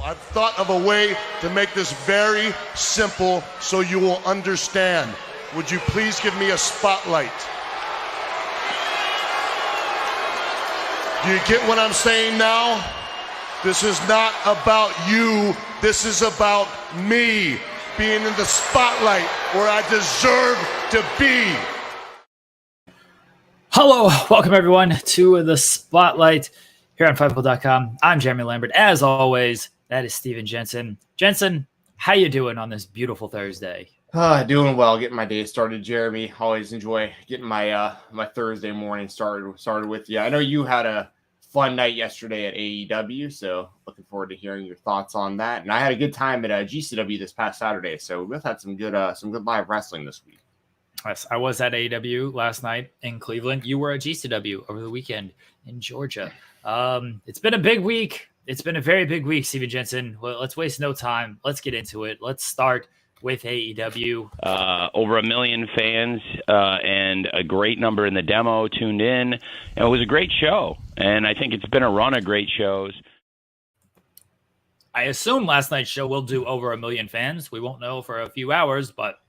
I've thought of a way to make this very simple so you will understand. Would you please give me a spotlight? Do you get what I'm saying now? This is not about you. This is about me being in the spotlight where I deserve to be. Hello, welcome everyone to the Spotlight here on Fightful.com. I'm Jeremy Lambert. As always, that is Stephen Jensen. Jensen, how you doing on this beautiful Thursday? Doing well, getting my day started, Jeremy. Always enjoy getting my my Thursday morning started with you. I know you had a fun night yesterday at AEW, so looking forward to hearing your thoughts on that. And I had a good time at GCW this past Saturday, so we both had some good live wrestling this week. Yes, I was at AEW last night in Cleveland. You were at GCW over the weekend in Georgia. It's been a big week. It's been a very big week, Stephen Jensen. Well, let's waste no time. Let's get into it. Let's start with AEW. Over 1 million fans and a great number in the demo tuned in. And it was a great show. And I think it's been a run of great shows. I assume last night's show will do over 1 million fans. We won't know for a few hours, but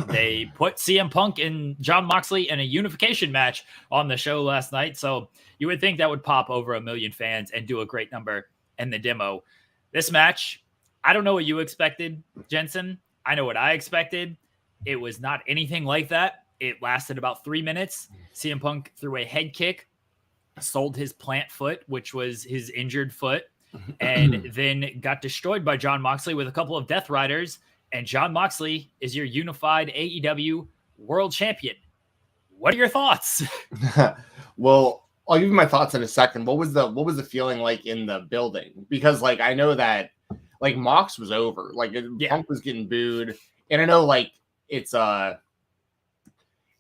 they put CM Punk and Jon Moxley in a unification match on the show last night. So you would think that would pop over 1 million fans and do a great number in the demo. This match, I don't know what you expected, Jensen. I know what I expected. It was not anything like that. It lasted about 3 minutes. CM Punk threw a head kick, sold his plant foot, which was his injured foot, and then got destroyed by Jon Moxley with a couple of Death Riders. And Jon Moxley is your unified AEW World Champion. What are your thoughts? Well, I'll give you my thoughts in a second. What was the feeling like in the building? Because I know that Mox was over. Punk was getting booed. And I know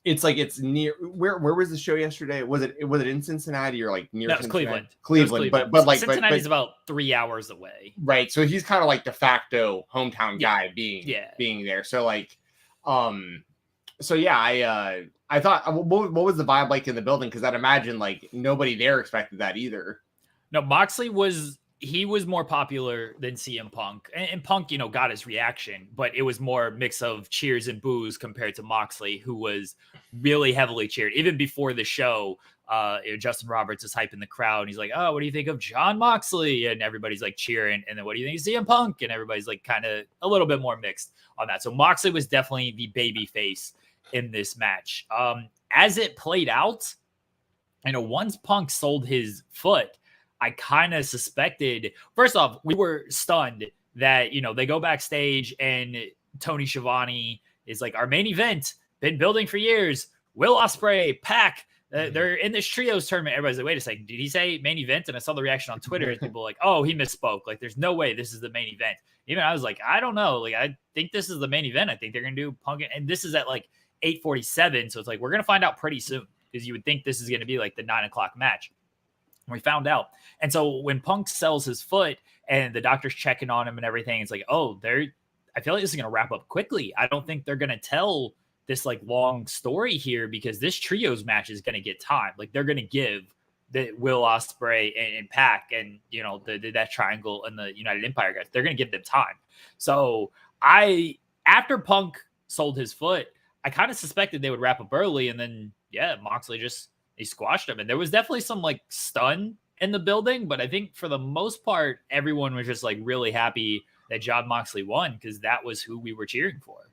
it's near where was the show yesterday? Was it in Cincinnati or near? No, it was Cleveland. Cleveland. But Cincinnati's about 3 hours away. Right. So he's kind of de facto hometown guy being there. So I thought what was the vibe like in the building? Because I'd imagine nobody there expected that either. No, Moxley was more popular than CM Punk. And Punk, got his reaction, but it was more a mix of cheers and boos compared to Moxley, who was really heavily cheered. Even before the show, Justin Roberts is hyping the crowd. And he's like, oh, what do you think of Jon Moxley? And everybody's cheering. And then what do you think of CM Punk? And everybody's kind of a little bit more mixed on that. So Moxley was definitely the baby face in this match. As it played out, once Punk sold his foot, I kind of suspected, first off, we were stunned that, they go backstage and Tony Schiavone is our main event, been building for years, Will Ospreay, Pac, they're in this trios tournament. Everybody's like, wait a second, did he say main event? And I saw the reaction on Twitter. People oh, he misspoke. There's no way this is the main event. Even I was I don't know. I think this is the main event. I think they're going to do Punk. And this is at 8:47. So it's we're going to find out pretty soon, because you would think this is going to be the 9 o'clock match. We found out. And so when Punk sells his foot and the doctor's checking on him and everything, it's I feel like this is going to wrap up quickly. I don't think they're going to tell this long story here, because this trios match is going to get time. They're going to give the Will Ospreay and Pac and, that triangle and the United Empire guys, they're going to give them time. So after Punk sold his foot, I kind of suspected they would wrap up early, and then, Moxley he squashed him. And there was definitely some stun in the building, but I think for the most part, everyone was just really happy that Jon Moxley won, because that was who we were cheering for.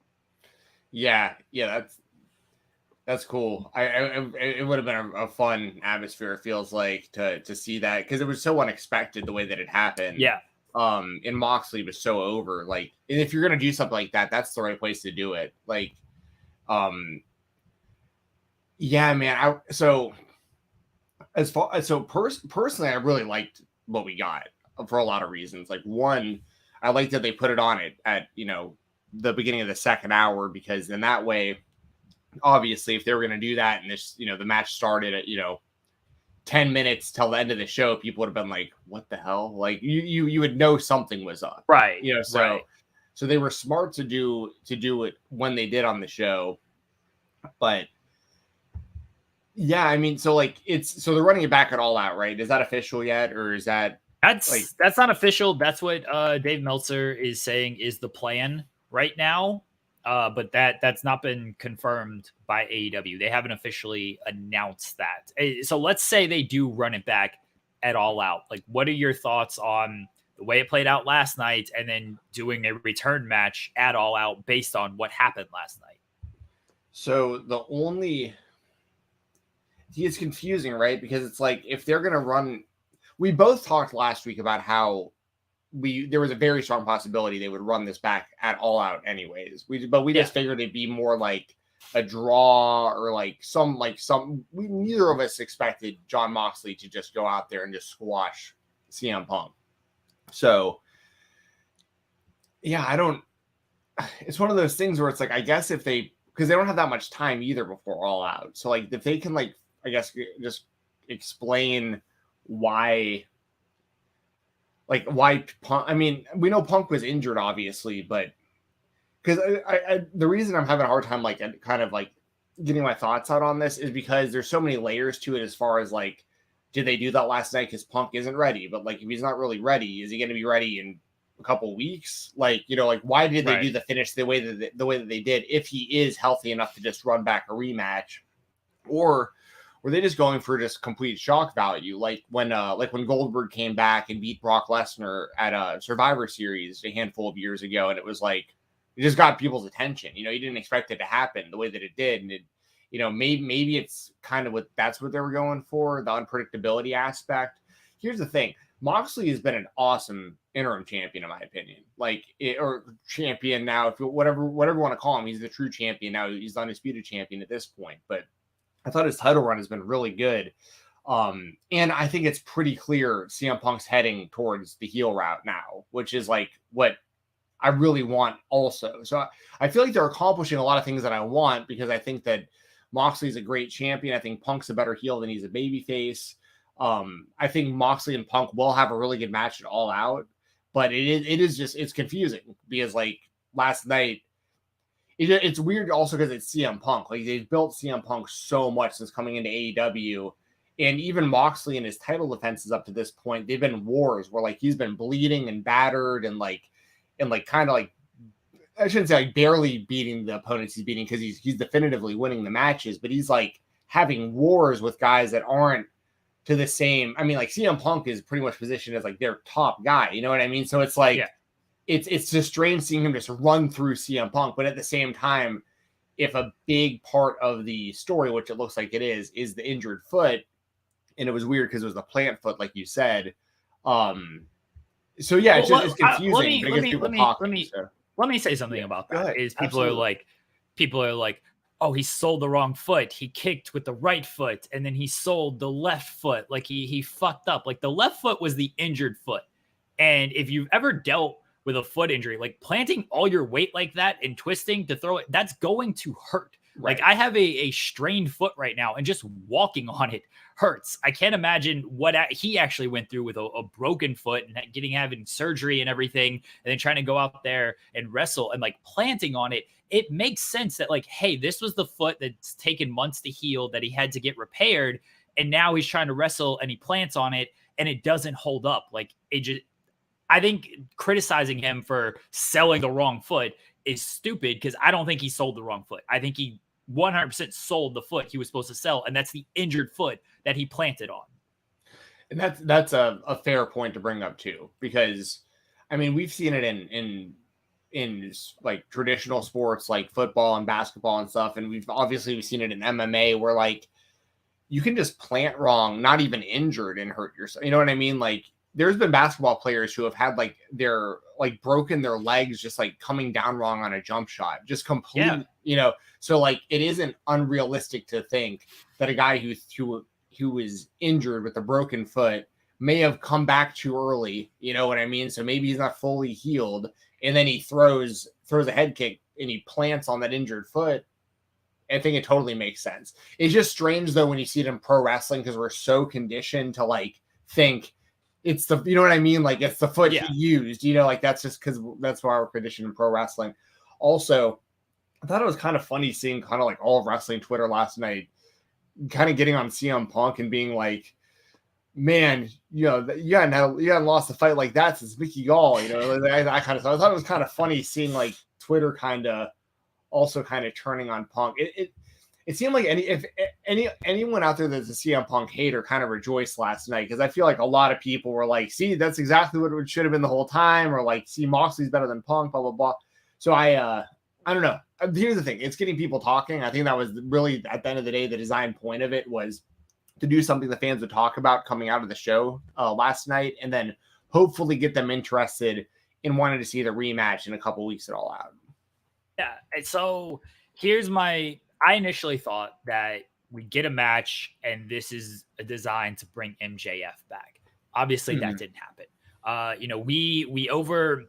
Yeah, that's cool. It would have been a fun atmosphere, it feels to see that, because it was so unexpected the way that it happened. Yeah. And Moxley was so over. And if you're gonna do something like that, that's the right place to do it. Yeah, man. Personally, I really liked what we got for a lot of reasons. One, I liked that they put it on at the beginning of the second hour, because in that way, obviously, if they were going to do that and this, the match started at 10 minutes till the end of the show, people would have been what the hell? You would know something was up, right? So they were smart to do it when they did on the show, but. Yeah, so they're running it back at All Out, right? Is that official yet, or is that? That's not official. That's what Dave Meltzer is saying is the plan right now. But that's not been confirmed by AEW. They haven't officially announced that. So let's say they do run it back at All Out. Like, what are your thoughts on the way it played out last night and then doing a return match at All Out based on what happened last night? So it's confusing, right? Because it's like, if they're going to run, we both talked last week about how there was a very strong possibility they would run this back at All Out anyways. We just figured it'd be more like a draw or neither of us expected Jon Moxley to just go out there and just squash CM Punk. So yeah, it's one of those things where it's like, I guess because they don't have that much time either before All Out. So like, if they can I guess just explain why Punk, I mean, we know Punk was injured obviously, but because the reason I'm having a hard time kind of getting my thoughts out on this is because there's so many layers to it, as far as did they do that last night because Punk isn't ready? But if he's not really ready, is he going to be ready in a couple weeks? Why did they do the finish the way that they did if he is healthy enough to just run back a rematch? Or were they just going for just complete shock value? When Goldberg came back and beat Brock Lesnar at a Survivor Series a handful of years ago, and it was it just got people's attention. You didn't expect it to happen the way that it did, and it, maybe it's kind of that's what they were going for, the unpredictability aspect. Here's the thing: Moxley has been an awesome interim champion, in my opinion. Or champion now, if whatever you want to call him, he's the true champion now. He's the undisputed champion at this point, but I thought his title run has been really good. And I think it's pretty clear CM Punk's heading towards the heel route now, which is what I really want also. So I feel like they're accomplishing a lot of things that I want, because I think that Moxley's a great champion. I think Punk's a better heel than he's a babyface. I think Moxley and Punk will have a really good match at All Out, but it's confusing because last night, it's weird also because it's CM Punk. They've built CM Punk so much since coming into AEW, and even Moxley and his title defenses up to this point, they've been wars where he's been bleeding and battered and kind of I shouldn't say barely beating the opponents he's beating, because he's definitively winning the matches, but he's having wars with guys that aren't to the same. I mean, CM Punk is pretty much positioned as their top guy. You know what I mean? So it's It's just strange seeing him just run through CM Punk, but at the same time, if a big part of the story, which it looks like it is the injured foot, and it was weird because it was the plant foot, like you said. So yeah, it's confusing. Let me say something about that. People are like, oh, he sold the wrong foot. He kicked with the right foot, and then he sold the left foot. He fucked up. The left foot was the injured foot, and if you've ever dealt with a foot injury, planting all your weight like that and twisting to throw it, that's going to hurt. Right. I have a strained foot right now, and just walking on it hurts. I can't imagine what he actually went through with a broken foot and having surgery and everything, and then trying to go out there and wrestle and planting on it. It makes sense that hey, this was the foot that's taken months to heal, that he had to get repaired, and now he's trying to wrestle and he plants on it and it doesn't hold up. I think criticizing him for selling the wrong foot is stupid, because I don't think he sold the wrong foot. I think he 100% sold the foot he was supposed to sell, and that's the injured foot that he planted on. And that's a fair point to bring up too, because I mean, we've seen it in traditional sports like football and basketball and stuff, and we've seen it in MMA where you can just plant wrong, not even injured, and hurt yourself. You know what I mean? There's been basketball players who have had their broken their legs just coming down wrong on a jump shot, just completely, so it isn't unrealistic to think that a guy who is injured with a broken foot may have come back too early. You know what I mean? So maybe he's not fully healed, and then he throws a head kick and he plants on that injured foot. I think it totally makes sense. It's just strange though when you see it in pro wrestling, because we're so conditioned to think it's the, you know what I mean? It's the foot he used, that's just because that's why we're conditioned in pro wrestling. Also, I thought it was kind of funny seeing kind of all of wrestling Twitter last night, kind of getting on CM Punk and being man, you hadn't lost a fight like that since Mickey Gall. I kind of thought it was kind of funny seeing like Twitter kind of also kind of turning on Punk. It seemed like anyone out there that's a CM Punk hater kind of rejoiced last night, because I feel like a lot of people were like, see, that's exactly what it should have been the whole time, or like, see, Moxley's better than Punk, blah blah blah. So I don't know. Here's the thing: it's getting people talking. I think that was really, at the end of the day, the design point of it was to do something the fans would talk about coming out of the show last night, and then hopefully get them interested in wanting to see the rematch in a couple weeks at All Out. Yeah. And so here's I initially thought that we get a match and this is a design to bring MJF back. Obviously that didn't happen. We over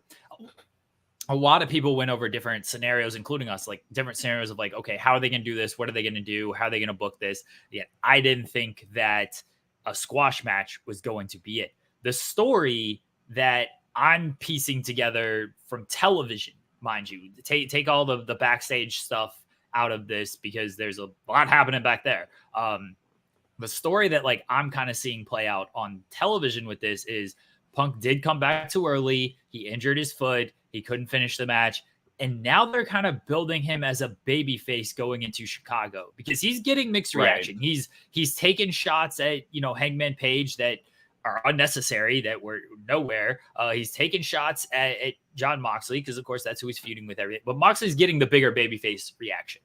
a lot of people went over different scenarios, including us, like different scenarios of like, okay, how are they going to do this? What are they going to do? How are they going to book this? Yeah. I didn't think that a squash match was going to be it. The story that I'm piecing together from television, mind you, take all the backstage stuff out of this, because there's a lot happening back there. The story that like I'm kind of seeing play out on television with this is Punk did come back too early. He injured his foot. He couldn't finish the match. And now they're kind of building him as a babyface going into Chicago, because he's getting mixed reaction. Right. He's taking shots at, Hangman Page that are unnecessary, that were nowhere. He's taking shots at Jon Moxley, because of course that's who he's feuding with everything. But Moxley's getting the bigger babyface reaction.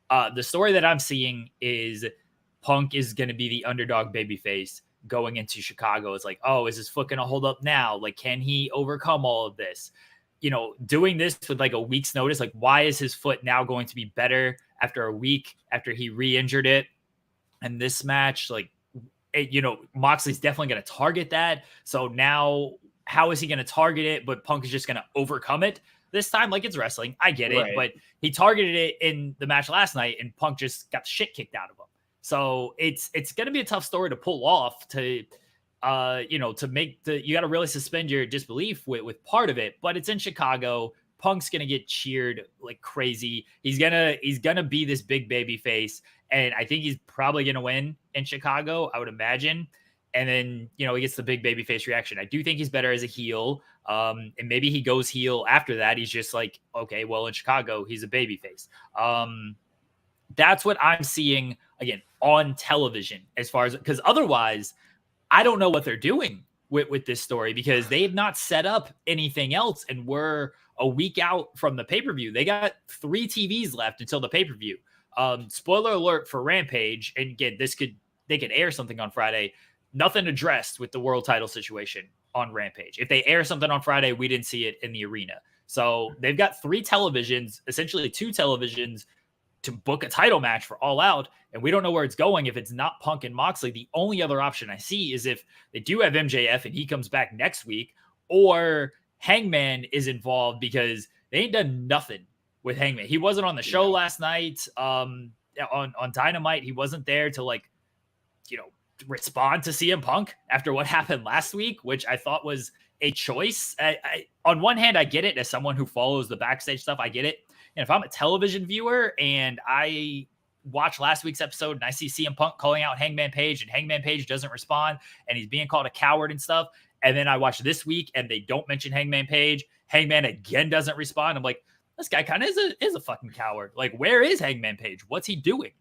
The story that I'm seeing is Punk is going to be the underdog babyface going into Chicago. It's like, oh, is his foot going to hold up now? Like, can he overcome all of this? Doing this with like a week's notice, like why is his foot now going to be better after a week after he re-injured it? And this match, like, Moxley's definitely going to target that. So now how is he going to target it? But Punk is just going to overcome it this time. Like, it's wrestling. I get it. But he targeted it in the match last night and Punk just got the shit kicked out of him. So it's going to be a tough story to pull off to make you got to really suspend your disbelief with part of it, but it's in Chicago. Punk's going to get cheered like crazy. He's going to be this big baby face. And I think he's probably going to win in Chicago, I would imagine. And then, he gets the big baby face reaction. I do think he's better as a heel. And maybe he goes heel after that. He's just like, okay, well, in Chicago, he's a baby face. That's what I'm seeing again on television, as far as, because otherwise I don't know what they're doing with this story, because they have not set up anything else. And we're a week out from the pay-per-view. They got 3 TVs left until the pay-per-view. Spoiler alert for Rampage. And again, they could air something on Friday. Nothing addressed with the world title situation on Rampage. If they air something on Friday, we didn't see it in the arena. So they've got 3 televisions, essentially 2 televisions, to book a title match for All Out, and we don't know where it's going if it's not Punk and Moxley. The only other option I see is if they do have MJF and he comes back next week, or Hangman is involved, because they ain't done nothing with Hangman. He wasn't on the show last night on Dynamite. He wasn't there to respond to CM Punk after what happened last week, which I thought was a choice. On one hand, I get it. As someone who follows the backstage stuff, I get it. And if I'm a television viewer and I watch last week's episode and I see CM Punk calling out Hangman Page and Hangman Page doesn't respond and he's being called a coward and stuff, and then I watch this week and they don't mention Hangman Page, Hangman again doesn't respond, I'm like, this guy kind of is a fucking coward. Like, where is Hangman Page? What's he doing?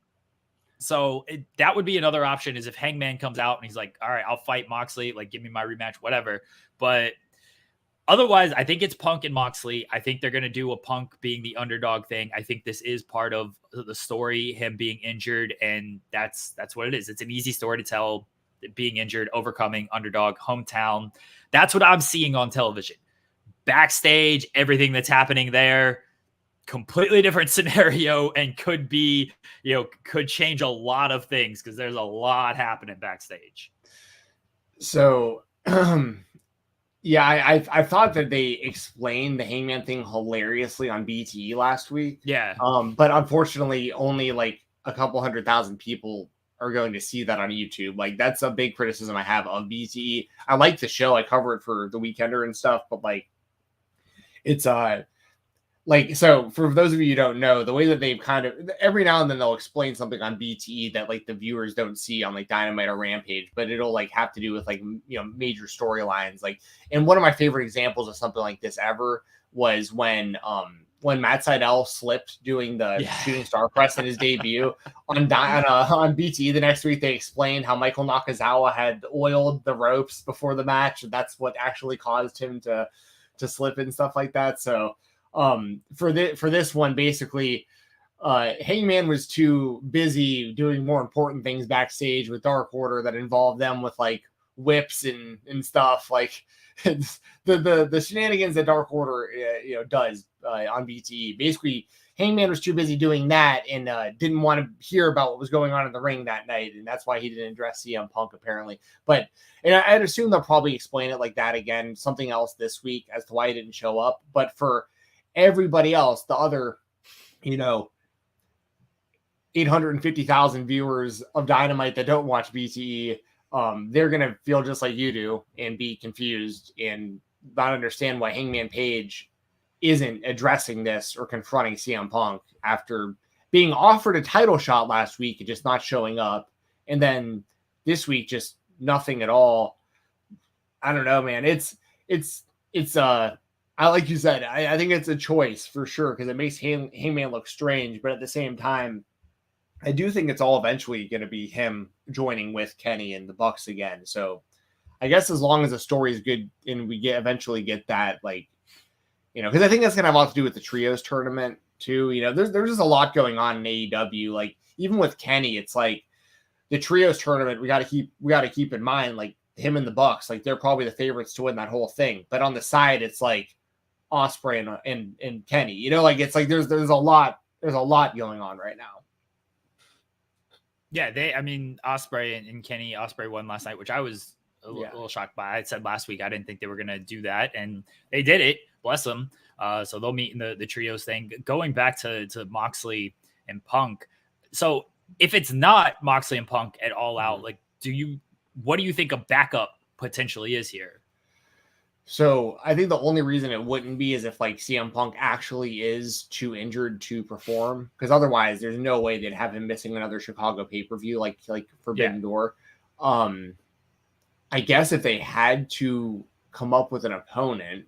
So that would be another option, is if Hangman comes out and he's like, all right, I'll fight Moxley, like, give me my rematch, whatever. But otherwise, I think it's Punk and Moxley. I think they're going to do a Punk being the underdog thing. I think this is part of the story, him being injured, and that's what it is. It's an easy story to tell, being injured, overcoming, underdog, hometown. That's what I'm seeing on television. Backstage, everything that's happening there, completely different scenario, and could be, could change a lot of things, because there's a lot happening backstage. So, yeah, I thought that they explained the Hangman thing hilariously on BTE last week. Yeah. But unfortunately, only like a couple 100,000 people are going to see that on YouTube. Like, that's a big criticism I have of BTE. I like the show. I cover it for the Weekender and stuff, but like, it's like, so for those of you who don't know, the way that they've kind of every now and then they'll explain something on BTE that like the viewers don't see on like Dynamite or Rampage, but it'll like have to do with like, you know, major storylines. Like, and one of my favorite examples of something like this ever was when Matt Sydal slipped doing the shooting star press in his debut on BTE. The next week they explained how Michael Nakazawa had oiled the ropes before the match, and that's what actually caused him to slip and stuff like that. So for this one, basically, Hangman was too busy doing more important things backstage with Dark Order that involved them with like whips and stuff. Like the shenanigans that Dark Order does on BTE. Basically, Hangman was too busy doing that and didn't want to hear about what was going on in the ring that night, and that's why he didn't address CM Punk apparently. But and I'd assume they'll probably explain it like that again, something else this week as to why he didn't show up. But for everybody else, the other, 850,000 viewers of Dynamite that don't watch BTE, they're going to feel just like you do and be confused and not understand why Hangman Page isn't addressing this or confronting CM Punk after being offered a title shot last week and just not showing up. And then this week, just nothing at all. I don't know, man. It's I like you said, I think it's a choice for sure because it makes Hangman look strange, but at the same time, I do think it's all eventually going to be him joining with Kenny and the Bucks again. So I guess as long as the story is good and we eventually get that, like, because I think that's going to have a lot to do with the trios tournament too. There's just a lot going on in AEW. Like even with Kenny, it's like the trios tournament. We got to keep in mind like him and the Bucks, like they're probably the favorites to win that whole thing. But on the side, it's like Ospreay and Kenny, like it's like there's a lot going on right now. Yeah, Ospreay and Kenny. Ospreay won last night, which I was a little shocked by. I said last week I didn't think they were going to do that, and they did it. Bless them. So they'll meet in the trios thing. Going back to Moxley and Punk. So if it's not Moxley and Punk at All Out, like, what do you think a backup potentially is here? So I think the only reason it wouldn't be is if like CM Punk actually is too injured to perform, because otherwise there's no way they'd have him missing another Chicago pay-per-view like Forbidden Door. I guess if they had to come up with an opponent,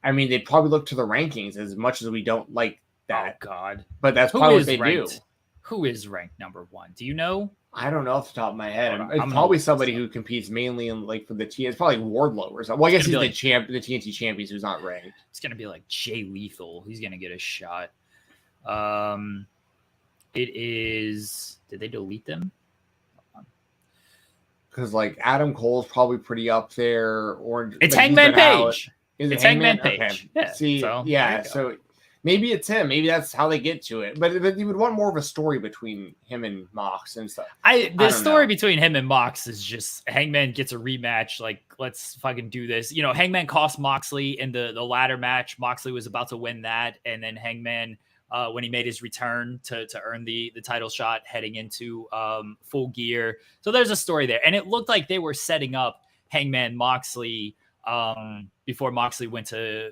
I mean, they'd probably look to the rankings as much as we don't like that. Oh God. But that's probably what they do. Who is ranked number one? Do you know? I don't know off the top of my head. It's probably somebody who competes mainly in like for the team. It's probably Wardlow or something. Well, I guess he's the TNT champion who's not ranked. It's gonna be like Jay Lethal. He's gonna get a shot. It is. Did they delete them? Because like Adam Cole's probably pretty up there. It's Hangman Page. It's Hangman Page. Okay. Yeah. See, so maybe it's him. Maybe that's how they get to it. But you would want more of a story between him and Mox and stuff. The story between him and Mox is just Hangman gets a rematch. Like, let's fucking do this. Hangman cost Moxley in the ladder match. Moxley was about to win that. And then Hangman, when he made his return to earn the title shot heading into Full Gear. So there's a story there. And it looked like they were setting up Hangman Moxley before Moxley went to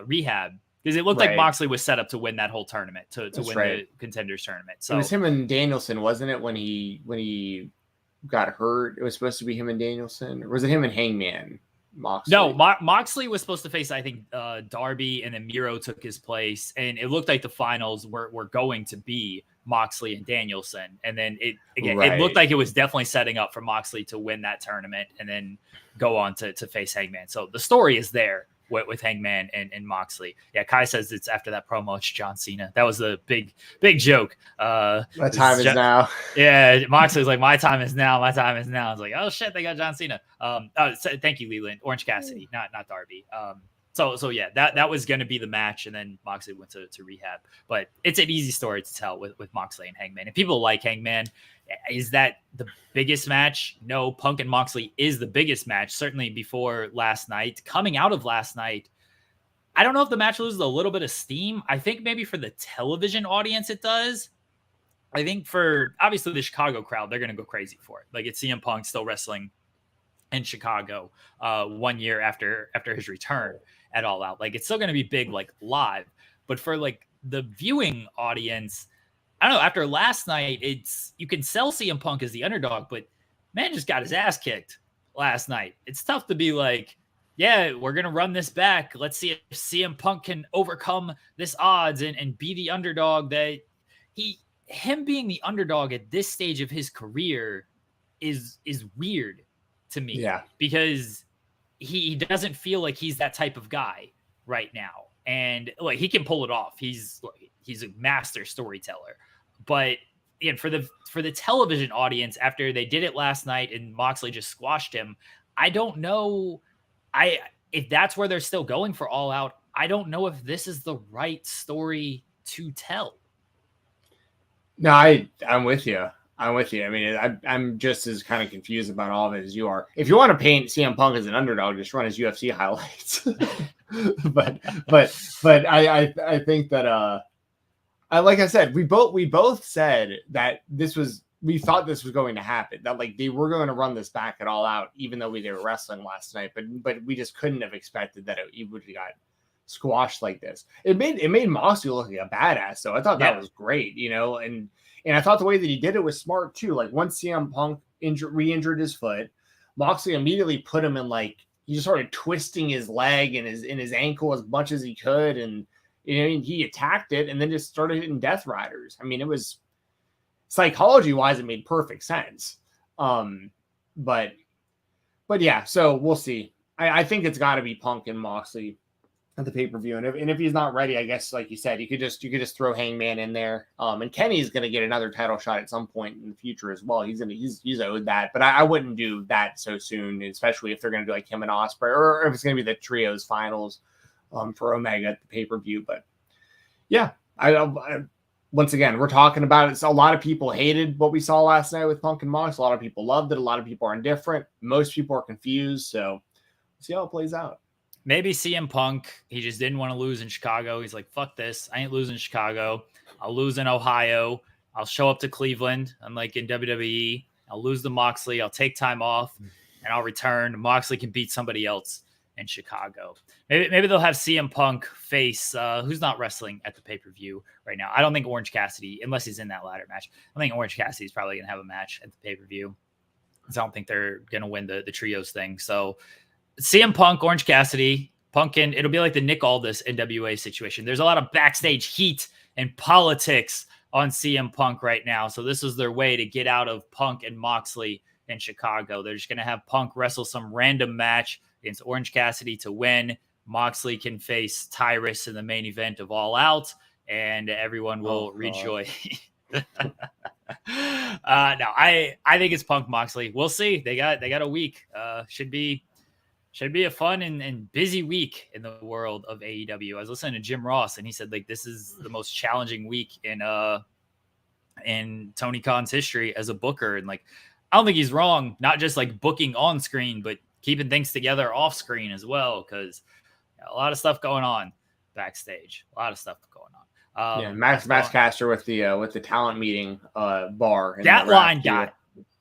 rehab. Because it looked like Moxley was set up to win that whole tournament, to win the Contenders tournament. So it was him and Danielson, wasn't it? When he got hurt, it was supposed to be him and Danielson, or was it him and Hangman? Moxley? No, Moxley was supposed to face, I think, Darby, and then Miro took his place, and it looked like the finals were going to be Moxley and Danielson, and then it looked like it was definitely setting up for Moxley to win that tournament and then go on to face Hangman. So the story is there with Hangman and Moxley. Yeah, Kai says it's after that promo, it's John Cena. That was the big joke. My time is now. Yeah, Moxley's like, my time is now. My time is now. I was like, oh shit, they got John Cena. Thank you, Leland. Orange Cassidy, not Darby. So yeah, that was going to be the match, and then Moxley went to rehab. But it's an easy story to tell with Moxley and Hangman. And people like Hangman. Is that the biggest match? No, Punk and Moxley is the biggest match, certainly before last night. Coming out of last night, I don't know if the match loses a little bit of steam. I think maybe for the television audience it does. I think for, obviously, the Chicago crowd, they're going to go crazy for it. Like, it's CM Punk still wrestling in Chicago 1 year after his return at All Out. Like, it's still going to be big, like, live, but for like the viewing audience, I don't know, after last night, you can sell CM Punk as the underdog, but man just got his ass kicked last night. It's tough to be like, yeah, we're going to run this back. Let's see if CM Punk can overcome this odds and be the underdog. That him being the underdog at this stage of his career is weird to me. Yeah. Because he doesn't feel like he's that type of guy right now. And like, he can pull it off. He's a master storyteller. But again, for the television audience, after they did it last night and Moxley just squashed him, I don't know. If that's where they're still going for All Out, I don't know if this is the right story to tell. No, I'm with you. I mean, I'm just as kind of confused about all of it as you are. If you want to paint CM Punk as an underdog, just run his UFC highlights. but I think that like I said, we both said that we thought this was going to happen, that like they were going to run this back at All Out, even though they were wrestling last night, but we just couldn't have expected that it would have got squashed like this. It made Moxley look like a badass, so I thought that was great, and I thought the way that he did it was smart too. Like, once CM Punk re-injured his foot, Moxley immediately put him in, like, he just started twisting his leg and his ankle as much as he could, and he attacked it and then just started hitting Death Riders. I mean, it was psychology-wise, it made perfect sense. But yeah, so we'll see. I think it's got to be Punk and Moxley at the pay-per-view, and if he's not ready, I guess, like you said, you could just throw Hangman in there. And Kenny's going to get another title shot at some point in the future as well. He's owed that, but I wouldn't do that so soon, especially if they're going to do like him and Ospreay, or if it's going to be the trios finals for Omega at the pay-per-view. But yeah, I once again, we're talking about it. So a lot of people hated what we saw last night with Punk and Mox. A lot of people loved it. A lot of people are indifferent. Most people are confused. So we'll see how it plays out. Maybe CM Punk, he just didn't want to lose in Chicago. He's like, fuck this. I ain't losing in Chicago. I'll lose in Ohio. I'll show up to Cleveland. I'm like in WWE. I'll lose to Moxley. I'll take time off and I'll return. Moxley can beat somebody else in Chicago. Maybe they'll have CM Punk face who's not wrestling at the pay-per-view right now. I don't think Orange Cassidy, unless he's in that ladder match. I think Orange Cassidy is probably going to have a match at the pay-per-view. I don't think they're going to win the trios thing. So CM Punk, Orange Cassidy, Punkin, it'll be like the Nick Aldis NWA situation. There's a lot of backstage heat and politics on CM Punk right now. So this is their way to get out of Punk and Moxley in Chicago. They're just going to have Punk wrestle some random match against Orange Cassidy to win. Moxley can face Titus in the main event of All Out, and everyone will rejoice. No, I think it's Punk Moxley. We'll see. They got a week. Should be a fun and busy week in the world of AEW. I was listening to Jim Ross, and he said, like, this is the most challenging week in Tony Khan's history as a booker. And like, I don't think he's wrong, not just like booking on screen, but keeping things together off screen as well. Cause a lot of stuff going on backstage, a lot of stuff going on. Max Caster with the talent meeting bar. That line got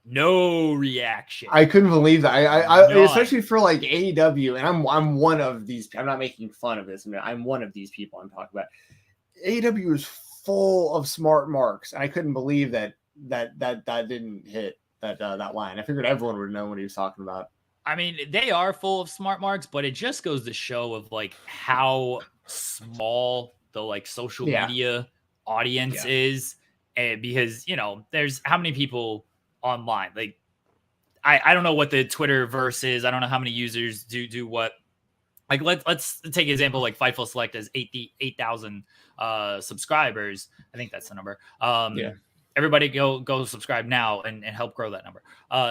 no reaction. I couldn't believe that. I especially for like AEW, and I'm one of these. I'm not making fun of this. I'm one of these people I'm talking about. AEW is full of smart marks, and I couldn't believe that didn't hit that line. I figured everyone would know what he was talking about. I mean, they are full of smart marks, but it just goes to show of like how small the like social media audience is, and because there's how many people online. Like, I don't know what the Twitterverse is. I don't know how many users do what. Like, let's take an example. Like, Fightful Select has 8,000 subscribers. I think that's the number. Everybody go subscribe now and help grow that number.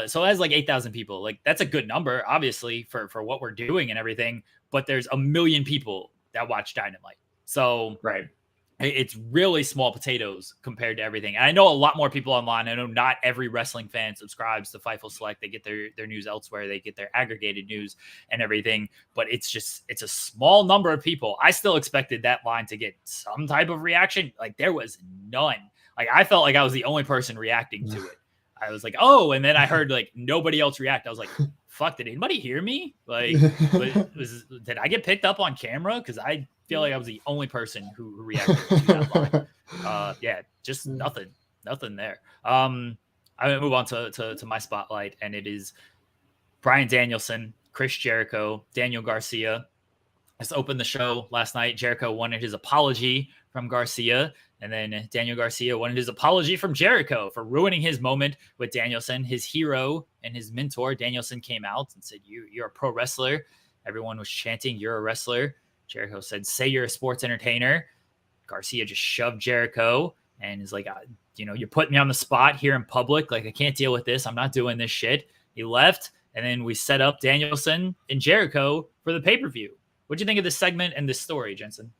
So that's like 8,000 people. Like, that's a good number, obviously, for what we're doing and everything. But there's 1 million people that watch Dynamite. So right. It's really small potatoes compared to everything. And I know a lot more people online. I know not every wrestling fan subscribes to Fightful Select. They get their news elsewhere. They get their aggregated news and everything. But it's a small number of people. I still expected that line to get some type of reaction. Like, there was none. Like, I felt like I was the only person reacting to it. I was like, oh, and then I heard like nobody else react. I was like, fuck, did anybody hear me? Like, did I get picked up on camera? Because I feel like I was the only person who reacted to that line. Yeah, just nothing there. I'm gonna move on to my spotlight, and it is Bryan Danielson, Chris Jericho, Daniel Garcia. Let's open the show last night. Jericho wanted his apology from Garcia, and then Daniel Garcia wanted his apology from Jericho for ruining his moment with Danielson, his hero and his mentor. Danielson came out and said, you're a pro wrestler. Everyone was chanting, you're a wrestler. Jericho said, say you're a sports entertainer. Garcia just shoved Jericho and is like, you're putting me on the spot here in public. Like, I can't deal with this. I'm not doing this shit. He left, and then we set up Danielson and Jericho for the pay-per-view. What'd you think of this segment and this story, Jensen?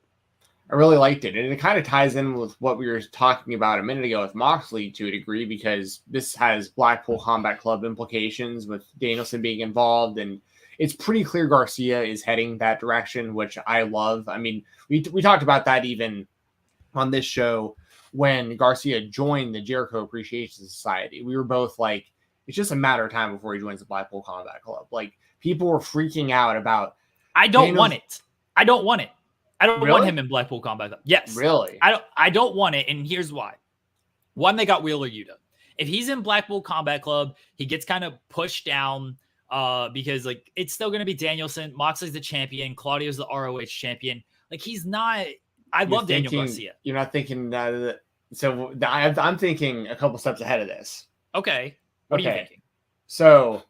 I really liked it. And it kind of ties in with what we were talking about a minute ago with Moxley to a degree, because this has Blackpool Combat Club implications with Danielson being involved. And it's pretty clear Garcia is heading that direction, which I love. I mean, we talked about that even on this show when Garcia joined the Jericho Appreciation Society. We were both like, it's just a matter of time before he joins the Blackpool Combat Club. Like, people were freaking out about. I don't want it. I don't want it. I don't Really? want him in Blackpool Combat Club. Yes. Really? I don't want it, and here's why. One, they got Wheeler Yuta. If he's in Blackpool Combat Club, he gets kind of pushed down because like it's still going to be Danielson. Moxley's the champion. Claudio's the ROH champion. Like, he's not. Love Daniel Garcia. You're not thinking that. So I'm thinking a couple steps ahead of this. Okay. What are you thinking? So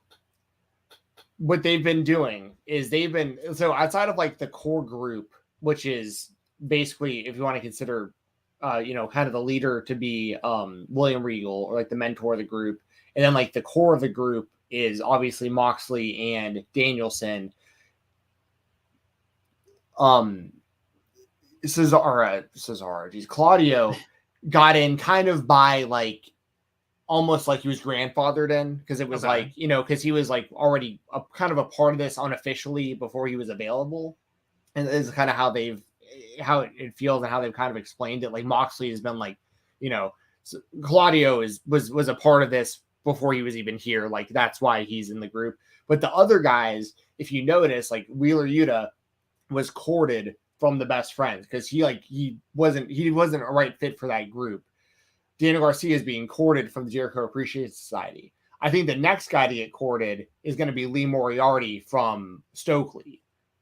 what they've been doing is so outside of like the core group, which is basically, if you want to consider, kind of the leader to be William Regal, or like the mentor of the group. And then like the core of the group is obviously Moxley and Danielson. Claudio got in kind of by like, almost like he was grandfathered in, because it was like, because he was like already kind of a part of this unofficially before he was available. And this is kind of how it feels and how they've kind of explained it. Like, Moxley has been like, Claudio was a part of this before he was even here. Like, that's why he's in the group. But the other guys, if you notice, like Wheeler Yuta was courted from the Best Friends, because he wasn't a right fit for that group. Daniel Garcia is being courted from the Jericho Appreciation Society. I think the next guy to get courted is going to be Lee Moriarty from Stokely.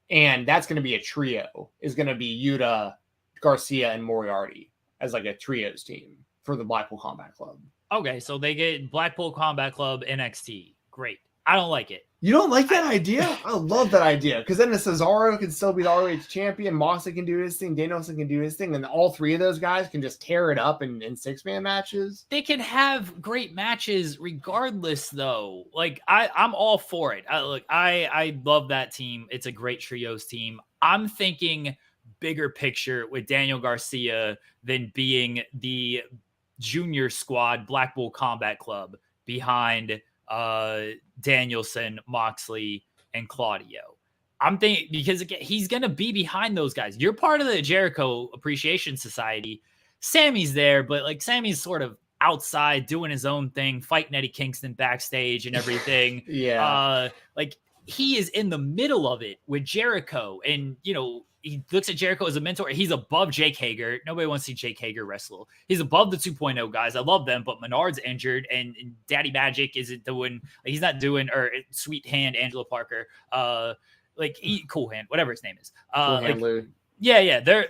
And that's going to be a trio. Is going to be Yuta, Garcia, and Moriarty as like a trios team for the Blackpool Combat Club. Okay, so they get Blackpool Combat Club NXT. Great. I don't like it. You don't like that idea? I love that idea, because then the Cesaro can still be the ROH champion, Moxley can do his thing, Danielson can do his thing, and all three of those guys can just tear it up in six-man matches. They can have great matches regardless, though. Like, I'm all for it. I love that team. It's a great trios team. I'm thinking bigger picture with Daniel Garcia than being the junior squad Blackpool Combat Club behind Danielson, Moxley, and Claudio. I'm thinking, because again, he's going to be behind those guys. You're part of the Jericho Appreciation Society. Sammy's there, but like Sammy's sort of outside doing his own thing, fighting Eddie Kingston backstage and everything. Yeah. Like, he is in the middle of it with Jericho, and he looks at Jericho as a mentor. He's above Jake Hager. Nobody wants to see Jake Hager wrestle. He's above the 2.0 guys. I love them, but Menard's injured, and Daddy Magic isn't doing. Like, he's not doing, or Sweet Hand, Angela Parker, Cool Hand, whatever his name is. Cool Hand Lou. Yeah. They're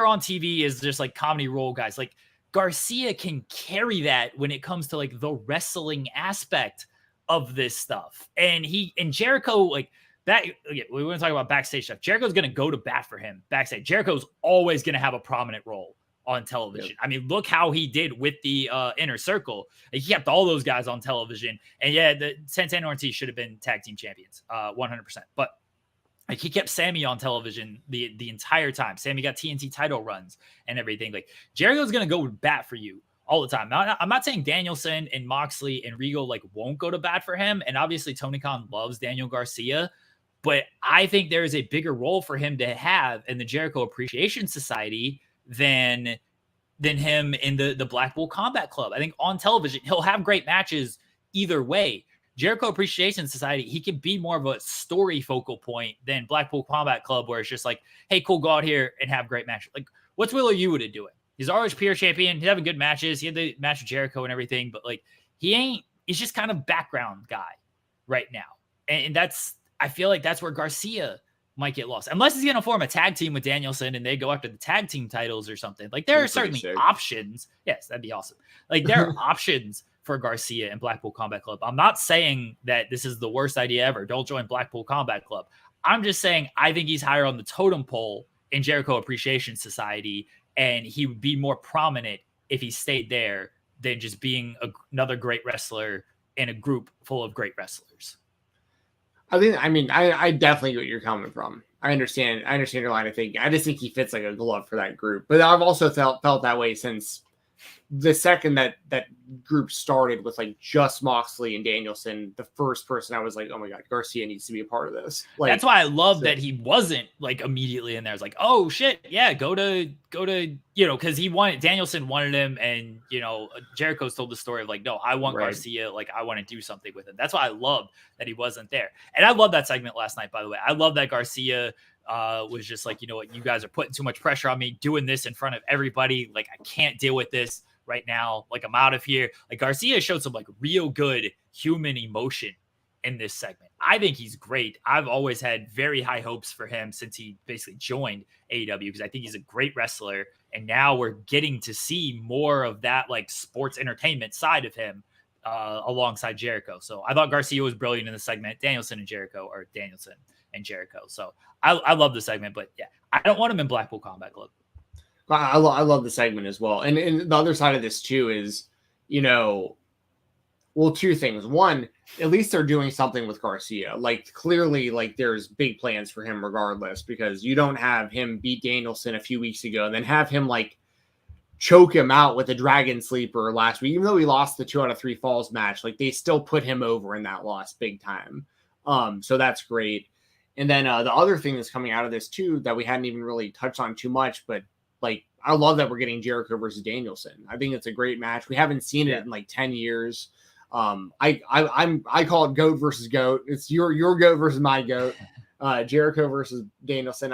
on TV as just like comedy role guys. Like, Garcia can carry that when it comes to like the wrestling aspect of this stuff, and Jericho like. That, we want to talk about backstage stuff. Jericho's going to go to bat for him backstage. Jericho's always going to have a prominent role on television. Yep. I mean, look how he did with the Inner Circle. He kept all those guys on television. And yeah, the Santana and Ortiz should have been tag team champions, 100%. But like, he kept Sammy on television the entire time. Sammy got TNT title runs and everything. Like, Jericho's going to go to bat for you all the time. Now, I'm not saying Danielson and Moxley and Regal like won't go to bat for him. And obviously Tony Khan loves Daniel Garcia. But I think there is a bigger role for him to have in the Jericho Appreciation Society than him in the Blackpool Combat Club. I think on television, he'll have great matches either way. Jericho Appreciation Society, he can be more of a story focal point than Blackpool Combat Club, where it's just like, hey, cool, go out here and have great matches. Like, what's Wheeler Yuta doing? He's ROH champion. He's having good matches. He had the match with Jericho and everything, but like, he's just kind of background guy right now. And I feel like that's where Garcia might get lost. Unless he's going to form a tag team with Danielson and they go after the tag team titles or something. Like, there are certainly options. Yes, that'd be awesome. Like, there are options for Garcia and Blackpool Combat Club. I'm not saying that this is the worst idea ever. Don't join Blackpool Combat Club. I'm just saying I think he's higher on the totem pole in Jericho Appreciation Society, and he would be more prominent if he stayed there than just being another great wrestler in a group full of great wrestlers. I definitely get where you're coming from. I understand your line of thinking. I just think he fits like a glove for that group. But I've also felt that way since the second that group started with like just Moxley and Danielson. The first person I was like, oh my God, Garcia needs to be a part of this. Like, that's why I love that he wasn't like immediately in there. It's like, oh shit, yeah, go to because Danielson wanted him, and Jericho's told the story of like, no, I want Garcia, like I want to do something with him. That's why I love that he wasn't there. And I love that segment last night, by the way. I love that Garcia was just like, you know what, you guys are putting too much pressure on me doing this in front of everybody. Like, I can't deal with this right now. Like, I'm out of here. Like, Garcia showed some like real good human emotion in this segment. I think he's great. I've always had very high hopes for him since he basically joined AEW, because I think he's a great wrestler. And now we're getting to see more of that like sports entertainment side of him alongside Jericho. So I thought Garcia was brilliant in the segment. Danielson and Jericho. So I love the segment, but yeah, I don't want him in Blackpool Combat Club. I love the segment as well. And the other side of this too is, two things. One, at least they're doing something with Garcia. Like, clearly, like, there's big plans for him regardless, because you don't have him beat Danielson a few weeks ago and then have him like choke him out with a Dragon Sleeper last week. Even though he lost the 2 out of 3 falls match, like, they still put him over in that loss big time. So that's great. And then the other thing that's coming out of this too, that we hadn't even really touched on too much, but like, I love that we're getting Jericho versus Danielson. I think it's a great match. We haven't seen it in like 10 years. I call it GOAT versus GOAT. It's your GOAT versus my GOAT. Jericho versus Danielson.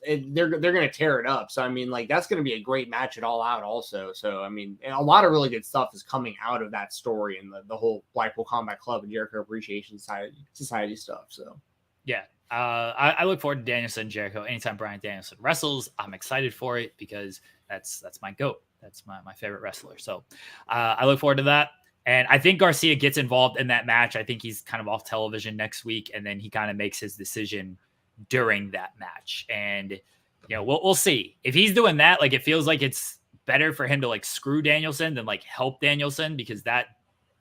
They're gonna tear it up. So I mean, like, that's gonna be a great match at All Out also. So I mean, a lot of really good stuff is coming out of that story and the whole Blackpool Combat Club and Jericho Appreciation Society stuff. So yeah. I look forward to Danielson and Jericho anytime Bryan Danielson wrestles. I'm excited for it because that's my GOAT. That's my favorite wrestler. So I look forward to that. And I think Garcia gets involved in that match. I think he's kind of off television next week, and then he kind of makes his decision during that match. And we'll see if he's doing that. Like, it feels like it's better for him to like screw Danielson than like help Danielson, because that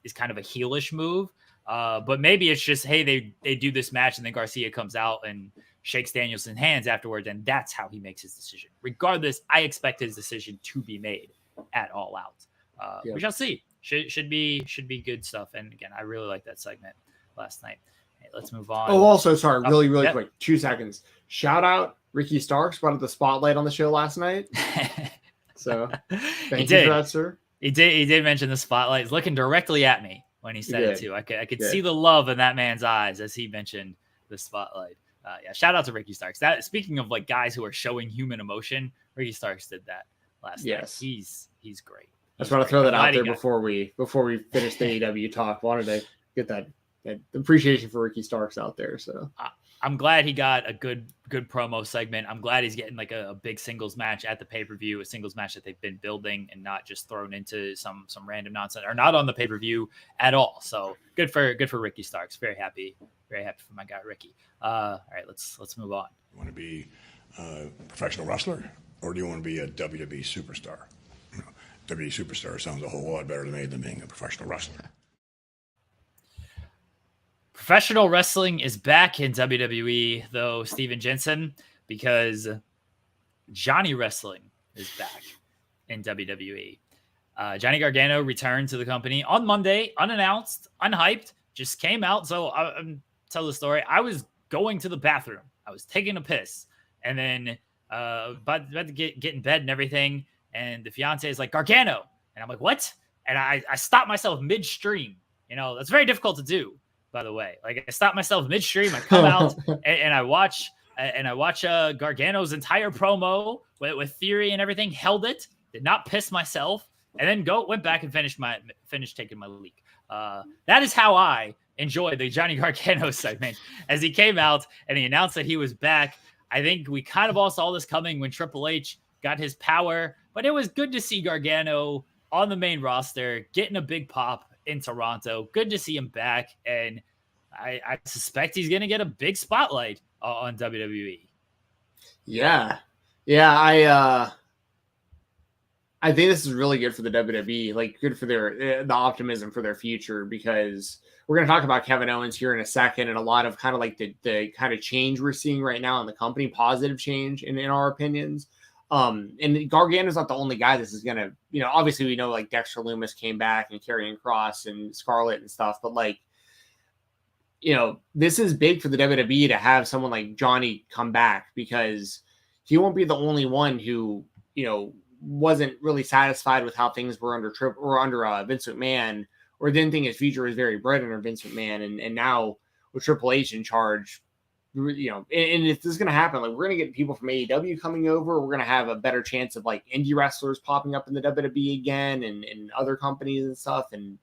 is kind of a heelish move. But maybe it's just, hey, they do this match and then Garcia comes out and shakes Danielson's hands afterwards, and that's how he makes his decision. Regardless, I expect his decision to be made at All Out. We shall see. Should be good stuff. And again, I really like that segment last night. Hey, let's move on. Oh, also, sorry, really quick, 2 seconds. Shout out Ricky Starks, brought up the spotlight on the show last night. So thank you for that, sir. He did mention the spotlight. He's looking directly at me when he said it too. I could see the love in that man's eyes as he mentioned the spotlight. Shout out to Ricky Starks. That, speaking of like guys who are showing human emotion, Ricky Starks did that last night. He's great. I just want to throw that out there before we finish the AEW talk. Wanted to get that appreciation for Ricky Starks out there. So I'm glad he got a good promo segment. I'm glad he's getting like a big singles match at the pay-per-view, a singles match that they've been building and not just thrown into some random nonsense, or not on the pay-per-view at all. So good for Ricky Starks. Very happy for my guy Ricky. All right, let's move on. You want to be a professional wrestler, or do you want to be a WWE superstar? WWE superstar sounds a whole lot better to me than being a professional wrestler. Professional wrestling is back in WWE, though, Stephen Jensen, because Johnny Wrestling is back in WWE. Johnny Gargano returned to the company on Monday, unannounced, unhyped, just came out. So I'm tell the story. I was going to the bathroom. I was taking a piss, and then about to get in bed and everything. And the fiance is like, Gargano. And I'm like, what? And I stopped myself midstream. That's very difficult to do. by the way. Like I stop myself midstream, I come out and I watch Gargano's entire promo with Theory and everything, held it, did not piss myself, and then went back and finished taking my leak. That is how I enjoy the Johnny Gargano segment as he came out and he announced that he was back. I think we kind of all saw this coming when Triple H got his power, but it was good to see Gargano on the main roster, getting a big pop in Toronto. Good to see him back, and I suspect he's going to get a big spotlight on WWE. Yeah. I think this is really good for the WWE, like good for the optimism for their future, because we're going to talk about Kevin Owens here in a second, and a lot of kind of like the kind of change we're seeing right now in the company, positive change in our opinions. And Gargano's not the only guy this is going to, obviously we know like Dexter Lumis came back and Karrion Kross and Scarlett and stuff, but like, this is big for the WWE to have someone like Johnny come back, because he won't be the only one who, wasn't really satisfied with how things were under Vince McMahon, or didn't think his future was very bright under Vince McMahon. And now with Triple H in charge, and if this is going to happen, like we're going to get people from AEW coming over, we're going to have a better chance of like indie wrestlers popping up in the WWE again and other companies and stuff. And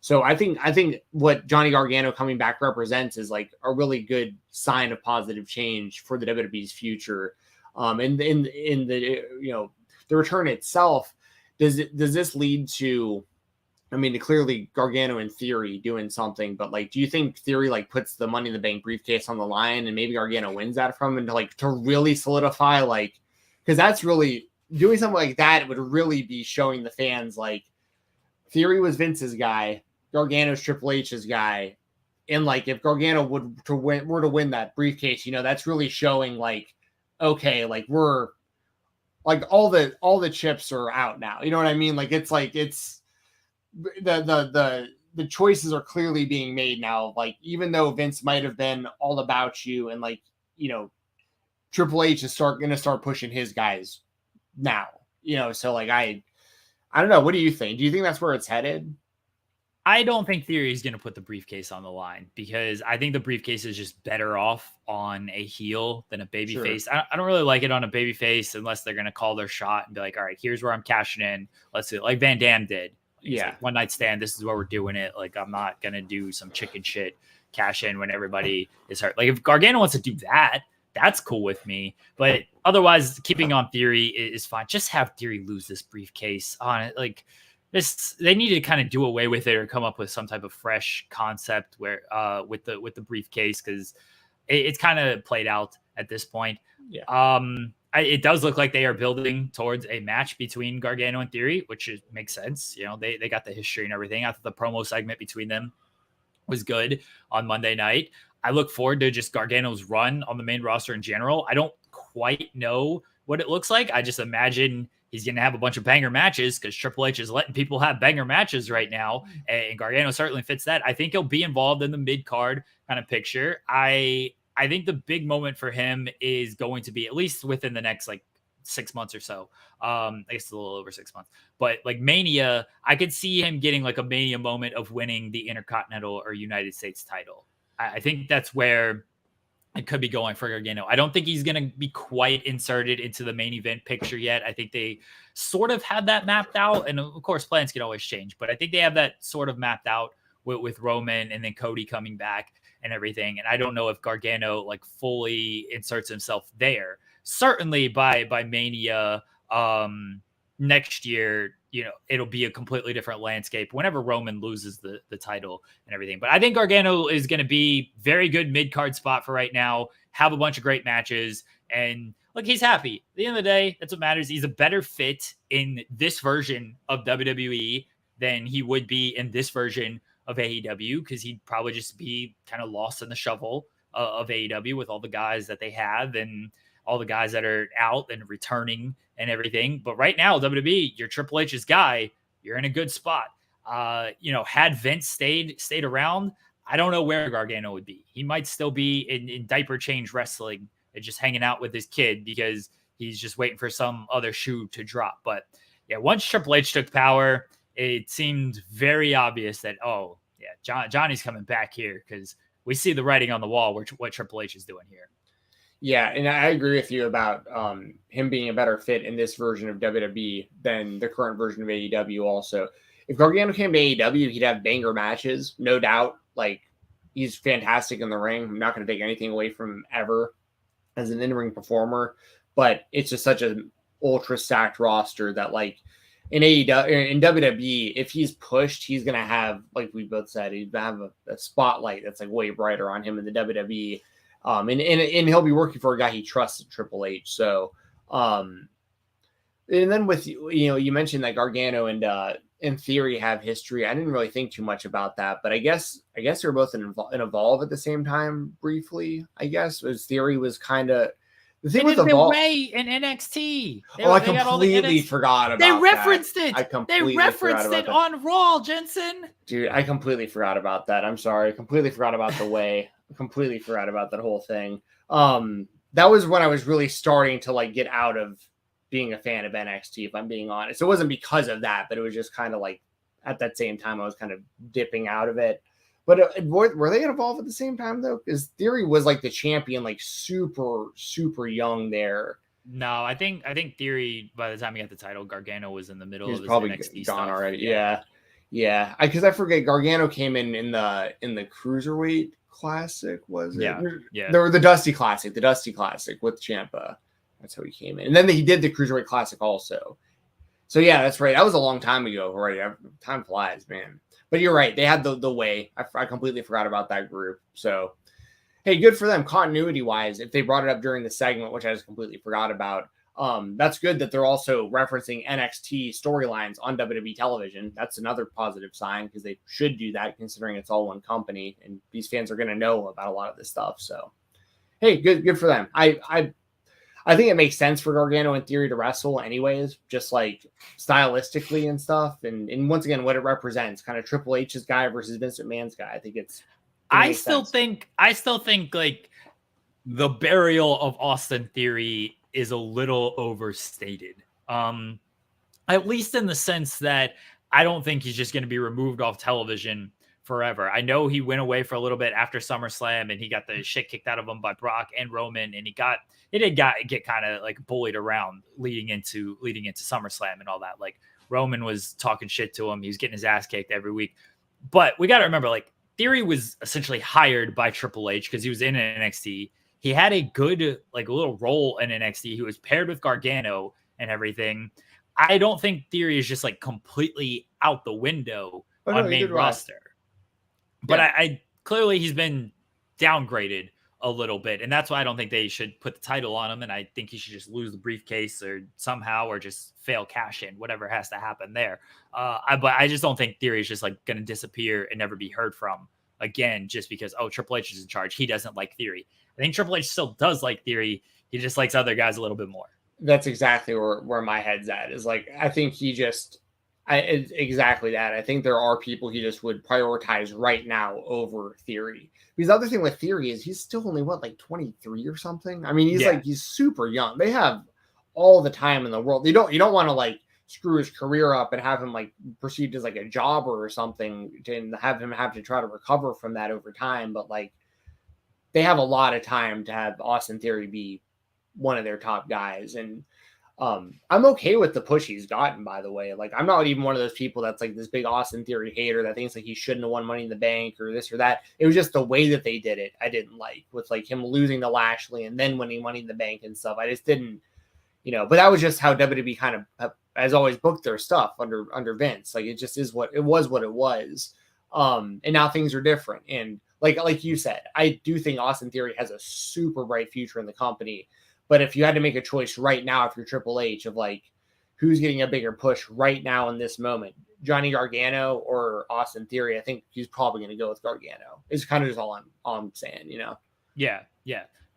so I think what Johnny Gargano coming back represents is like a really good sign of positive change for the WWE's future. And in the, the return itself, does this lead to, clearly Gargano and Theory doing something, but like, do you think Theory like puts the Money in the Bank briefcase on the line and maybe Gargano wins that from him to really solidify, like, because that's really doing something like that would really be showing the fans like Theory was Vince's guy, Gargano's Triple H's guy, and like if Gargano were to win that briefcase, that's really showing like, okay, like we're like all the chips are out now. You know what I mean? Like it's the choices are clearly being made now. Like even though Vince might have been all about you, and like Triple H is going to start pushing his guys now. So like I don't know. What do you think? Do you think that's where it's headed? I don't think Theory is going to put the briefcase on the line, because I think the briefcase is just better off on a heel than a baby face. I don't really like it on a baby face unless they're going to call their shot and be like, all right, here's where I'm cashing in. Let's do it like Van Damme did. He's like, one night stand. This is where we're doing it. Like, I'm not going to do some chicken shit cash in when everybody is hurt. Like if Gargano wants to do that, that's cool with me. But otherwise, keeping on Theory is fine. Just have Theory lose this briefcase on it. Like, they need to kind of do away with it or come up with some type of fresh concept where with the briefcase, because it's kind of played out at this point. It does look like they are building towards a match between Gargano and Theory, which makes sense. They got the history and everything. I thought the promo segment between them was good on Monday night. I look forward to just Gargano's run on the main roster in general. I don't quite know what it looks like. I just imagine he's going to have a bunch of banger matches, because Triple H is letting people have banger matches right now. And Gargano certainly fits that. I think he'll be involved in the mid-card kind of picture. I think the big moment for him is going to be, at least within the next like 6 months or so. I guess a little over 6 months, but like Mania, I could see him getting like a Mania moment of winning the Intercontinental or United States title. I think that's where it could be going for Gargano. I don't think he's going to be quite inserted into the main event picture yet. I think they sort of have that mapped out. And of course, plans can always change, but I think they have that sort of mapped out with Roman and then Cody coming back and everything. And I don't know if Gargano like fully inserts himself there. Certainly by Mania next year, it'll be a completely different landscape whenever Roman loses the title and everything. But I think Gargano is going to be very good mid-card spot for right now, have a bunch of great matches, and look, he's happy. At the end of the day, that's what matters. He's a better fit in this version of WWE than he would be in this version of AEW, because he'd probably just be kind of lost in the shovel of AEW with all the guys that they have and all the guys that are out and returning and everything. But right now, WWE, you're Triple H's guy, you're in a good spot. Had Vince stayed around, I don't know where Gargano would be. He might still be in diaper change wrestling and just hanging out with his kid because he's just waiting for some other shoe to drop. But yeah, once Triple H took power, it seemed very obvious that, Johnny's coming back here because we see the writing on the wall, what Triple H is doing here. Yeah, and I agree with you about him being a better fit in this version of WWE than the current version of AEW also. If Gargano came to AEW, he'd have banger matches, no doubt. Like, he's fantastic in the ring. I'm not going to take anything away from him ever as an in-ring performer, but it's just such an ultra-stacked roster that, like, in AEW, in WWE, if he's pushed, he's going to have, like we both said, he's going to have a spotlight that's, like, way brighter on him in the WWE. And he'll be working for a guy he trusts, Triple H. So, and then with, you mentioned that Gargano and in theory have history. I didn't really think too much about that, but I guess they're both in Evolve at the same time briefly. I guess his theory was kind of the thing with Evolve. Way in NXT. I completely forgot about. They referenced that. it. They referenced it on Raw, Jensen. Dude, I completely forgot about that. I'm sorry. I completely forgot about the way. Completely forgot about that whole thing. That was when I was really starting to like get out of being a fan of NXT, if I'm being honest. It wasn't because of that, but it was just kind of like at that same time I was kind of dipping out of it. But were they involved at the same time though? Because Theory was like the champion, like super young there. No, I think Theory, by the time he got the title, Gargano was in the middle of his probably NXT gone stuff. already. Yeah. Because I forget Gargano came in the Cruiserweight Classic, was it? Yeah. There were the Dusty Classic with Ciampa. That's how he came in. And then he did the Cruiserweight Classic also. So yeah, that's right. That was a long time ago already. Time flies, man. But you're right. They had the way. I completely forgot about that group. So, hey, good for them. Continuity-wise, if they brought it up during the segment, which I just completely forgot about, that's good that they're also referencing NXT storylines on WWE television. That's another positive sign because they should do that considering it's all one company and these fans are going to know about a lot of this stuff. So, hey, good for them. I think it makes sense for Gargano in theory to wrestle anyways, just like stylistically and stuff. And once again, what it represents, kind of Triple H's guy versus Vince McMahon's guy. I think I still think like the burial of Austin Theory is a little overstated. At least in the sense that I don't think he's just going to be removed off television forever. I know he went away for a little bit after SummerSlam and he got the shit kicked out of him by Brock and Roman, and he did get kind of like bullied around leading into SummerSlam and all that. Like Roman was talking shit to him. He was getting his ass kicked every week. But we got to remember, like, Theory was essentially hired by Triple H because he was in NXT. He had a good, like, little role in NXT. He was paired with Gargano and everything. I don't think Theory is just like completely out the window on main roster. But I clearly he's been downgraded a little bit, and that's why I don't think they should put the title on him. And I think he should just lose the briefcase or somehow, or just fail cash in, whatever has to happen there. But I just don't think Theory is just like going to disappear and never be heard from again, just because Triple H is in charge. He doesn't like Theory. I think Triple H still does like Theory. He just likes other guys a little bit more. That's exactly where my head's at. Is like I think it's exactly that. I think there are people he just would prioritize right now over Theory. Because the other thing with Theory is he's still only, 23 or something? I mean, he's super young. They have all the time in the world. You don't want to, like, screw his career up and have him, like, perceived as, like, a jobber or something and have him have to try to recover from that over time. But, like, they have a lot of time to have Austin Theory be one of their top guys. And I'm okay with the push he's gotten, by the way. Like, I'm not even one of those people that's like this big Austin Theory hater that thinks like he shouldn't have won Money in the Bank or this or that. It was just the way that they did it I didn't like, with like him losing to Lashley and then winning Money in the Bank and stuff. I just didn't, but that was just how WWE kind of has always booked their stuff under Vince. Like, it just is what it was. And now things are different. And like you said, I do think Austin Theory has a super bright future in the company. But if you had to make a choice right now, if you're Triple H, of like who's getting a bigger push right now in this moment, Johnny Gargano or Austin Theory, I think he's probably going to go with Gargano. It's kind of just all I'm saying, Yeah.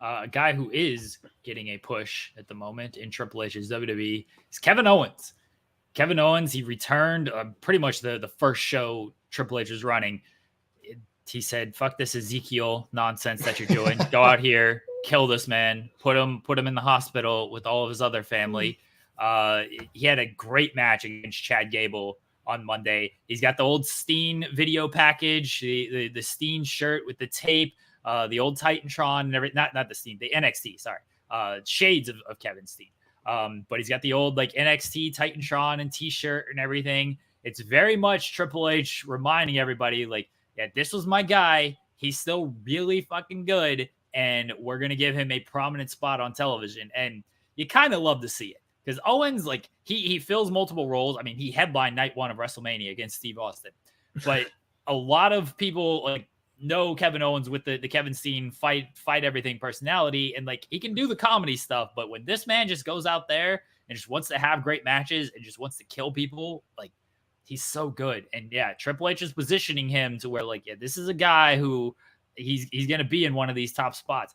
A guy who is getting a push at the moment in Triple H's WWE is Kevin Owens. Kevin Owens, he returned pretty much the first show Triple H was running. He said, "Fuck this Ezekiel nonsense that you're doing. Go out here, kill this man, put him in the hospital with all of his other family." He had a great match against Chad Gable on Monday. He's got the old Steen video package, the Steen shirt with the tape, the old Titantron and everything. Not the Steen, the NXT, sorry. Shades of Kevin Steen. But he's got the old like NXT Titantron and t-shirt and everything. It's very much Triple H reminding everybody like, yeah, this was my guy. He's still really fucking good. And we're going to give him a prominent spot on television. And you kind of love to see it because Owens, like he fills multiple roles. I mean, he headlined night 1 of WrestleMania against Steve Austin, but a lot of people like know Kevin Owens with the Kevin Steen fight everything personality. And like, he can do the comedy stuff, but when this man just goes out there and just wants to have great matches and just wants to kill people, like he's so good. And yeah, Triple H is positioning him to where like, yeah, this is a guy who he's going to be in one of these top spots.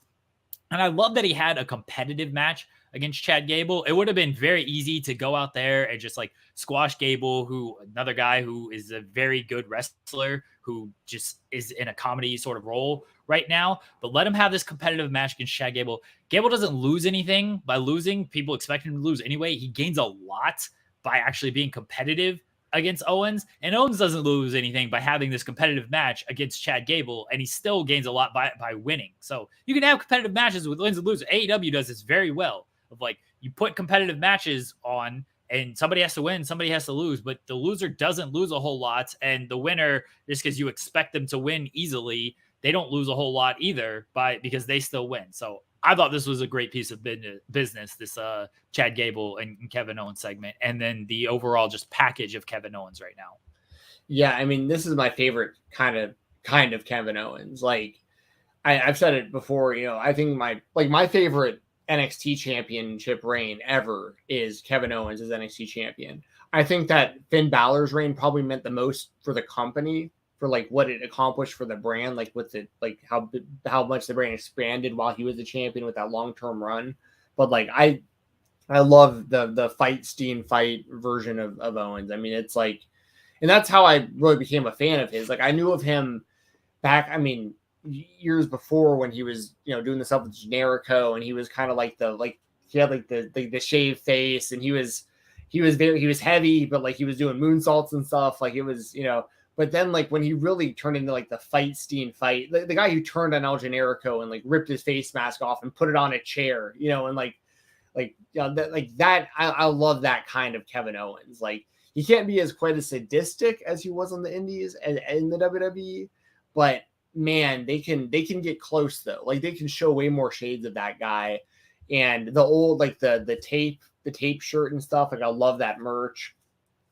And I love that he had a competitive match against Chad Gable. It would have been very easy to go out there and just like squash Gable, who another guy who is a very good wrestler who just is in a comedy sort of role right now, but let him have this competitive match against Chad Gable. Gable doesn't lose anything by losing. People expect him to lose anyway. He gains a lot by actually being competitive against Owens, and Owens doesn't lose anything by having this competitive match against Chad Gable, and he still gains a lot by winning. So you can have competitive matches with wins and losers. AEW does this very well of like, you put competitive matches on and somebody has to win, somebody has to lose, but the loser doesn't lose a whole lot. And the winner, just because you expect them to win easily, they don't lose a whole lot either because they still win. So I thought this was a great piece of business, this Chad Gable and Kevin Owens segment, and then the overall just package of Kevin Owens right now. Yeah, I mean, this is my favorite kind of Kevin Owens. Like I've said it before, you know, I think my favorite NXT championship reign ever is Kevin Owens as NXT champion. I think that Finn Balor's reign probably meant the most for the company, for like what it accomplished for the brand, like with the like how much the brand expanded while he was the champion with that long-term run. But like I love the fight Steen fight version of Owens. I mean, it's like, and that's how I really became a fan of his. Like I knew of him back, I mean, years before when he was, you know, doing the stuff with Jericho, and he was kind of like he had like the shaved face, and he was heavy, but like he was doing moonsaults and stuff. Like it was, you know, but then like when he really turned into like the fight Steen fight, the guy who turned on El Generico and like ripped his face mask off and put it on a chair, you know, and like that, I love that kind of Kevin Owens. Like he can't be as quite as sadistic as he was on the indies and in the WWE, but man, they can get close though. Like they can show way more shades of that guy. And the old, like the tape shirt and stuff. Like I love that merch.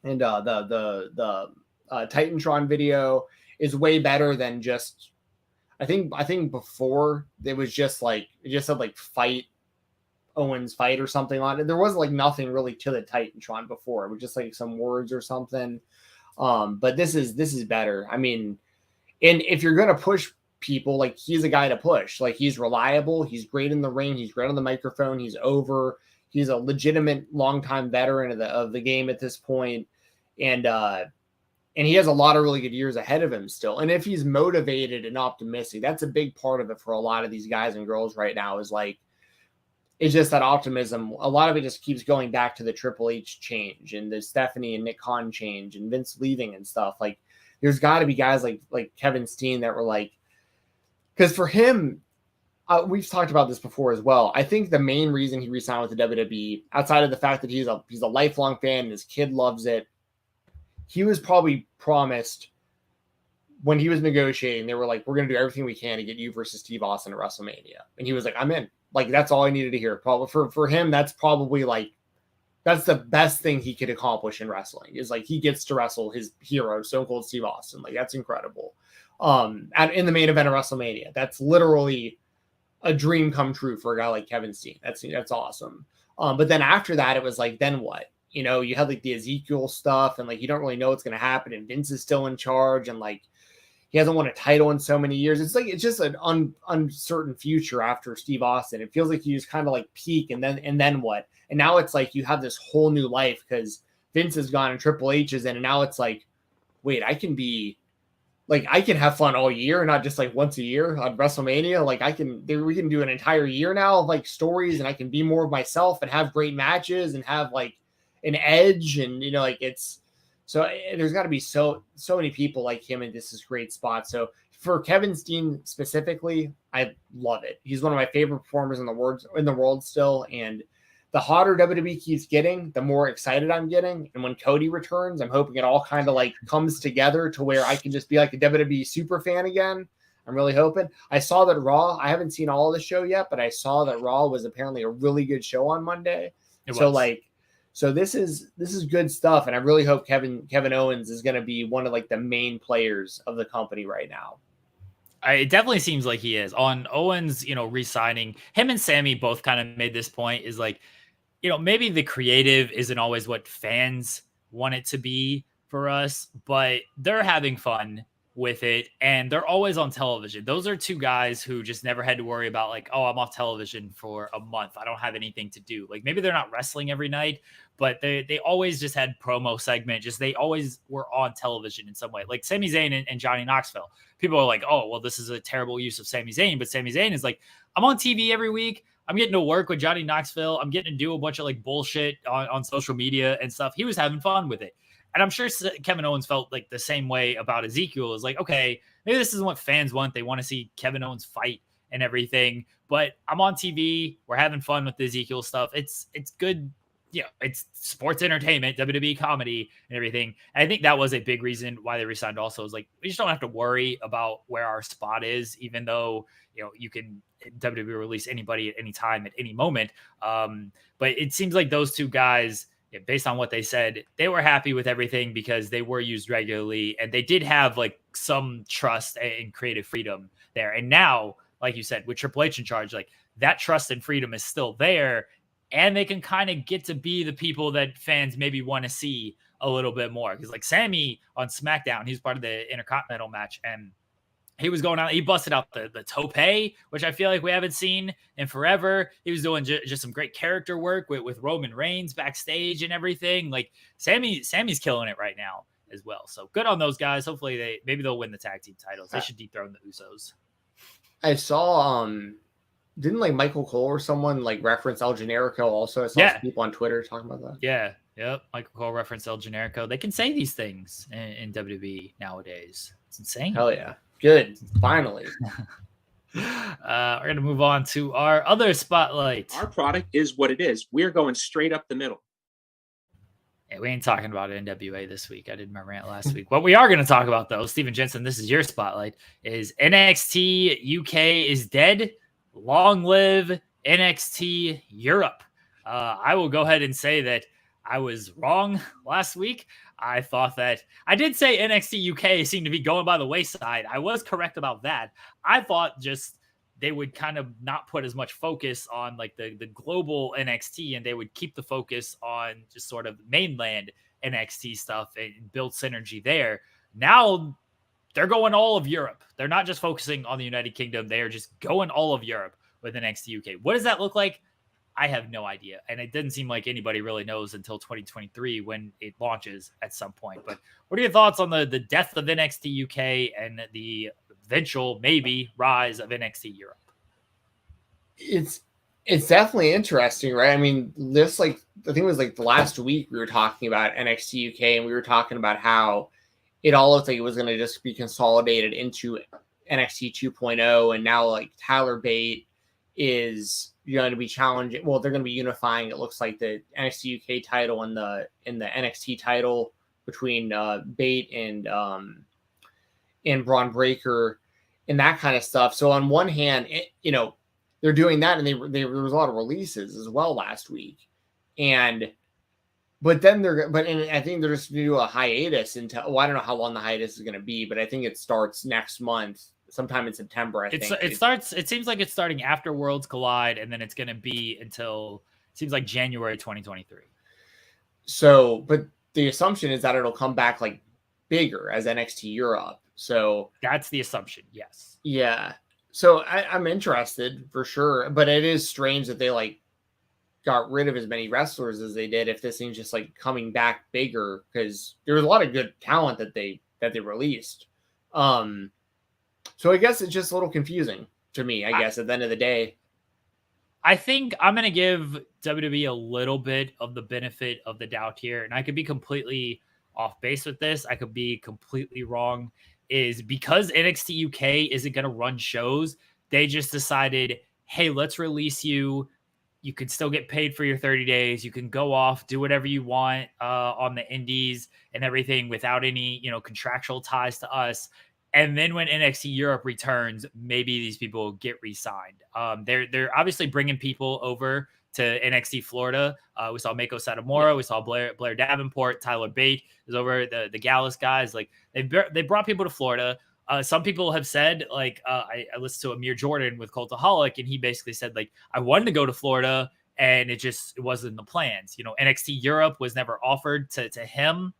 And the Titantron video is way better than just, I think before it just said like fight Owens fight or something on it. There was like nothing really to the Titantron before. It was just like some words or something. But this is better. I mean, and if you're going to push people, like he's a guy to push. Like he's reliable. He's great in the ring. He's great on the microphone. He's over. He's a legitimate longtime veteran of the game at this point. And he has a lot of really good years ahead of him still. And if he's motivated and optimistic, that's a big part of it for a lot of these guys and girls right now, is like, it's just that optimism. A lot of it just keeps going back to the Triple H change and the Stephanie and Nick Khan change and Vince leaving and stuff. Like there's got to be guys like Kevin Steen that were like, because for him, we've talked about this before as well. I think the main reason he re-signed with the WWE, outside of the fact that he's a lifelong fan and his kid loves it, he was probably promised when he was negotiating, they were like, we're going to do everything we can to get you versus Steve Austin at WrestleMania. And he was like, I'm in. Like, that's all I needed to hear. Probably for him, that's probably like, that's the best thing he could accomplish in wrestling, is like he gets to wrestle his hero, Stone Cold Steve Austin. Like, that's incredible. In the main event of WrestleMania, that's literally a dream come true for a guy like Kevin Steen. That's awesome. But then after that, it was like, then what? You know, you had like the Ezekiel stuff, and like you don't really know what's going to happen, and Vince is still in charge, and like he hasn't won a title in so many years. It's like, it's just an uncertain future after Steve Austin. It feels like you just kind of like peak, and then what? And now it's like you have this whole new life because Vince is gone and Triple H is in, and now it's like, wait, I can have fun all year, not just like once a year on WrestleMania. Like we can do an entire year now of like stories, and I can be more of myself and have great matches and have like an edge. And, you know, like it's So there's got to be so many people like him in this great spot. So for Kevin Steen specifically, I love it. He's one of my favorite performers in the world still. And the hotter WWE keeps getting, the more excited I'm getting. And when Cody returns, I'm hoping it all kind of like comes together to where I can just be like a WWE super fan again. I'm really hoping. I saw that Raw, I haven't seen all of the show yet, but I saw that Raw was apparently a really good show on Monday. So this is good stuff, and I really hope Kevin Owens is going to be one of like the main players of the company right now. It definitely seems like he is. On Owens, re-signing, him and Sammy both kind of made this point, is like, maybe the creative isn't always what fans want it to be for us, but they're having fun with it, and they're always on television. Those are two guys who just never had to worry about like, oh, I'm off television for a month, I don't have anything to do. Like, maybe they're not wrestling every night, but they always just had promo segment. Just they always were on television in some way. Like Sami Zayn and Johnny Knoxville. People are like, oh, well, this is a terrible use of Sami Zayn, but Sami Zayn is like, I'm on TV every week. I'm getting to work with Johnny Knoxville. I'm getting to do a bunch of like bullshit on social media and stuff. He was having fun with it. And I'm sure Kevin Owens felt like the same way about Ezekiel. Is like, okay, maybe this isn't what fans want. They want to see Kevin Owens fight and everything. But I'm on TV. We're having fun with the Ezekiel stuff. It's good. It's sports entertainment, WWE comedy and everything. And I think that was a big reason why they resigned also, is like, we just don't have to worry about where our spot is, even though, you can WWE release anybody at any time, at any moment. But it seems like those two guys, based on what they said, they were happy with everything because they were used regularly and they did have like some trust and creative freedom there. And now, like you said, with Triple H in charge, like that trust and freedom is still there, and they can kind of get to be the people that fans maybe want to see a little bit more. Because like Sammy on SmackDown, he's part of the Intercontinental match, and he was going out, he busted out the tope, which I feel like we haven't seen in forever. He was doing just some great character work with Roman Reigns backstage and everything. Like Sammy's killing it right now as well. So good on those guys. Hopefully maybe they'll win the tag team titles. They should dethrone the Usos. I saw, didn't like Michael Cole or someone like reference El Generico also? I saw some people on Twitter talking about that. Yeah. Yep. Michael Cole referenced El Generico. They can say these things in WWE nowadays. It's insane. Hell yeah. Good. Finally. We're going to move on to our other spotlight. Our product is what it is. We're going straight up the middle. Yeah, we ain't talking about NWA this week. I did my rant last week. What we are going to talk about, though, Stephen Jensen, this is your spotlight, is NXT UK is dead. Long live NXT Europe. I will go ahead and say that I was wrong last week. I thought that I did say NXT UK seemed to be going by the wayside. I was correct about that. I thought just they would kind of not put as much focus on like the global NXT, and they would keep the focus on just sort of mainland NXT stuff and build synergy there. Now they're going all of Europe. They're not just focusing on the United Kingdom. They are just going all of Europe with NXT UK. What does that look like? I have no idea. And it doesn't seem like anybody really knows until 2023 when it launches at some point. But what are your thoughts on the death of NXT UK and the eventual maybe rise of NXT Europe? It's definitely interesting, right? I mean, this I think it was like the last week we were talking about NXT UK, and we were talking about how it all looked like it was going to just be consolidated into NXT 2.0. And now like Tyler Bate is going to be challenging. Well, they're going to be unifying. It looks like the NXT UK title and the NXT title between Bate and Braun Breaker and that kind of stuff. So on one hand, they're doing that, and there was a lot of releases as well last week, but I think they're just going to do a hiatus until, I don't know how long the hiatus is going to be, but I think it starts next month. Sometime in September, I think. It seems like it's starting after Worlds Collide, and then it's going to be until, it seems like January 2023. So, but the assumption is that it'll come back like bigger as NXT Europe. So that's the assumption. Yes. Yeah. So I'm interested for sure, but it is strange that they like got rid of as many wrestlers as they did if this thing's just like coming back bigger, because there was a lot of good talent that they released. So I guess it's just a little confusing to me, I guess, at the end of the day. I think I'm going to give WWE a little bit of the benefit of the doubt here, and I could be completely off base with this. I could be completely wrong. Is because NXT UK isn't going to run shows, they just decided, hey, let's release you. You can still get paid for your 30 days. You can go off, do whatever you want on the indies and everything without any, contractual ties to us. And then when NXT Europe returns, maybe these people get re-signed. They're obviously bringing people over to NXT Florida. We saw Mako Satomura. We saw Blair Davenport. Tyler Bate is over. The Gallus guys. Like they brought people to Florida. Some people have said, like, I listened to Amir Jordan with Cultaholic, and he basically said, like, I wanted to go to Florida, and it wasn't in the plans. NXT Europe was never offered to him.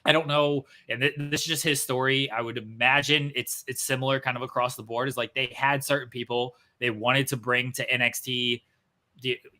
I don't know. And this is just his story. I would imagine it's similar kind of across the board. Is like they had certain people they wanted to bring to NXT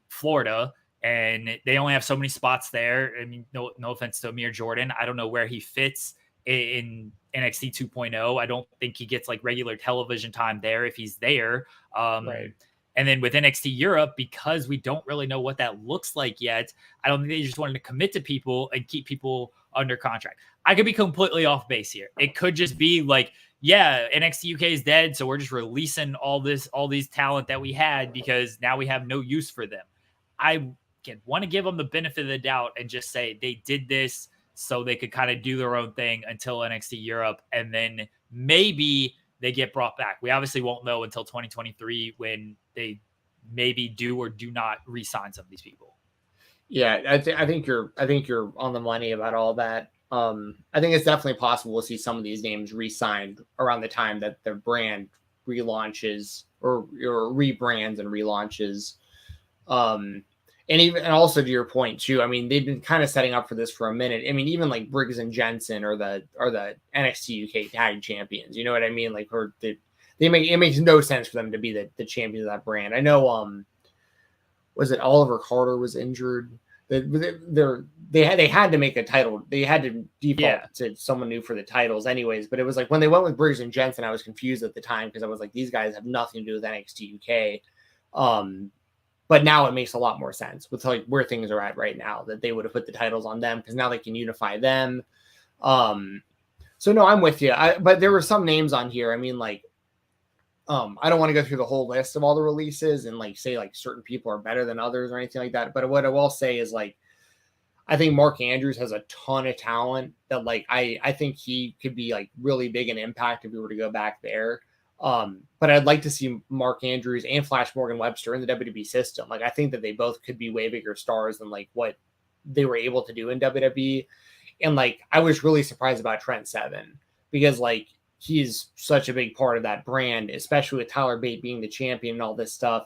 Florida, and they only have so many spots there. I mean, no offense to Amir Jordan. I don't know where he fits in NXT 2.0. I don't think he gets like regular television time there if he's there. Right. And then with NXT Europe, because we don't really know what that looks like yet, I don't think they just wanted to commit to people and keep people under contract. I could be completely off base here. It could just be like, yeah, NXT UK is dead, so we're just releasing all these talent that we had because now we have no use for them. I want to give them the benefit of the doubt and just say they did this so they could kind of do their own thing until NXT Europe, and then maybe they get brought back. We obviously won't know until 2023 when they maybe do or do not re-sign some of these people. Yeah, I think you're on the money about all that. I think it's definitely possible we'll see some of these names re-signed around the time that their brand relaunches or rebrands and relaunches. And also to your point too, I mean, they've been kind of setting up for this for a minute. I mean, even like Briggs and Jensen are the NXT UK tag champions. You know what I mean? Like, it makes no sense for them to be the champions of that brand. I know, was it Oliver Carter was injured? They had to make a title. They had to default to someone new for the titles anyways. But it was like when they went with Briggs and Jensen, I was confused at the time because I was like, these guys have nothing to do with NXT UK. But now it makes a lot more sense with like where things are at right now that they would have put the titles on them because now they can unify them. So no, I'm with you. But there were some names on here. I mean, like, I don't want to go through the whole list of all the releases and like say like certain people are better than others or anything like that. But what I will say is like, I think Mark Andrews has a ton of talent that like, I think he could be like really big in Impact if we were to go back there. But I'd like to see Mark Andrews and Flash Morgan Webster in the WWE system. Like, I think that they both could be way bigger stars than like what they were able to do in WWE. And like, I was really surprised about Trent Seven because like, he's such a big part of that brand, especially with Tyler Bate being the champion and all this stuff.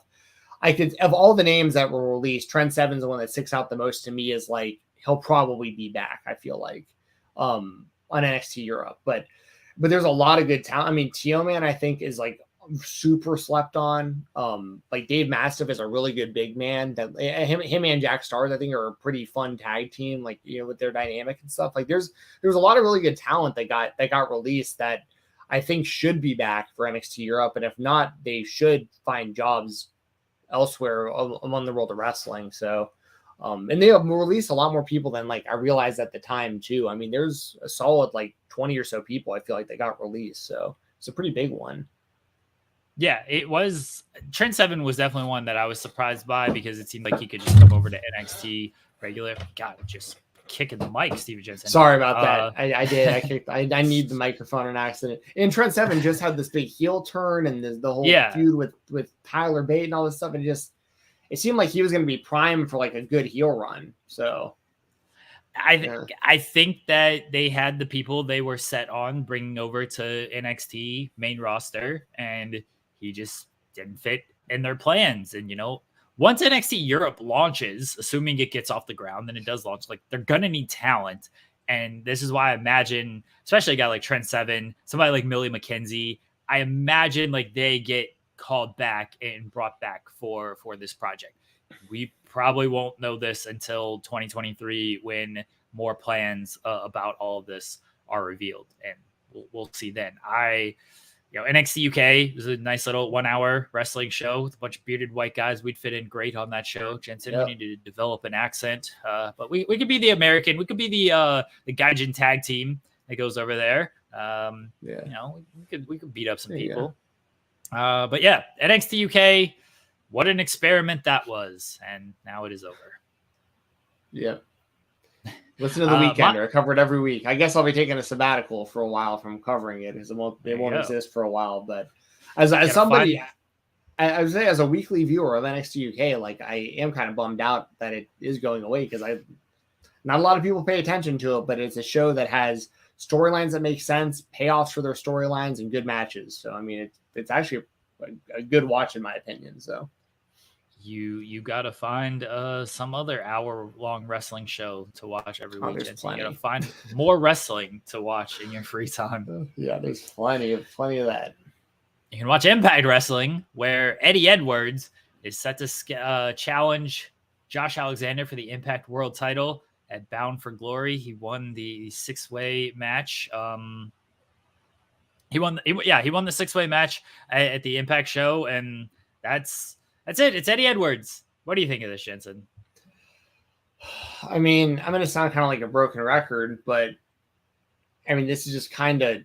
Of all the names that were released, Trent Seven's the one that sticks out the most to me is like, he'll probably be back. I feel like, on NXT Europe, but there's a lot of good talent. I mean, Teoman, I think, is like super slept on. Like Dave Mastiff is a really good big man. That him and Jack Stars, I think, are a pretty fun tag team. Like, you know, with their dynamic and stuff. Like, there's a lot of really good talent that got released that I think should be back for NXT Europe. And if not, they should find jobs elsewhere among the world of wrestling. So, and they have released a lot more people than like I realized at the time too. I mean, there's a solid like 20 or so people I feel like they got released. So it's a pretty big one. Yeah, it was. Trent Seven was definitely one that I was surprised by because it seemed like he could just come over to NXT regular. God, just kicking the mic, Stephen Jensen. Sorry about that. I did. I need the microphone on accident. And Trent Seven just had this big heel turn and the whole feud with Tyler Bate and all this stuff. And it seemed like he was going to be primed for like a good heel run. So I think that they had the people they were set on bringing over to NXT main roster, and he just didn't fit in their plans. And, you know, once NXT Europe launches, assuming it gets off the ground, then it does launch, like they're going to need talent. And this is why I imagine, especially a guy like Trent Seven, somebody like Millie McKenzie, I imagine like they get called back and brought back for this project. We probably won't know this until 2023 when more plans about all of this are revealed, and we'll see then. NXT UK was a nice little 1 hour wrestling show with a bunch of bearded white guys. We'd fit in great on that show. Jensen, Yep. we need to develop an accent, but we could be the American. We could be the Gaijin tag team that goes over there. We could beat up some people. But yeah, NXT UK, what an experiment that was, and now it is over. Yeah. Listen to the Weekender. I cover it every week. I guess I'll be taking a sabbatical for a while from covering it because it won't exist for a while. But as somebody, I would say as a weekly viewer of NXT UK, like I am kind of bummed out that it is going away because not a lot of people pay attention to it, but it's a show that has storylines that make sense, payoffs for their storylines, and good matches. So I mean, it's actually a good watch in my opinion. So. You got to find some other hour-long wrestling show to watch every weekend. You got to find more wrestling to watch in your free time. Yeah, there's plenty of that. You can watch Impact Wrestling, where Eddie Edwards is set to challenge Josh Alexander for the Impact World Title at Bound for Glory. He won the six-way match. He won the six-way match at the Impact show, and that's it. It's Eddie Edwards. What do you think of this, Jensen? I mean, I'm going to sound kind of like a broken record, but I mean, this is just kind of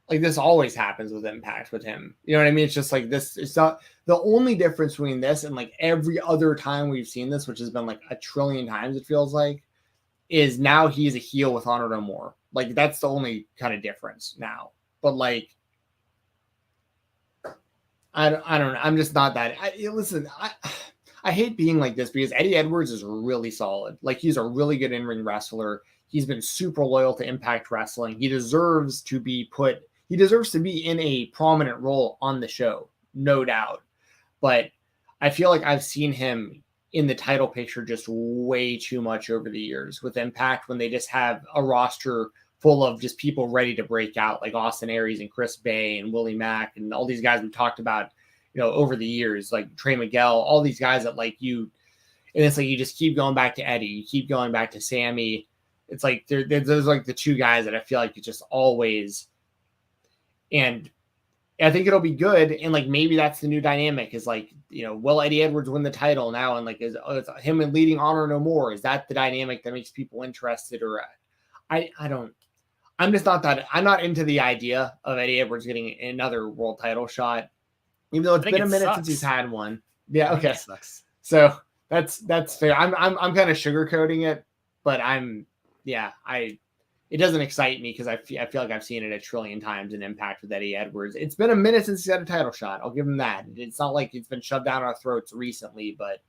like this always happens with Impact with him. You know what I mean? It's just like this. It's not the only difference between this and like every other time we've seen this, which has been like a trillion times, it feels like, is now he's a heel with Honor No More. Like that's the only kind of difference now. But like, I don't know. I'm just not that. Listen, I hate being like this because Eddie Edwards is really solid. Like he's a really good in-ring wrestler. He's been super loyal to Impact Wrestling. He deserves to be in a prominent role on the show, no doubt. But I feel like I've seen him in the title picture just way too much over the years with Impact when they just have a roster full of just people ready to break out, like Austin Aries and Chris Bay and Willie Mack and all these guys we talked about, over the years, like Trey Miguel, all these guys that like you, and it's like you just keep going back to Eddie, you keep going back to Sammy. It's like there's like the two guys that I feel like it's just always, and I think it'll be good. And like maybe that's the new dynamic is like, will Eddie Edwards win the title now? And like is him and leading Honor No More? Is that the dynamic that makes people interested? Or I'm just not that. I'm not into the idea of Eddie Edwards getting another world title shot, even though it's been a minute since he's had one. Yeah, okay. So that's fair. I'm kind of sugarcoating it, but it doesn't excite me because I feel like I've seen it a trillion times in Impact with Eddie Edwards. It's been a minute since he's had a title shot. I'll give him that. It's not like it's been shoved down our throats recently, but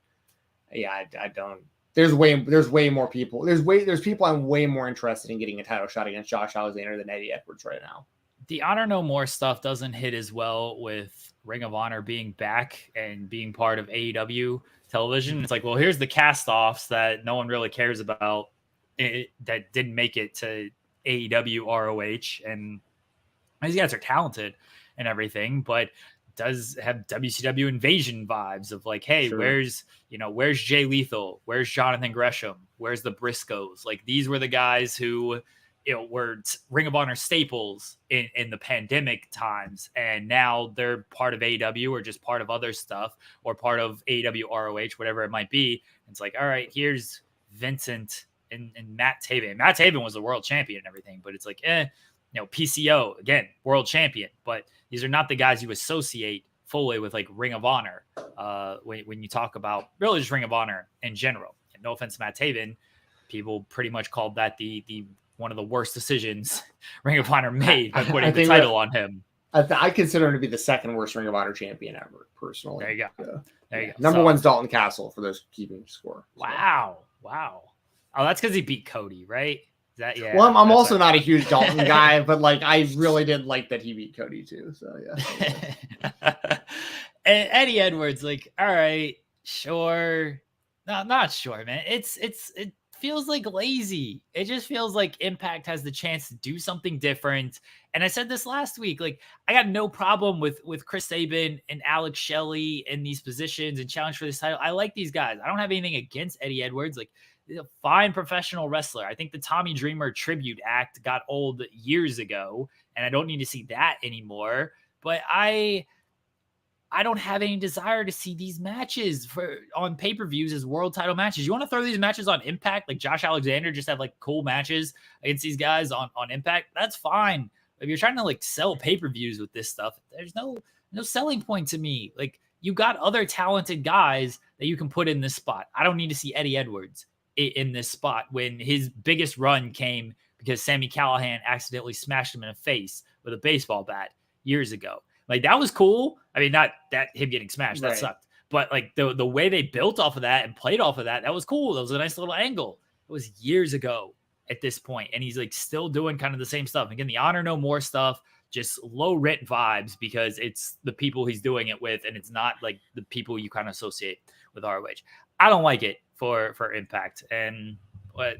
yeah, I don't. There's way more people. There's people I'm way more interested in getting a title shot against Josh Alexander than Eddie Edwards right now. The Honor No More stuff doesn't hit as well with Ring of Honor being back and being part of AEW television. It's like, well, here's the cast-offs that no one really cares about that didn't make it to AEW ROH. And these guys are talented and everything, but does have WCW Invasion vibes of like, hey, sure. Where's Jay Lethal? Where's Jonathan Gresham? Where's the Briscoes? Like these were the guys who, were Ring of Honor staples in the pandemic times. And now they're part of AEW or just part of other stuff or part of AEW ROH, whatever it might be. It's like, all right, here's Vincent and Matt Taven. Matt Taven was the world champion and everything, but it's like, PCO again, world champion, but these are not the guys you associate fully with like Ring of Honor. When you talk about really just Ring of Honor in general, and no offense to Matt Taven, people pretty much called that the one of the worst decisions Ring of Honor made by putting the title on him. I consider him to be the second worst Ring of Honor champion ever, personally. There you go. There you go. Number one's Dalton Castle for those keeping score. Wow. Oh, that's because he beat Cody, right? Yeah. Well, I'm also not a huge Dalton guy, but like I really did like that he beat Cody too. So yeah. And Eddie Edwards, like, all right, sure. No, not sure, man. It feels like lazy. It just feels like Impact has the chance to do something different. And I said this last week, like I got no problem with Chris Sabin and Alex Shelley in these positions and challenge for this title. I like these guys. I don't have anything against Eddie Edwards. Like a fine professional wrestler. I think the Tommy Dreamer tribute act got old years ago, and I don't need to see that anymore. But I don't have any desire to see these matches on pay-per-views as world title matches. You want to throw these matches on Impact, like Josh Alexander just have like cool matches against these guys on Impact? That's fine. If you're trying to like sell pay-per-views with this stuff, there's no selling point to me. Like, you got other talented guys that you can put in this spot. I don't need to see Eddie Edwards in this spot when his biggest run came because Sami Callihan accidentally smashed him in the face with a baseball bat years ago. Like, that was cool. I mean, not that him getting smashed, that sucked. But like the way they built off of that and played off of that, that was cool. That was a nice little angle. It was years ago at this point, and he's like still doing kind of the same stuff. Again, the Honor No More stuff, just low rent vibes because it's the people he's doing it with, and it's not like the people you kind of associate with ROH. I don't like it for Impact. And what,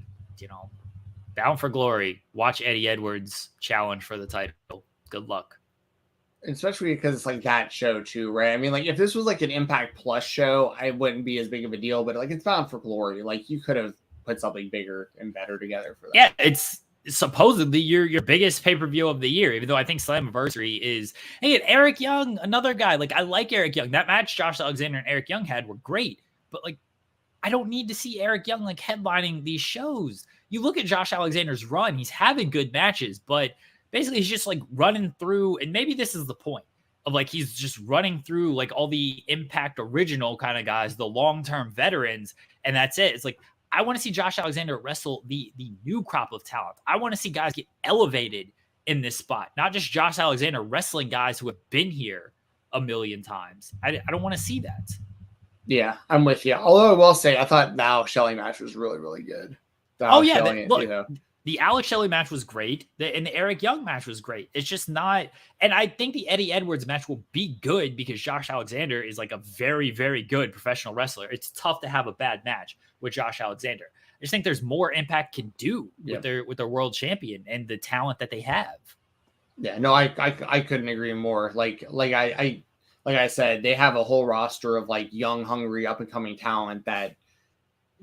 Bound for Glory, watch Eddie Edwards challenge for the title. Good luck. Especially because it's like that show too, right? I mean, like if this was like an Impact Plus show, I wouldn't be as big of a deal, but like it's Bound for Glory. Like you could have put something bigger and better together for that. Yeah, it's supposedly your biggest pay-per-view of the year, even though I think Slammiversary is, hey, Eric Young, another guy. Like, I like Eric Young. That match Josh Alexander and Eric Young had were great, but like, I don't need to see Eric Young like headlining these shows. You look at Josh Alexander's run, he's having good matches, but basically he's just like running through, and maybe this is the point of like, he's just running through like all the Impact original kind of guys, the long-term veterans, and that's it. It's like, I want to see Josh Alexander wrestle the new crop of talent. I want to see guys get elevated in this spot, not just Josh Alexander wrestling guys who have been here a million times. I don't want to see that. Yeah, I'm with you. Although I will say, I thought the Alex Shelley match was really, really good. The Alex Shelley match was great, and the Eric Young match was great. It's just not, and I think the Eddie Edwards match will be good because Josh Alexander is like a very, very good professional wrestler. It's tough to have a bad match with Josh Alexander. I just think there's more Impact can do with their world champion and the talent that they have. Yeah, no, I couldn't agree more. Like I said, they have a whole roster of like young, hungry, up and coming talent that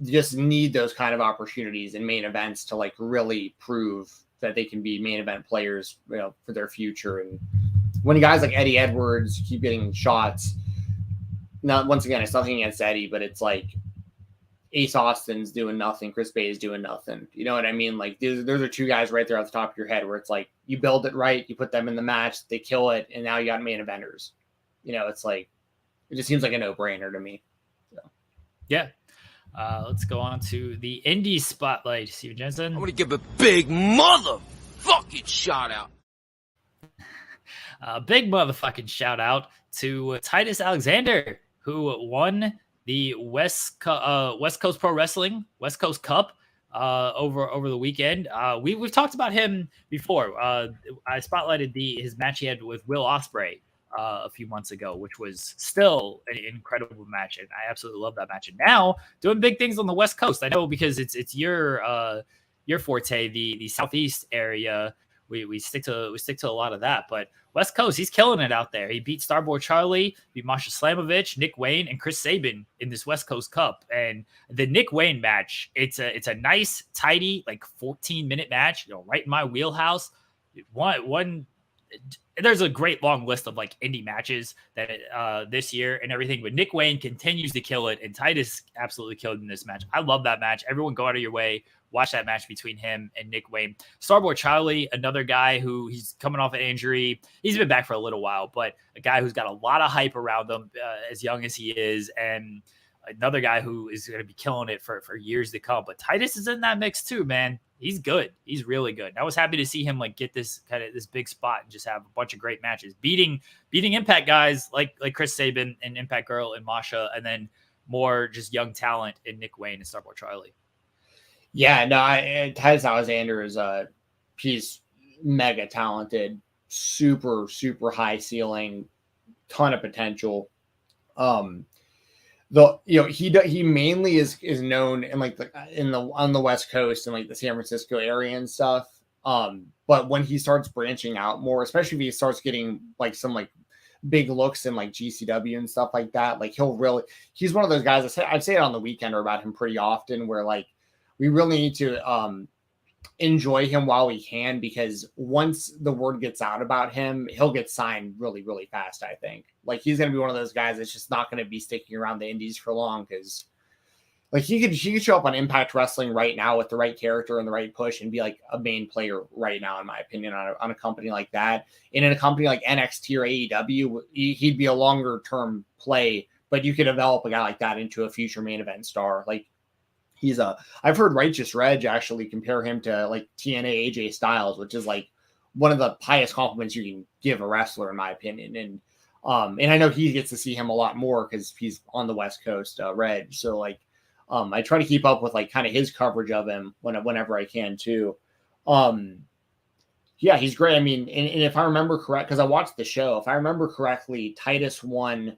just need those kind of opportunities in main events to like really prove that they can be main event players, for their future. And when guys like Eddie Edwards keep getting shots, now once again, it's nothing against Eddie, but it's like Ace Austin's doing nothing, Chris Bay is doing nothing. You know what I mean? Like those are two guys right there off the top of your head where it's like you build it right, you put them in the match, they kill it, and now you got main eventers. It's like it just seems like a no-brainer to me. So. Yeah. Let's go on to the indie spotlight. Stephen Jensen. I want to give a big motherfucking shout out. Big motherfucking shout out to Titus Alexander, who won the West Coast Pro Wrestling West Coast Cup over the weekend. We've talked about him before. I spotlighted his match he had with Will Ospreay a few months ago, which was still an incredible match, and I absolutely love that match. And now doing big things on the West Coast. I know because it's your forte, the Southeast area. We stick to a lot of that, but West Coast, he's killing it out there. He beat Starboy Charlie, beat Masha Slamovich, Nick Wayne, and Chris Sabin in this West Coast Cup. And the Nick Wayne match, it's a nice, tidy, like 14-minute match, right in my wheelhouse. There's a great long list of like indie matches that this year and everything, but Nick Wayne continues to kill it, and Titus absolutely killed in this match. I love that match. Everyone go out of your way, watch that match between him and Nick Wayne. Starboy Charlie, another guy who he's coming off an injury. He's been back for a little while, but a guy who's got a lot of hype around him as young as he is, and another guy who is going to be killing it for years to come. But Titus is in that mix too, man. He's good. He's really good. And I was happy to see him like get this big spot and just have a bunch of great matches, beating Impact guys like Chris Sabin and Impact Girl and Masha, and then more just young talent in Nick Wayne and Starboy Charlie. Yeah, no, Titus Alexander is he's mega talented, super, super high ceiling, ton of potential. He mainly is known in like on the West Coast and like the San Francisco area and stuff. But when he starts branching out more, especially if he starts getting like some like big looks in like GCW and stuff like that, like he's one of those guys. I'd say it on the Weekender about him pretty often, where like we really need to enjoy him while we can, because once the word gets out about him, he'll get signed really, really fast. I think like he's going to be one of those guys that's just not going to be sticking around the indies for long, because like he could show up on Impact Wrestling right now with the right character and the right push and be like a main player right now, in my opinion, on a company like that. And in a company like NXT or AEW, he'd be a longer term play, but you could develop a guy like that into a future main event star. Like I've heard Righteous Reg actually compare him to like TNA AJ Styles, which is like one of the highest compliments you can give a wrestler, in my opinion. And I know he gets to see him a lot more because he's on the West Coast, Reg. So like, I try to keep up with like kind of his coverage of him whenever I can too. Yeah, he's great. I mean, and if I remember correct, because I watched the show, if I remember correctly, Titus won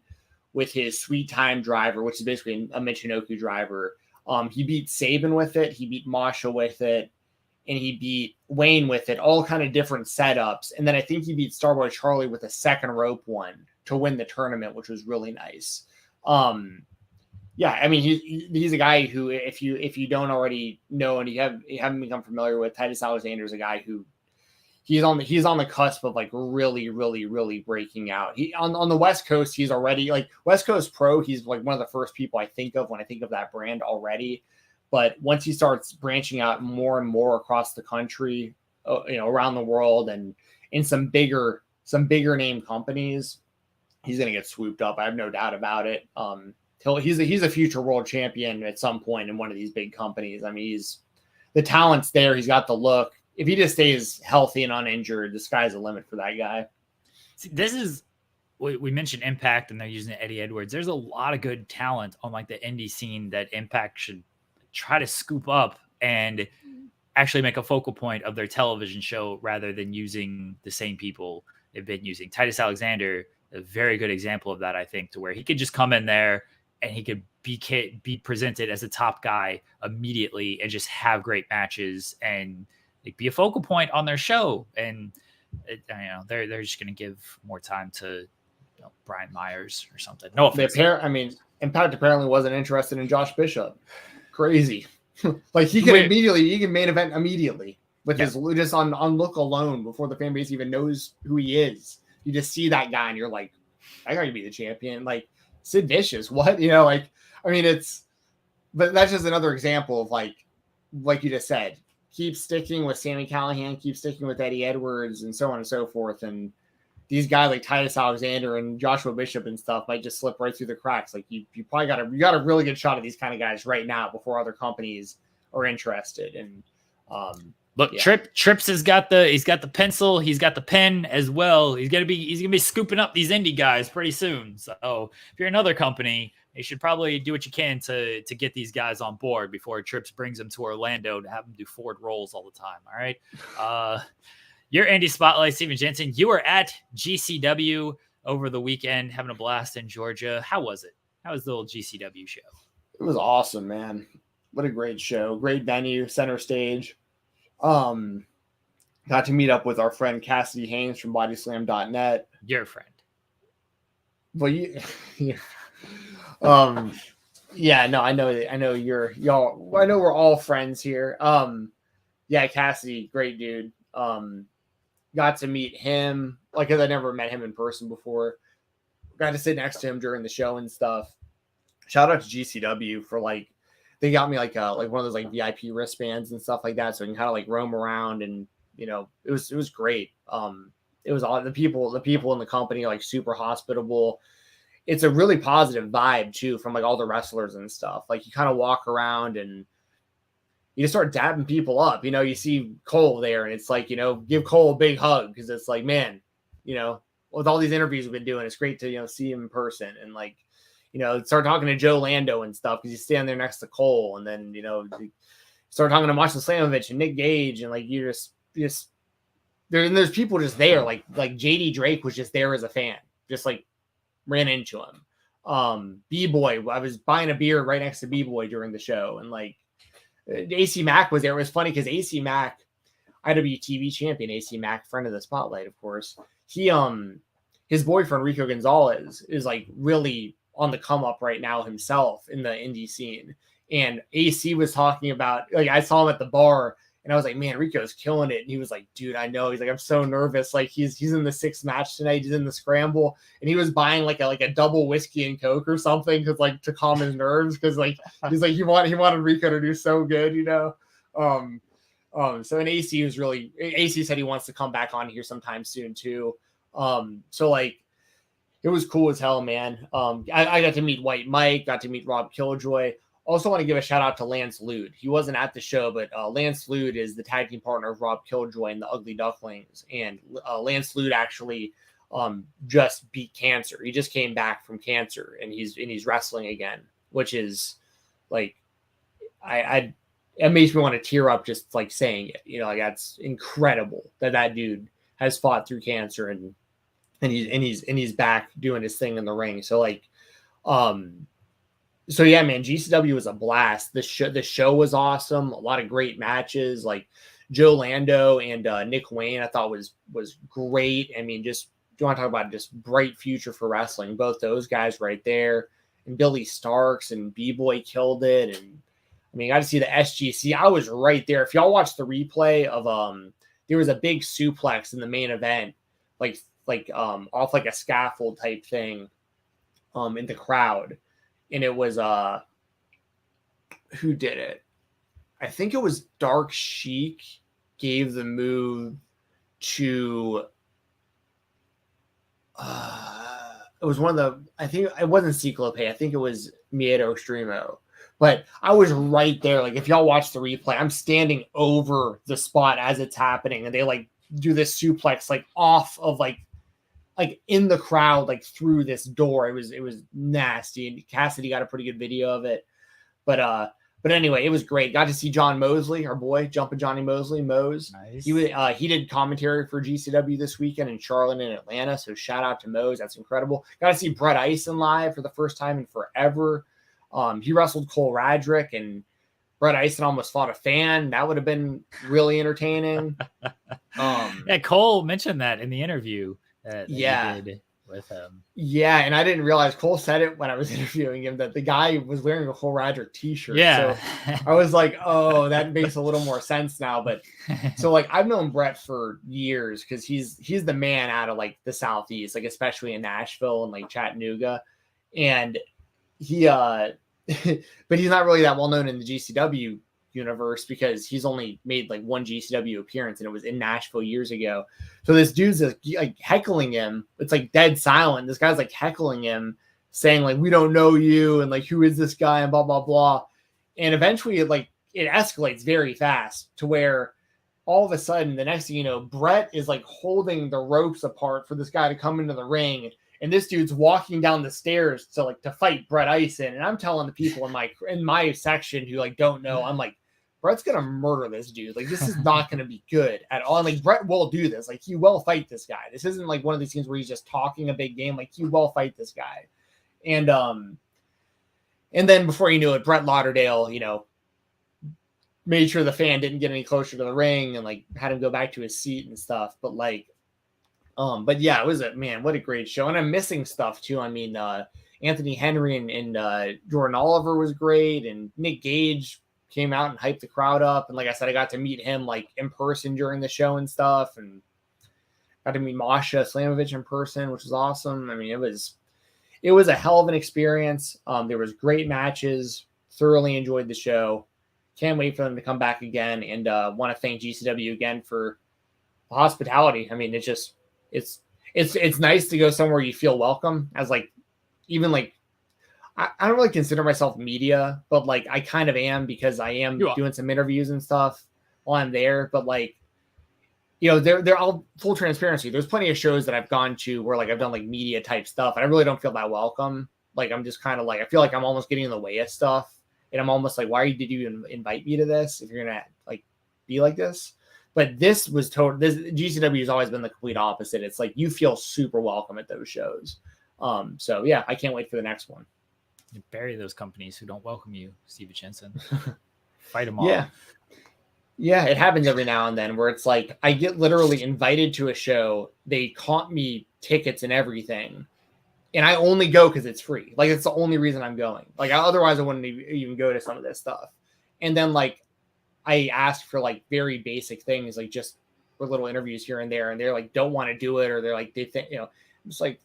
with his Sweet Time driver, which is basically a Michinoku driver. He beat Saban with it, he beat Masha with it, and he beat Wayne with it, all kind of different setups. And then I think he beat Starboy Charlie with a second rope one to win the tournament, which was really nice. Yeah, I mean, he's a guy who, if you don't already know and you haven't become familiar with, Titus Alexander is a guy who he's on the cusp of like really, really, really breaking out. He on the West Coast, he's already like West Coast Pro. He's like one of the first people I think of when I think of that brand already. But once he starts branching out more and more across the country, around the world, and in some bigger name companies, he's gonna get swooped up. I have no doubt about it. He's a future world champion at some point in one of these big companies. I mean, the talent's there. He's got the look. If he just stays healthy and uninjured, the sky's the limit for that guy. See, this is, we mentioned Impact and they're using Eddie Edwards. There's a lot of good talent on like the indie scene that Impact should try to scoop up and actually make a focal point of their television show rather than using the same people they've been using. Titus Alexander, a very good example of that, I think, to where he could just come in there and he could be presented as a top guy immediately and just have great matches and like be a focal point on their show. And they're just going to give more time to Brian Myers or something. No offense. Impact apparently wasn't interested in Josh Bishop. Crazy. Like he can main event immediately with his just on look alone before the fan base even knows who he is. You just see that guy and you're like, I gotta be the champion. Like Sid Vicious, what? But that's just another example of like you just said, keep sticking with Sami Callihan, keep sticking with Eddie Edwards, and so on and so forth. And these guys like Titus Alexander and Joshua Bishop and stuff might just slip right through the cracks. Like you probably got a really good shot of these kind of guys right now before other companies are interested. And look, Trips has got the pencil, he's got the pen as well. He's gonna be scooping up these indie guys pretty soon. So if you're another company, you should probably do what you can to get these guys on board before Trips brings them to Orlando to have them do forward rolls all the time. All right. Your indie spotlight, Stephen Jensen. You were at GCW over the weekend, having a blast in Georgia. How was it? How was the little GCW show? It was awesome, man. What a great show. Great venue, center stage. Got to meet up with our friend Cassidy Haynes from bodyslam.net. Your friend. Well, I know y'all. I know we're all friends here. Cassidy, great dude. Got to meet him, like, cause I never met him in person before. Got to sit next to him during the show and stuff. Shout out to GCW for they got me like one of those like VIP wristbands and stuff like that, so I can kind of like roam around, and it was great. It was all the people in the company like super hospitable. It's a really positive vibe too from like all the wrestlers and stuff. Like you kind of walk around and you just start dabbing people up. You see Cole there, and it's like, give Cole a big hug, because it's like, man, with all these interviews we've been doing, it's great to see him in person, and like, start talking to Joe Lando and stuff, because you stand there next to Cole, and then start talking to Marshall Slamovich and Nick Gage, and like you just there's people just there, like JD Drake was just there as a fan, just like ran into him. B-Boy, I was buying a beer right next to B-Boy during the show, and like AC Mack was there. It was funny because AC Mack, IWTV champion AC Mack, friend of the Spotlight, of course. He his boyfriend Rico Gonzalez is like really on the come up right now himself in the indie scene, And AC was talking about, like, I saw him at the bar and I was like, man, Rico's killing it. And he was like, dude, I know. He's like, I'm so nervous. Like he's in the 6th match tonight. He's in the scramble. And he was buying like a double whiskey and Coke or something because like to calm his nerves. Cause like, he's like, he wanted Rico to do so good, you know? So and AC said he wants to come back on here sometime soon too. So like, it was cool as hell, man. I got to meet White Mike, got to meet Rob Killjoy. Also want to give a shout out to Lance Lude. He wasn't at the show, but Lance Lude is the tag team partner of Rob Killjoy and the Ugly Ducklings. And Lance Lude actually just beat cancer. He just came back from cancer and he's wrestling again, which is like, it makes me want to tear up just like saying it. You know, like that's incredible that dude has fought through cancer and he's back doing his thing in the ring. So like, so yeah, man, GCW was a blast. The show was awesome. A lot of great matches. Like Joe Lando and Nick Wayne, I thought was great. I mean, just you want to talk about just bright future for wrestling. Both those guys right there, and Billy Starks and B-Boy killed it. And I mean, I got to see the SGC. I was right there. If y'all watch the replay of there was a big suplex in the main event, like off like a scaffold type thing, in the crowd. And it was who did it? I think it was Dark Sheik gave the move to it was one of the, I think it wasn't Ciclope, I think it was Miedo Extremo. But I was right there. Like if y'all watch the replay, I'm standing over the spot as it's happening, and they like do this suplex like off of like in the crowd, like through this door. It was nasty, and Cassidy got a pretty good video of it. But anyway, it was great. Got to see John Mosley, our boy, Jumpin' Johnny Mosley, Mose. Nice. He did commentary for GCW this weekend in Charlotte and Atlanta. So shout out to Mose. That's incredible. Got to see Brett Eisen live for the first time in forever. He wrestled Cole Radrick, and Brett Eisen almost fought a fan. That would have been really entertaining. Yeah, Cole mentioned that in the interview. He did with him. Yeah, and I didn't realize Cole said it when I was interviewing him that the guy was wearing a Cole Radrick t-shirt. Yeah. So I was like, oh, that makes a little more sense now. But so like I've known Brett for years because he's the man out of like the Southeast, like especially in Nashville and like Chattanooga. And he but he's not really that well known in the GCW universe because he's only made like one GCW appearance, and it was in Nashville years ago. So this dude's like heckling him. It's like dead silent. This guy's like heckling him, saying like, we don't know you, and like, who is this guy, and blah blah blah. And eventually it escalates very fast to where all of a sudden the next thing you know, Brett is like holding the ropes apart for this guy to come into the ring, and this dude's walking down the stairs to fight Brett Eisen. And I'm telling the people in my section who like don't know, I'm like, Brett's gonna murder this dude. Like, this is not gonna be good at all. And like, Brett will do this. Like, he will fight this guy. This isn't like one of these things where he's just talking a big game. Like, he will fight this guy. And then before you knew it, Brett Lauderdale, made sure the fan didn't get any closer to the ring and like had him go back to his seat and stuff. But but yeah, it was what a great show. And I'm missing stuff too. I mean, Anthony Henry and Jordan Oliver was great, and Nick Gage came out and hyped the crowd up. And like I said, I got to meet him like in person during the show and stuff, and got to meet Masha Slamovich in person, which was awesome. I mean, it was a hell of an experience. There was great matches. Thoroughly enjoyed the show. Can't wait for them to come back again, and want to thank GCW again for the hospitality. I mean, it's nice to go somewhere you feel welcome, as like, even like, I don't really consider myself media, but like I kind of am, because I am doing some interviews and stuff while I'm there. But like, they're all full transparency. There's plenty of shows that I've gone to where like I've done like media type stuff, and I really don't feel that welcome. Like, I'm just kind of like, I feel like I'm almost getting in the way of stuff, and I'm almost like, why did you invite me to this if you're gonna like be like this? But this was this GCW has always been the complete opposite. It's like you feel super welcome at those shows. So yeah, I can't wait for the next one. You bury those companies who don't welcome you, Stephen Jensen. Fight them all. Yeah, it happens every now and then where it's like I get literally invited to a show. They comp me tickets and everything. and I only go because it's free. Like, it's the only reason I'm going. Like, otherwise I wouldn't even go to some of this stuff. And then, like, I asked for, like, very basic things, like, just for little interviews here and there, and they're like, don't want to do it, or they're like, they think, you know, it's like,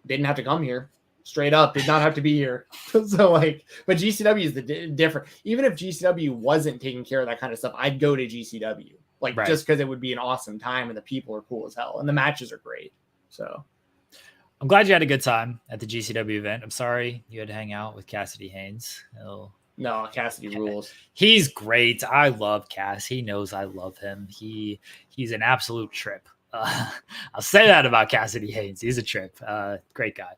didn't have to come here. Straight up, did not have to be here. So, like, but GCW is different. Even if GCW wasn't taking care of that kind of stuff, I'd go to GCW. Like, just because it would be an awesome time, and the people are cool as hell, and the matches are great. So I'm glad you had a good time at the GCW event. I'm sorry you had to hang out with Cassidy Haynes. No, Cassidy rules. He's great. I love Cass. He knows I love him. He's an absolute trip. I'll say that about Cassidy Haynes. He's a trip. Great guy.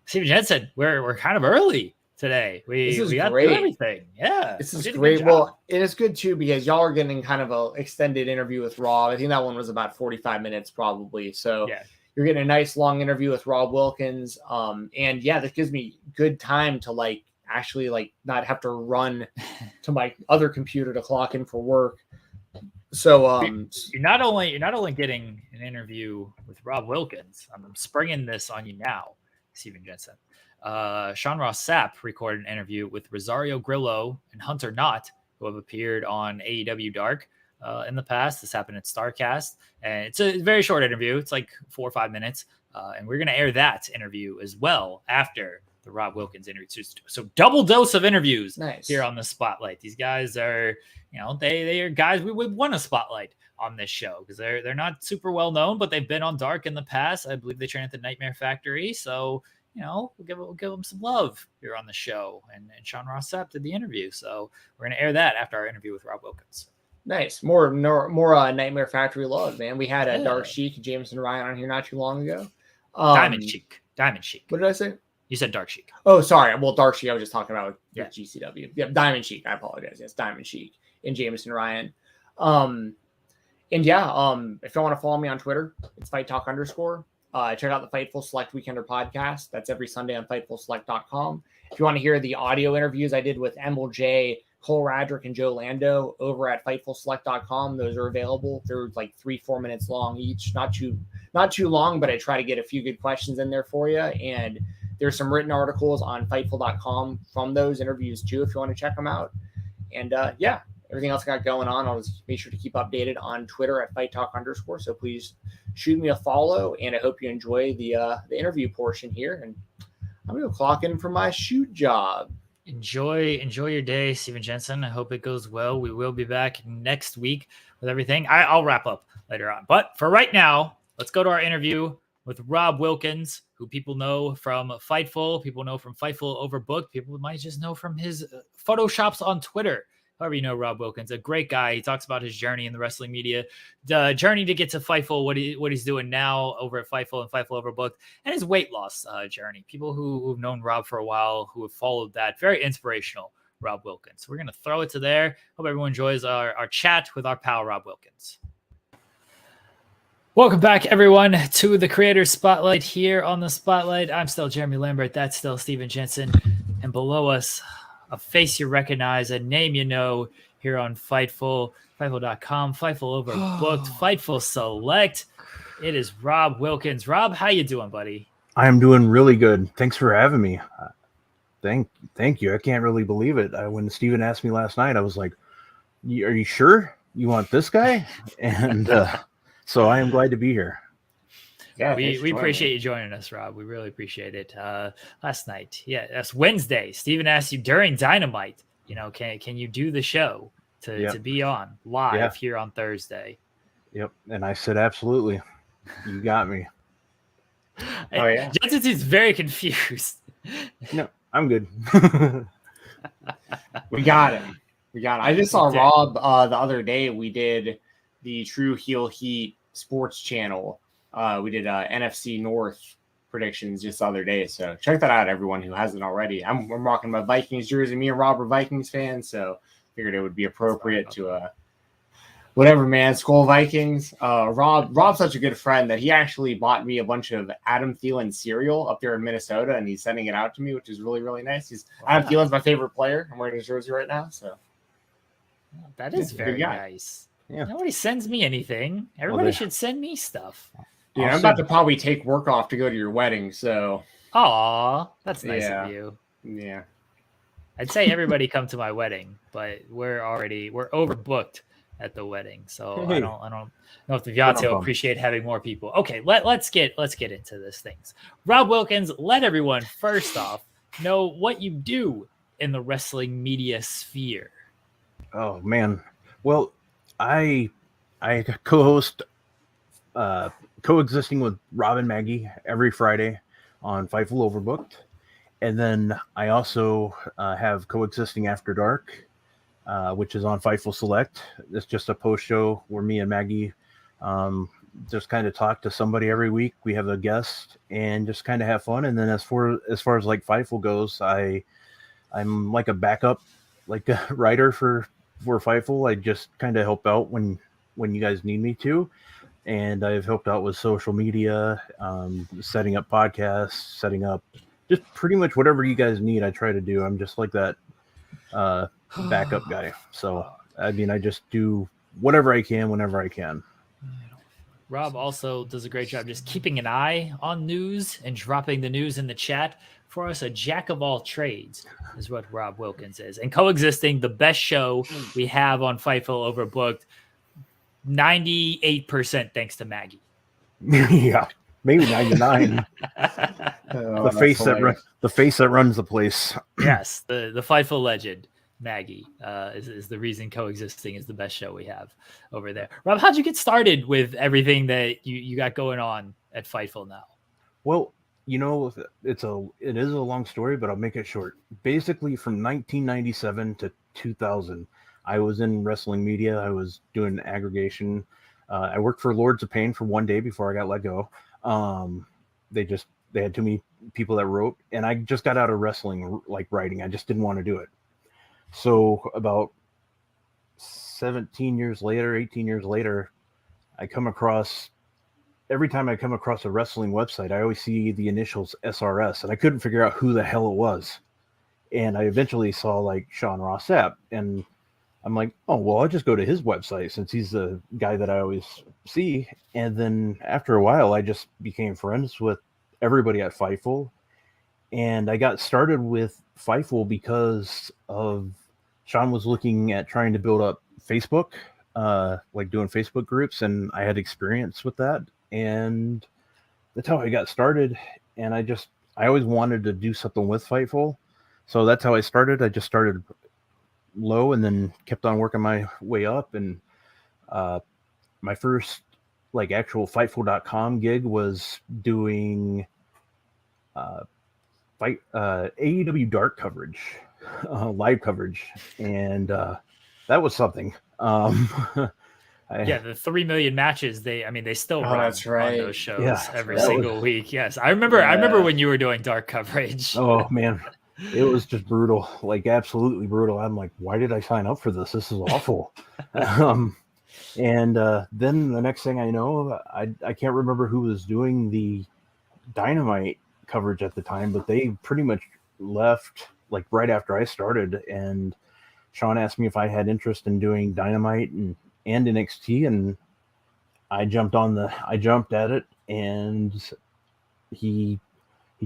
Stephen Jensen, we're kind of early today. We got through everything. Yeah. This is great. Well, it is good too, because y'all are getting kind of an extended interview with Rob. I think that one was about 45 minutes probably. So yeah, you're getting a nice long interview with Rob Wilkins. And yeah, that gives me good time to like actually like not have to run to my other computer to clock in for work. So you're not only getting an interview with Rob Wilkins, I'm springing this on you now, Stephen Jensen. Ross Sapp recorded an interview with Rosario Grillo and Hunter Knott, who have appeared on AEW Dark in the past. This happened at StarCast, and it's a very short interview. It's like 4 or 5 minutes, and we're going to air that interview as well after the Rob Wilkins interview. So double dose of interviews here on the Spotlight. These guys are, they are guys we would want a spotlight on this show, because they're not super well known, but they've been on Dark in the past. I believe they train at the Nightmare Factory. So, we'll give them some love here on the show. And Ross Sapp did the interview. So we're going to air that after our interview with Rob Wilkins. Nice. More Nightmare Factory love, man. We had a Dark Sheik and Jameson Ryan on here not too long ago. Diamond Sheik. What did I say? You said Dark Sheik. Oh, sorry. Well, Dark Sheik I was just talking about with GCW. Yeah, Diamond Sheik. I apologize. Yes, Diamond Sheik and Jameson Ryan. And yeah, if you want to follow me on Twitter, it's FightTalk_. Check out the Fightful Select Weekender podcast. That's every Sunday on FightfulSelect.com. If you want to hear the audio interviews I did with MLJ, Cole Radrick, and Joe Lando over at FightfulSelect.com, those are available. They're like 3-4 minutes long each. Not too long, but I try to get a few good questions in there for you. And there's some written articles on Fightful.com from those interviews too, if you want to check them out. And yeah, everything else I got going on, I'll just make sure to keep updated on Twitter at FightTalk_. So please shoot me a follow, and I hope you enjoy the interview portion here. And I'm going to clock in for my shoot job. Enjoy your day, Stephen Jensen. I hope it goes well. We will be back next week with everything. I'll wrap up later on. But for right now, let's go to our interview with Rob Wilkins, who people know from Fightful. People know from Fightful Overbooked. People might just know from his photoshops on Twitter. However you know Rob Wilkins, a great guy. He talks about his journey in the wrestling media, the journey to get to Fightful, what he's doing now over at Fightful and Fightful Overbooked, and his weight loss journey. People who've known Rob for a while, who have followed that. Very inspirational, Rob Wilkins. We're going to throw it to there. Hope everyone enjoys our chat with our pal, Rob Wilkins. Welcome back, everyone, to the Creator Spotlight here on the Spotlight. I'm still Jeremy Lambert. That's still Stephen Jensen. And below us, a face you recognize, a name you know here on Fightful, Fightful.com, Fightful Overbooked, Fightful Select. It is Rob Wilkins. Rob, how you doing, buddy? I'm doing really good. Thanks for having me. Thank you. I can't really believe it. When Steven asked me last night, I was like, are you sure you want this guy? And so I am glad to be here. Yeah, we appreciate you joining us, Rob. We really appreciate it. Last night, that's Wednesday. Steven asked you during Dynamite, can you do the show to be on live here on Thursday? Yep, and I said absolutely. You got me. Oh yeah, Jensen is very confused. No, I'm good. We got it. I just saw Rob the other day. We did the True Heel Heat Sports Channel. We did NFC North predictions just the other day, so check that out, everyone who hasn't already. I'm rocking my Vikings jersey. Me and Rob are Vikings fans, so figured it would be appropriate to whatever, man. Skull Vikings. Rob's such a good friend that he actually bought me a bunch of Adam Thielen cereal up there in Minnesota, and he's sending it out to me, which is really, really nice. Adam Thielen's my favorite player. I'm wearing his jersey right now, so that is very nice. Yeah. Nobody sends me anything. Everybody should send me stuff. Yeah, I'm about to probably take work off to go to your wedding, so. Aw, that's nice Yeah. of you. Yeah. I'd say everybody come to my wedding, but we're overbooked at the wedding, so Hey. I don't know if the fiance will appreciate having more people. Okay, let's get into this things. Rob Wilkins, let everyone first off know what you do in the wrestling media sphere. Oh man, well, I co-host Coexisting with Rob and Maggie every Friday on Fightful Overbooked, and then I also have Coexisting After Dark, which is on Fightful Select. It's just a post show where me and Maggie just kind of talk to somebody every week. We have a guest and just kind of have fun. And then as far as like Fightful goes, I'm like a backup, like a writer for Fightful. I just kind of help out when you guys need me to. And I've helped out with social media, setting up podcasts, setting up just pretty much whatever you guys need. I try to do. I'm just like that backup guy. So, I mean, I just do whatever I can, whenever I can. Rob also does a great job just keeping an eye on news and dropping the news in the chat for us. A jack of all trades is what Rob Wilkins is. And Coexisting, the best show we have on Fightful Overbooked, 98% thanks to Maggie. Yeah, maybe 99. The face that runs the place. Yes, the Fightful legend Maggie is the reason Coexisting is the best show we have over there. Rob, how'd you get started with everything that you got going on at Fightful now? Well, you know, it is a long story, but I'll make it short. Basically, from 1997 to 2000, I was in wrestling media. I was doing aggregation. I worked for Lords of Pain for one day before I got let go. They had too many people that wrote, and I just got out of wrestling, like writing. I just didn't want to do it. So about 18 years later, every time I come across a wrestling website, I always see the initials SRS, and I couldn't figure out who the hell it was. And I eventually saw like Ross Sapp, and I'm like, oh, well, I'll just go to his website since he's the guy that I always see. And then after a while, I just became friends with everybody at Fightful. And I got started with Fightful because of Sean was looking at trying to build up Facebook, like doing Facebook groups. And I had experience with that. And that's how I got started. And I always wanted to do something with Fightful. So that's how I started. I just started low and then kept on working my way up. And my first like actual Fightful.com gig was doing AEW Dark coverage, live coverage, and that was something. Yeah, the 3 million matches. They still run that's right. on those shows every single week. Yes, I remember when you were doing dark coverage. Oh man, it was just brutal, like absolutely brutal. I'm like, why did I sign up for this? This is awful. And then the next thing I know, I can't remember who was doing the Dynamite coverage at the time, but they pretty much left like right after I started. And Sean asked me if I had interest in doing Dynamite and NXT, and I jumped at it, and he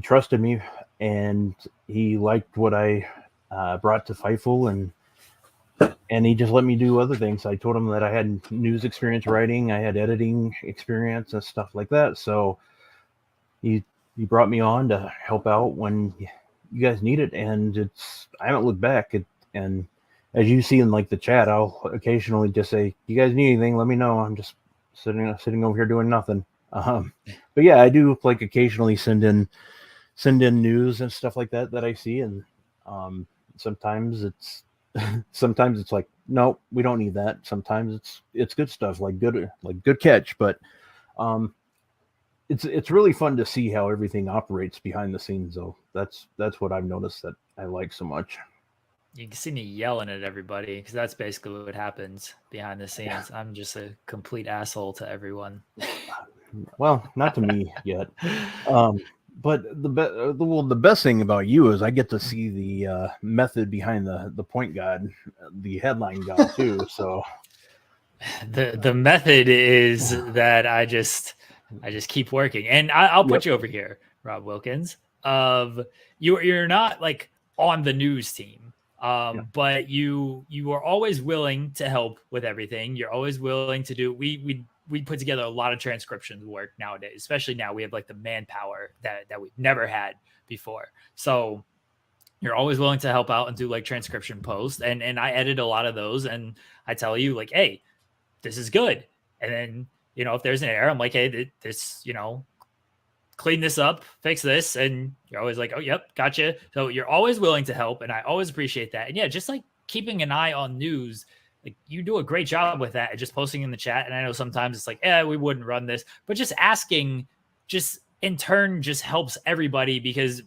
trusted me, and he liked what I brought to Fightful, and he just let me do other things. I told him that I had news experience writing, I had editing experience and stuff like that. So he brought me on to help out when you guys need it, and I haven't looked back. And as you see in like the chat, I'll occasionally just say, "You guys need anything? Let me know." I'm just sitting over here doing nothing. But yeah, I do like occasionally send in news and stuff like that I see, and sometimes it's like, no, we don't need that. Sometimes it's good stuff, like good catch, but it's really fun to see how everything operates behind the scenes, though. That's what I've noticed that I like so much. You can see me yelling at everybody because that's basically what happens behind the scenes. I'm just a complete asshole to everyone. Well, not to me yet. But the best thing about you is I get to see the method behind the point guard, the headline guy too. So the method is that I just I just keep working, and I'll put you over here, Rob Wilkins. You're not like on the news team, but you are always willing to help with everything. You're always willing to do. We put together a lot of transcription work nowadays, especially now we have like the manpower that we've never had before. So you're always willing to help out and do like transcription posts, and I edit a lot of those, and I tell you like, hey, this is good, and then if there's an error, I'm like, hey, this clean this up, fix this, and you're always like, oh, yep, gotcha. So you're always willing to help, and I always appreciate that. And yeah, just like keeping an eye on news, like you do a great job with that, and just posting in the chat. And I know sometimes it's like, we wouldn't run this, but just asking, just in turn, just helps everybody, because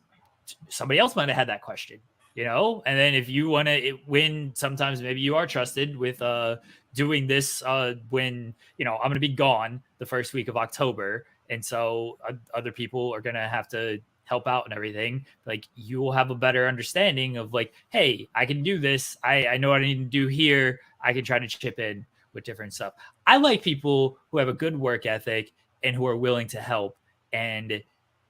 somebody else might have had that question, and then if you want to win, sometimes maybe you are trusted with doing this when I'm going to be gone the first week of October. And so other people are going to have to help out and everything. Like you will have a better understanding of like, hey, I can do this. I know what I need to do here. I can try to chip in with different stuff. I like people who have a good work ethic and who are willing to help. And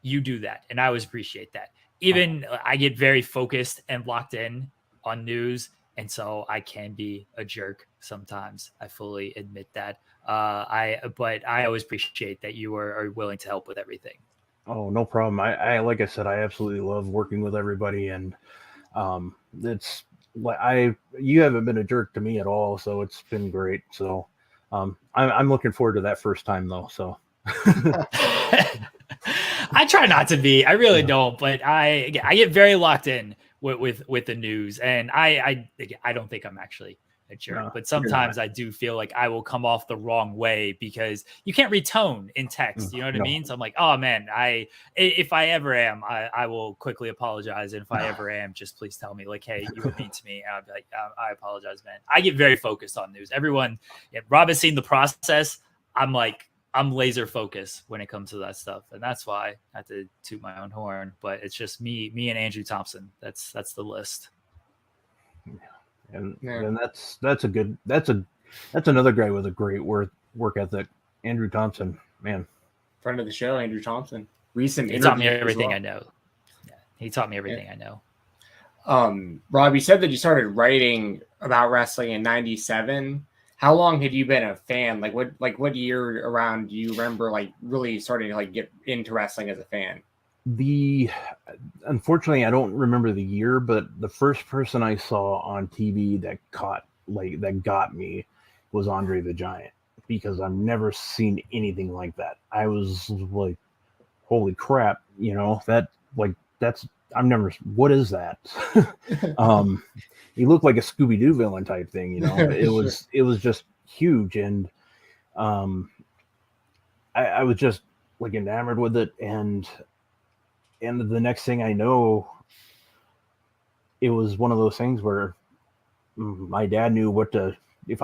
you do that. And I always appreciate that. Even I get very focused and locked in on news. And so I can be a jerk sometimes. I fully admit that. But I always appreciate that you are willing to help with everything. Oh, no problem. I like I said, I absolutely love working with everybody, and it's like you haven't been a jerk to me at all, so it's been great. So I'm looking forward to that first time though. So I try not to be. I really don't, but I get very locked in with the news, and I don't think I'm actually a jerk, but sometimes I do feel like I will come off the wrong way because you can't read tone in text. You know what I mean? So I'm like, oh man, if I ever am, I will quickly apologize. And if I ever am, just please tell me like, hey, you were mean to me. And I'll be like, I apologize, man. I get very focused on news. Everyone, Rob has seen the process. I'm laser focused when it comes to that stuff. And that's why I have to toot my own horn, but it's just me and Andrew Thompson. That's the list. And that's another guy with a great work ethic. Andrew Thompson, man. Friend of the show, Andrew Thompson. He taught me everything I know. Yeah, he taught me everything I know. Rob, you said that you started writing about wrestling in '97. How long had you been a fan? What year around do you remember like really starting to like get into wrestling as a fan? Unfortunately, I don't remember the year, but the first person I saw on TV that got me was Andre the Giant, because I've never seen anything like that. I was like, holy crap, what is that? He looked like a Scooby-Doo villain type thing, It was just huge, and I was just like enamored with it, and the next thing I know, it was one of those things where my dad knew if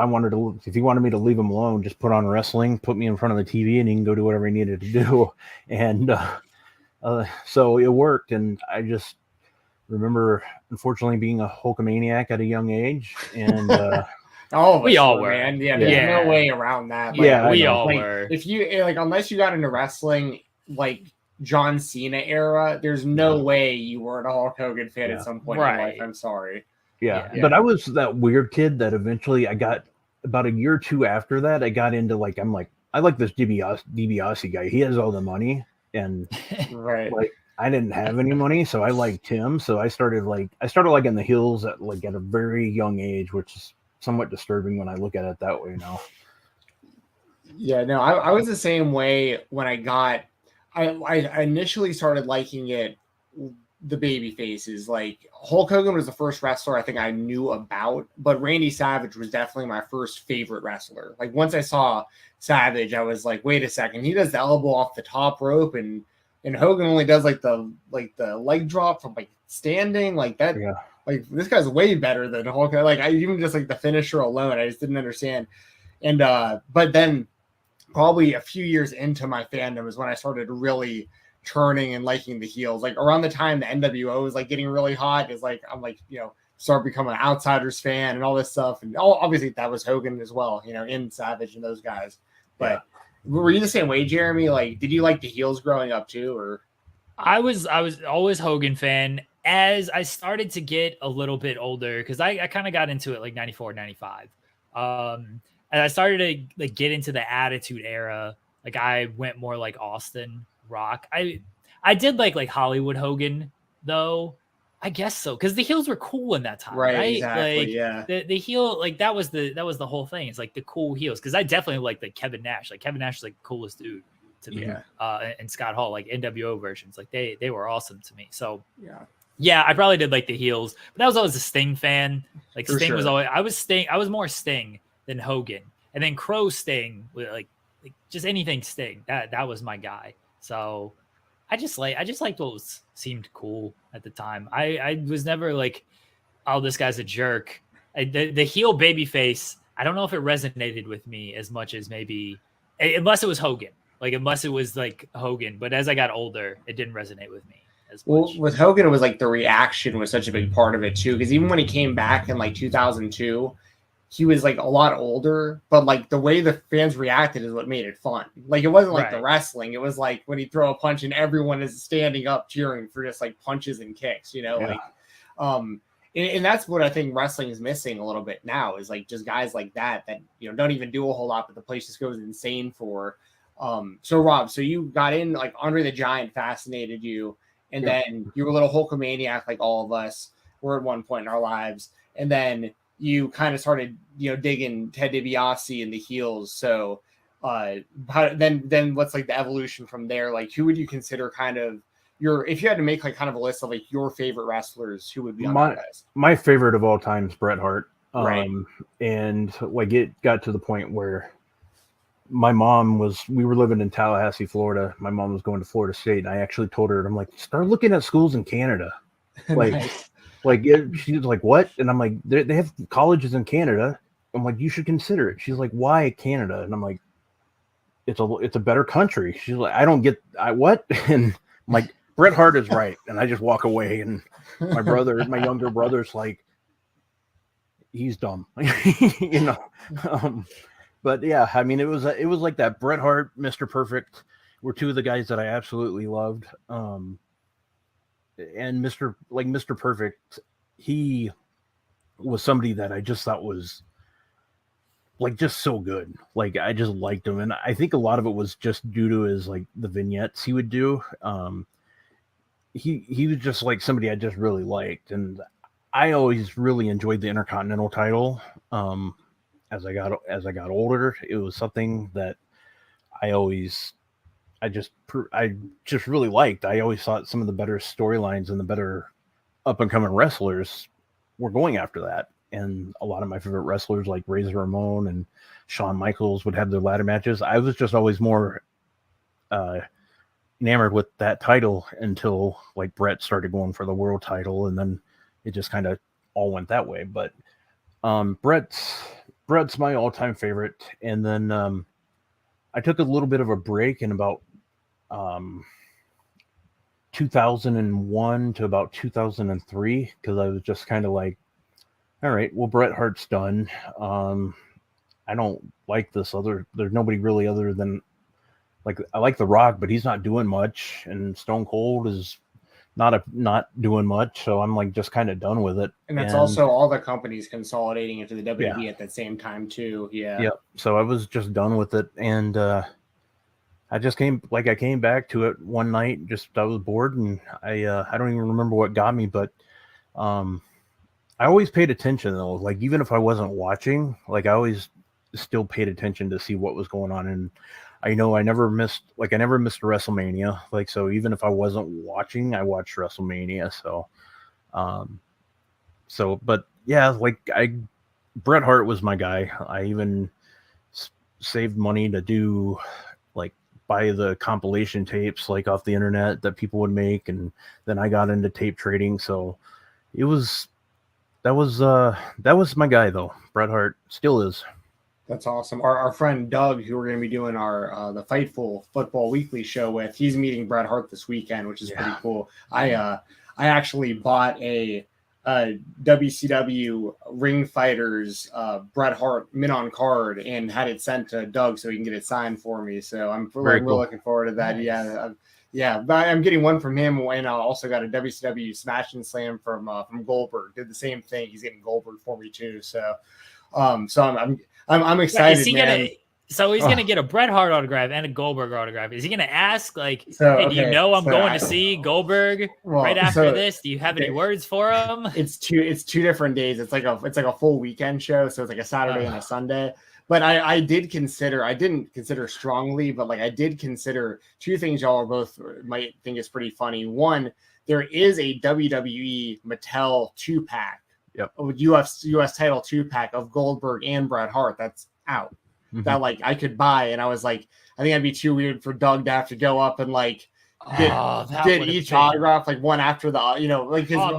he wanted me to leave him alone, just put on wrestling, put me in front of the TV, and he can go do whatever he needed to do. And so it worked. And I just remember, unfortunately, being a Hulkamaniac at a young age. And we all were, man. Yeah, there's no way around that. We all were. If you unless you got into wrestling, like John Cena era, there's no way you weren't a Hulk Hogan fan at some point in your life. I'm sorry. Yeah, but I was that weird kid that eventually I got, about a year or two after that, I got into I like this DiBiase guy. He has all the money, and I didn't have any money, so I liked him. So I started liking the heels at a very young age, which is somewhat disturbing when I look at it that way now. Yeah, no, I was the same way when I initially started liking it, the baby faces. Like Hulk Hogan was the first wrestler I think I knew about, but Randy Savage was definitely my first favorite wrestler. Like once I saw Savage, I was like, wait a second, he does the elbow off the top rope, and Hogan only does the leg drop from standing like that. Yeah. Like this guy's way better than Hulk. Like I even just the finisher alone, I just didn't understand. And but then probably a few years into my fandom is when I started really turning and liking the heels. Like around the time the NWO was getting really hot, is I'm start becoming an Outsiders fan and all this stuff. And obviously that was Hogan as well, in Savage and those guys. But Were you the same way, Jeremy? Like, did you like the heels growing up too, or? I was always Hogan fan. As I started to get a little bit older, because I kind of got into it like 94, 95. And I started to like get into the Attitude Era. Like I went more like Austin Rock. I did like Hollywood Hogan though. I guess so, because the heels were cool in that time, right? Exactly. Like, yeah. The heel, like that was the whole thing. It's like the cool heels, because I definitely like the Kevin Nash. Like Kevin Nash is like the coolest dude to me. And Scott Hall, like NWO versions, like they were awesome to me. So yeah, I probably did like the heels, but I was always a Sting fan. Like For Sting was sure. always I was more Sting than Hogan, and then Crow Sting with like just anything Sting. That was my guy. So I just liked what seemed cool at the time. I was never like, oh, this guy's a jerk. The heel babyface, I don't know if it resonated with me as much as maybe, unless it was Hogan. Like unless it was like Hogan, but as I got older, it didn't resonate with me as much. Well, with Hogan, it was like the reaction was such a big part of it too. Because even when he came back in like 2002, he was like a lot older, but like the way the fans reacted is what made it fun. Like it wasn't like the wrestling; it was like when he throw a punch and everyone is standing up cheering for just like punches and kicks. Like, and that's what I think wrestling is missing a little bit now is like just guys like that don't even do a whole lot, but the place just goes insane for. So Rob, so you got in like Andre the Giant fascinated you, and then you were a little Hulkamaniac like all of us were at one point in our lives, and then you kind of started, digging Ted DiBiase and the heels. So, then what's like the evolution from there? Like, who would you consider kind of if you had to make like kind of a list of like your favorite wrestlers, who would be on that list? My favorite of all time is Bret Hart. Right. And like it got to the point where my mom we were living in Tallahassee, Florida. My mom was going to Florida State, and I actually told her, I'm like, start looking at schools in Canada. Like, Nice. She was like, what? And I'm like, they have colleges in Canada. I'm like, you should consider it. She's like, why Canada? And I'm like, it's a better country. She's like, I don't get what? And I'm like, Bret Hart is right. And I just walk away. And my younger brother's like, he's dumb, But yeah, I mean, it was like that. Bret Hart, Mr. Perfect were two of the guys that I absolutely loved. And Mr. Perfect, he was somebody that I just thought was like just so good. Like I just liked him, and I think a lot of it was just due to his like the vignettes he would do. He was just like somebody I just really liked, and I always really enjoyed the Intercontinental title. As I got older, it was something that I just really liked. I always thought some of the better storylines and the better up and coming wrestlers were going after that. And a lot of my favorite wrestlers like Razor Ramon and Shawn Michaels would have their ladder matches. I was just always more enamored with that title until like Bret started going for the world title, and then it just kind of all went that way. But Bret's my all-time favorite. And then I took a little bit of a break in about 2001 to about 2003 because I was just kind of like, all right, well, Bret Hart's done. I don't like there's nobody really other than like I like The Rock, but he's not doing much, and Stone Cold is not doing much, so I'm like just kind of done with it. And that's also all the companies consolidating into the WWE at the same time too. Yep. So I was just done with it, and I came back to it one night. I was bored, and I don't even remember what got me, but I always paid attention though. Like even if I wasn't watching, like I always still paid attention to see what was going on. And I know I never missed a WrestleMania. Like, so even if I wasn't watching, I watched WrestleMania. But yeah, like Bret Hart was my guy. I even saved money to do buy the compilation tapes like off the internet that people would make. And then I got into tape trading. So that was my guy though. Bret Hart still is. That's awesome. Our friend Doug, who we're going to be doing our the Fightful Football Weekly show with, he's meeting Bret Hart this weekend, which is pretty cool. I actually bought a WCW ring fighters Bret Hart mint on card and had it sent to Doug so he can get it signed for me. So I'm really looking forward to that. Nice. Yeah, but I'm getting one from him, and I also got a WCW Smash and Slam from Goldberg. Did the same thing. He's getting Goldberg for me too. So, I'm excited, man. So he's gonna get a Bret Hart autograph and a Goldberg autograph. Is he gonna ask hey, do you know I'm going to see Goldberg right after this? Do you have any words for him? It's two different days. It's like a full weekend show, so it's like a Saturday and a Sunday. But I didn't consider strongly, but I did consider two things y'all are both might think is pretty funny. One, there is a WWE Mattel 2-pack, US title 2-pack of Goldberg and Bret Hart that's out. That I could buy, and I was like, I think it'd be too weird for Doug to have to go up and get each autograph one after the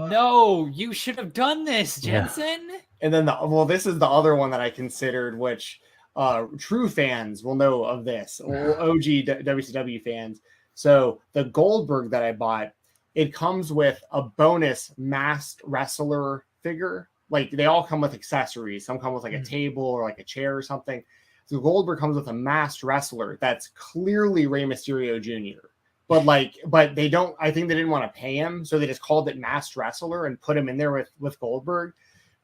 no, you should have done this, Jensen. Yeah. And then this is the other one that I considered, which true fans will know of this, OG WCW fans. So the Goldberg that I bought, it comes with a bonus masked wrestler figure. They all come with accessories. Some come with a table or a chair or something. So Goldberg comes with a masked wrestler that's clearly Rey Mysterio Jr. But they don't. I think they didn't want to pay him, so they just called it masked wrestler and put him in there with Goldberg.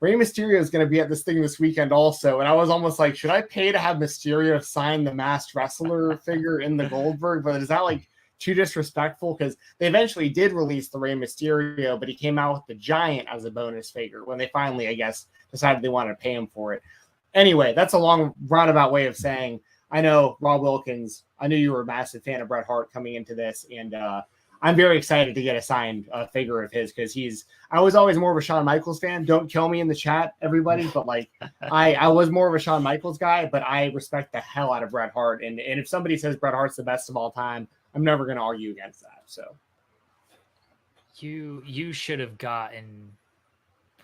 Rey Mysterio is going to be at this thing this weekend also, and I was almost like, should I pay to have Mysterio sign the masked wrestler figure in the Goldberg? But is that too disrespectful? Because they eventually did release the Rey Mysterio, but he came out with the Giant as a bonus figure when they finally, I guess, decided they wanted to pay him for it. Anyway, that's a long roundabout way of saying, I know, Rob Wilkins, I knew you were a massive fan of Bret Hart coming into this, and I'm very excited to get a signed figure of his because I was always more of a Shawn Michaels fan. Don't kill me in the chat, everybody, but I was more of a Shawn Michaels guy, but I respect the hell out of Bret Hart, and if somebody says Bret Hart's the best of all time, I'm never going to argue against that. So you should have gotten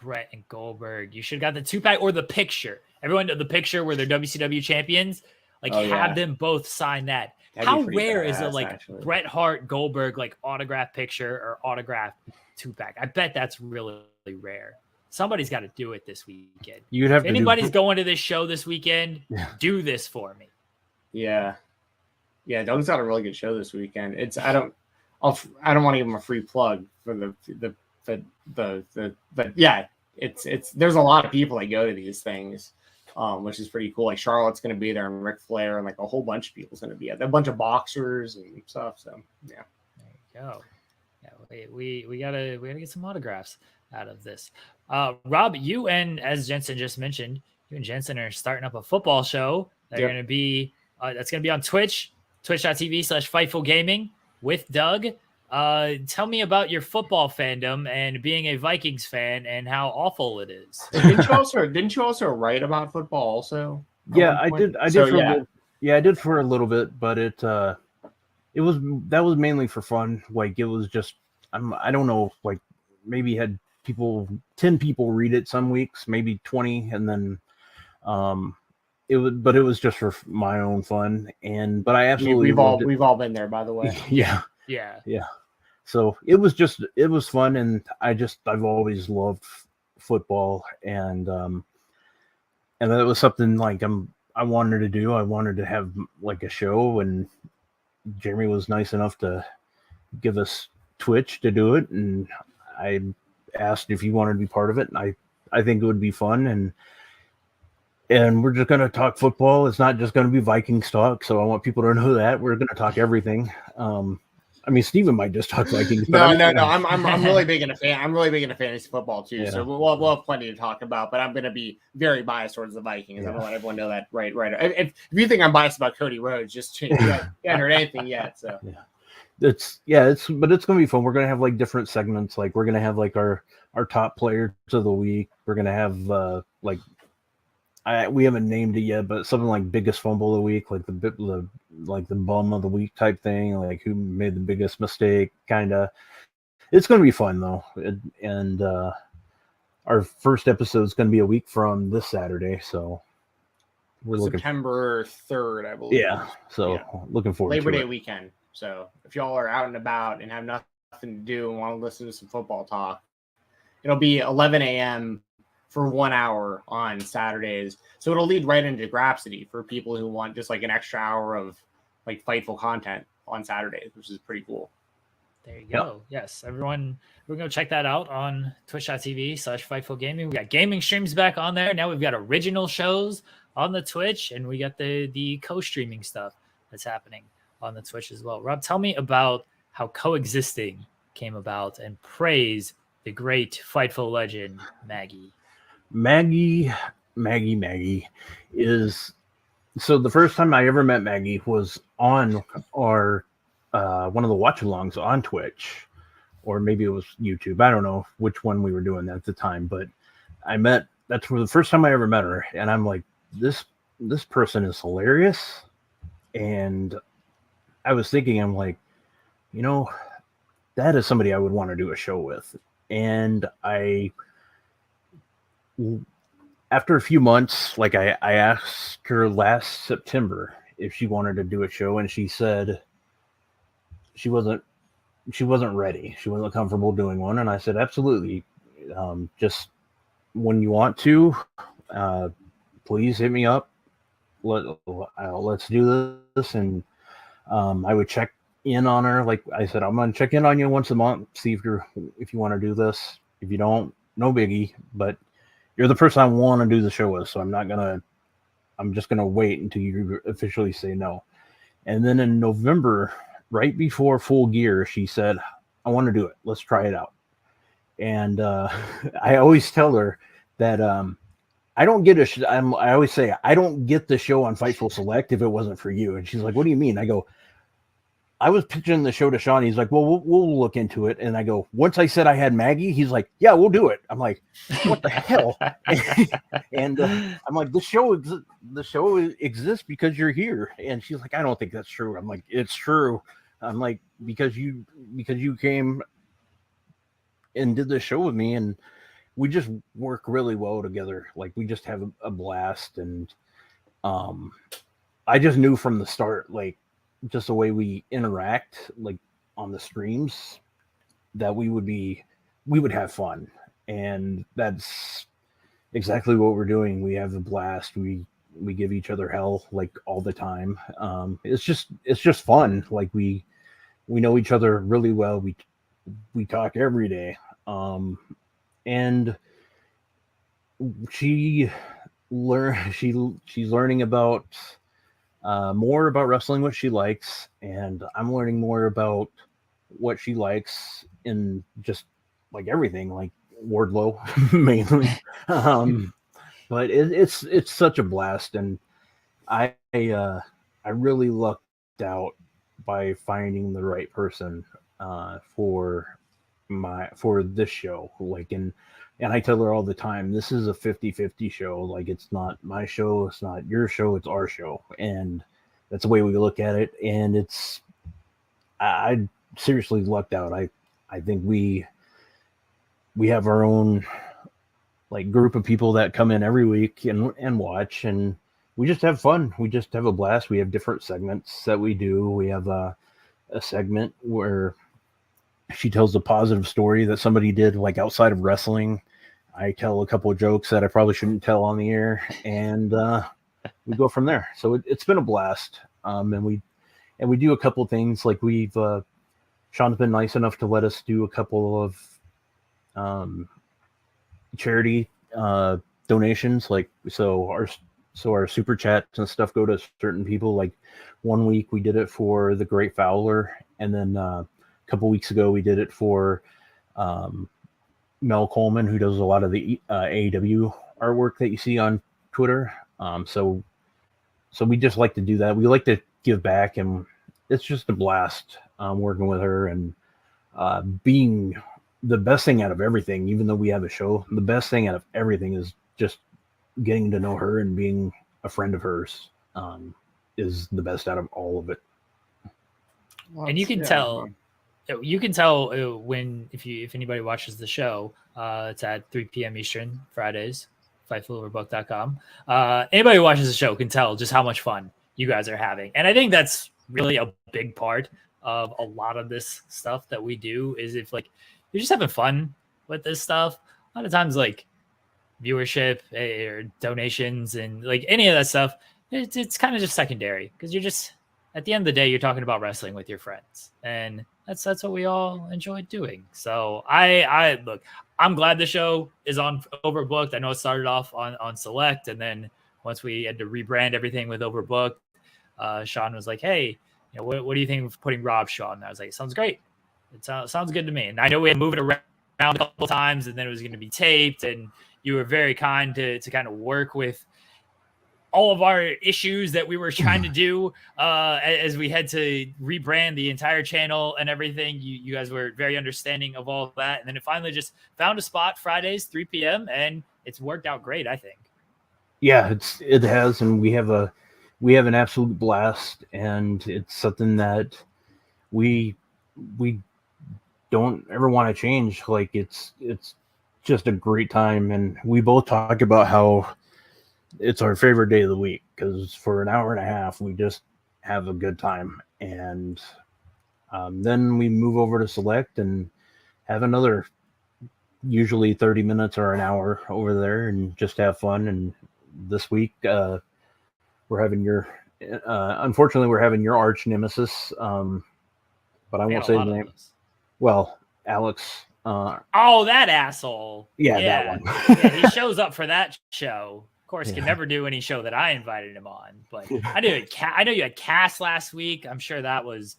Bret and Goldberg. You should have got the 2-pack or the picture. Everyone know the picture where they're WCW champions. Have them both sign that. How rare is it actually. Bret Hart Goldberg autograph picture or autograph 2-pack? I bet that's really rare. Somebody's got to do it this weekend. You'd have if anybody's going to this show this weekend, do this for me. Yeah. Doug's got a really good show this weekend. I don't want to give him a free plug for it's there's a lot of people that go to these things. Which is pretty cool. Charlotte's going to be there, and Ric Flair, and a whole bunch of people's going to be there. A bunch of boxers and stuff. So yeah, there you go. Yeah, we gotta get some autographs out of this. Rob, you and as Jensen just mentioned, you and Jensen are starting up a football show. They're going to be that's going to be on Twitch, twitch.tv/Fightful Gaming with Doug. Tell me about your football fandom and being a Vikings fan and how awful it is. Didn't you also write about football also? Yeah, I did. I did for a little bit, but that was mainly for fun. It was just I don't know, maybe had 10 people read it some weeks, maybe 20, and then it was just for my own fun. But I absolutely we've all been there, by the way. Yeah. So it was fun, and I've always loved football, and that was something I wanted to do. I wanted to have a show, and Jeremy was nice enough to give us Twitch to do it, and I asked if you wanted to be part of it, and I think it would be fun, and we're just going to talk football. It's not just going to be Vikings talk, so I want people to know that we're going to talk everything. Steven might just talk Vikings. No. I'm really big into I'm really big into fantasy football too. Yeah. So we'll have plenty to talk about. But I'm going to be very biased towards the Vikings. Yeah. I don't want everyone to know that. Right. If you think I'm biased about Cody Rhodes, just you haven't heard anything yet. So it's going to be fun. We're going to have different segments. We're going to have our top players of the week. We're going to have we haven't named it yet, but something like biggest fumble of the week, the bum of the week type thing, who made the biggest mistake, kind of. It's going to be fun though, and our first episode is going to be a week from this Saturday, so we're looking September 3rd, I believe. Yeah, so looking forward Labor to Day it. weekend. So if y'all are out and about and have nothing to do and want to listen to some football talk, it'll be 11 a.m. for 1 hour on Saturdays. So it'll lead right into Grapsity for people who want just like an extra hour of like Fightful content on Saturdays, which is pretty cool. There you go. Yes, everyone, we're going to check that out on twitch.tv/Fightful Gaming. We got gaming streams back on there. Now we've got original shows on the Twitch, and we got the co-streaming stuff that's happening on the Twitch as well. Rob, tell me about how Coexisting came about, and praise the great Fightful legend, Maggie. Maggie is, so the first time I ever met Maggie was on our one of the watch-alongs on Twitch, or maybe it was YouTube. I don't know which one we were doing at the time, but that's the first time I ever met her, and I'm like, this person is hilarious. And I was thinking, I'm like, that is somebody I would want to do a show with. And after a few months, like I asked her last September if she wanted to do a show, and she said she wasn't ready. She wasn't comfortable doing one. And I said, absolutely. Just when you want to, please hit me up. Let's do this. And I would check in on her. Like I said, I'm going to check in on you once a month, see if you want to do this. If you don't, no biggie, but you're the person I want to do the show with. So I'm just going to wait until you officially say no. And then in November, right before Full Gear, she said, I want to do it. Let's try it out. And I always tell her that I don't get I always say, I don't get the show on Fightful Select if it wasn't for you. And she's like, what do you mean? I go, I was pitching the show to Sean. He's like, well, we'll look into it. And I go, once I said I had Maggie, he's like, yeah, we'll do it. I'm like, what the hell? And I'm like, the show exists because you're here. And she's like, I don't think that's true. I'm like, it's true. I'm like, because you came and did the show with me, and we just work really well together. Like, we just have a blast. And I just knew from the start, like, just the way we interact, like on the streams, that we would have fun. And that's exactly what we're doing. We have a blast. We give each other hell like all the time. It's just fun. Like we know each other really well. We talk every day. And she's learning about more about wrestling, what she likes, and I'm learning more about what she likes in just like everything, like Wardlow mainly. But it's such a blast, and I really lucked out by finding the right person for this show. Like, and I tell her all the time, this is a 50-50 show. Like, it's not my show, it's not your show, it's our show. And that's the way we look at it. And I seriously lucked out. I think we have our own like group of people that come in every week and watch, and we just have fun. We just have a blast. We have different segments that we do. We have a segment where she tells a positive story that somebody did like outside of wrestling. I tell a couple of jokes that I probably shouldn't tell on the air, and we go from there. So it's been a blast. And we do a couple of things. Like Sean's been nice enough to let us do a couple of charity donations. Like, so our super chats and stuff go to certain people. Like, one week we did it for the Great Fowler, and then a couple weeks ago we did it for Mel Coleman, who does a lot of the AEW artwork that you see on Twitter. So we just like to do that. We like to give back, and it's just a blast working with her, and being the best thing out of everything. Even though we have a show, the best thing out of everything is just getting to know her and being a friend of hers is the best out of all of it. Well, and you can tell when if anybody watches the show, it's at 3 p.m. Eastern Fridays, FightfulOverbook.com. Anybody who watches the show can tell just how much fun you guys are having, and I think that's really a big part of a lot of this stuff that we do. Is if like you're just having fun with this stuff, a lot of times like viewership or donations and like any of that stuff, it's kind of just secondary because you're just at the end of the day, you're talking about wrestling with your friends, and that's what we all enjoy doing. So I look, I'm glad the show is on Overbooked. I know it started off on Select, and then once we had to rebrand everything with Overbooked, Sean was like, "Hey, you know, what do you think of putting Rob Shaw?" And I was like, "Sounds great. It sounds good to me." And I know we had to move it around a couple times, and then it was going to be taped, and you were very kind to kind of work with all of our issues that we were trying to do as we had to rebrand the entire channel and everything. You guys were very understanding of all of that. And then it finally just found a spot Fridays, 3 p.m. and it's worked out great, I think. Yeah, it has. And we have an absolute blast, and it's something that we don't ever want to change. Like it's just a great time. And we both talk about how it's our favorite day of the week because for an hour and a half, we just have a good time. And then we move over to Select and have another usually 30 minutes or an hour over there and just have fun. And this week, we're having unfortunately, we're having your arch nemesis. But I won't say the name. Well, Alex. That asshole. Yeah, that one. Yeah, he shows up for that show. Of course, can never do any show that I invited him on. But I know you had Cass last week. I'm sure that was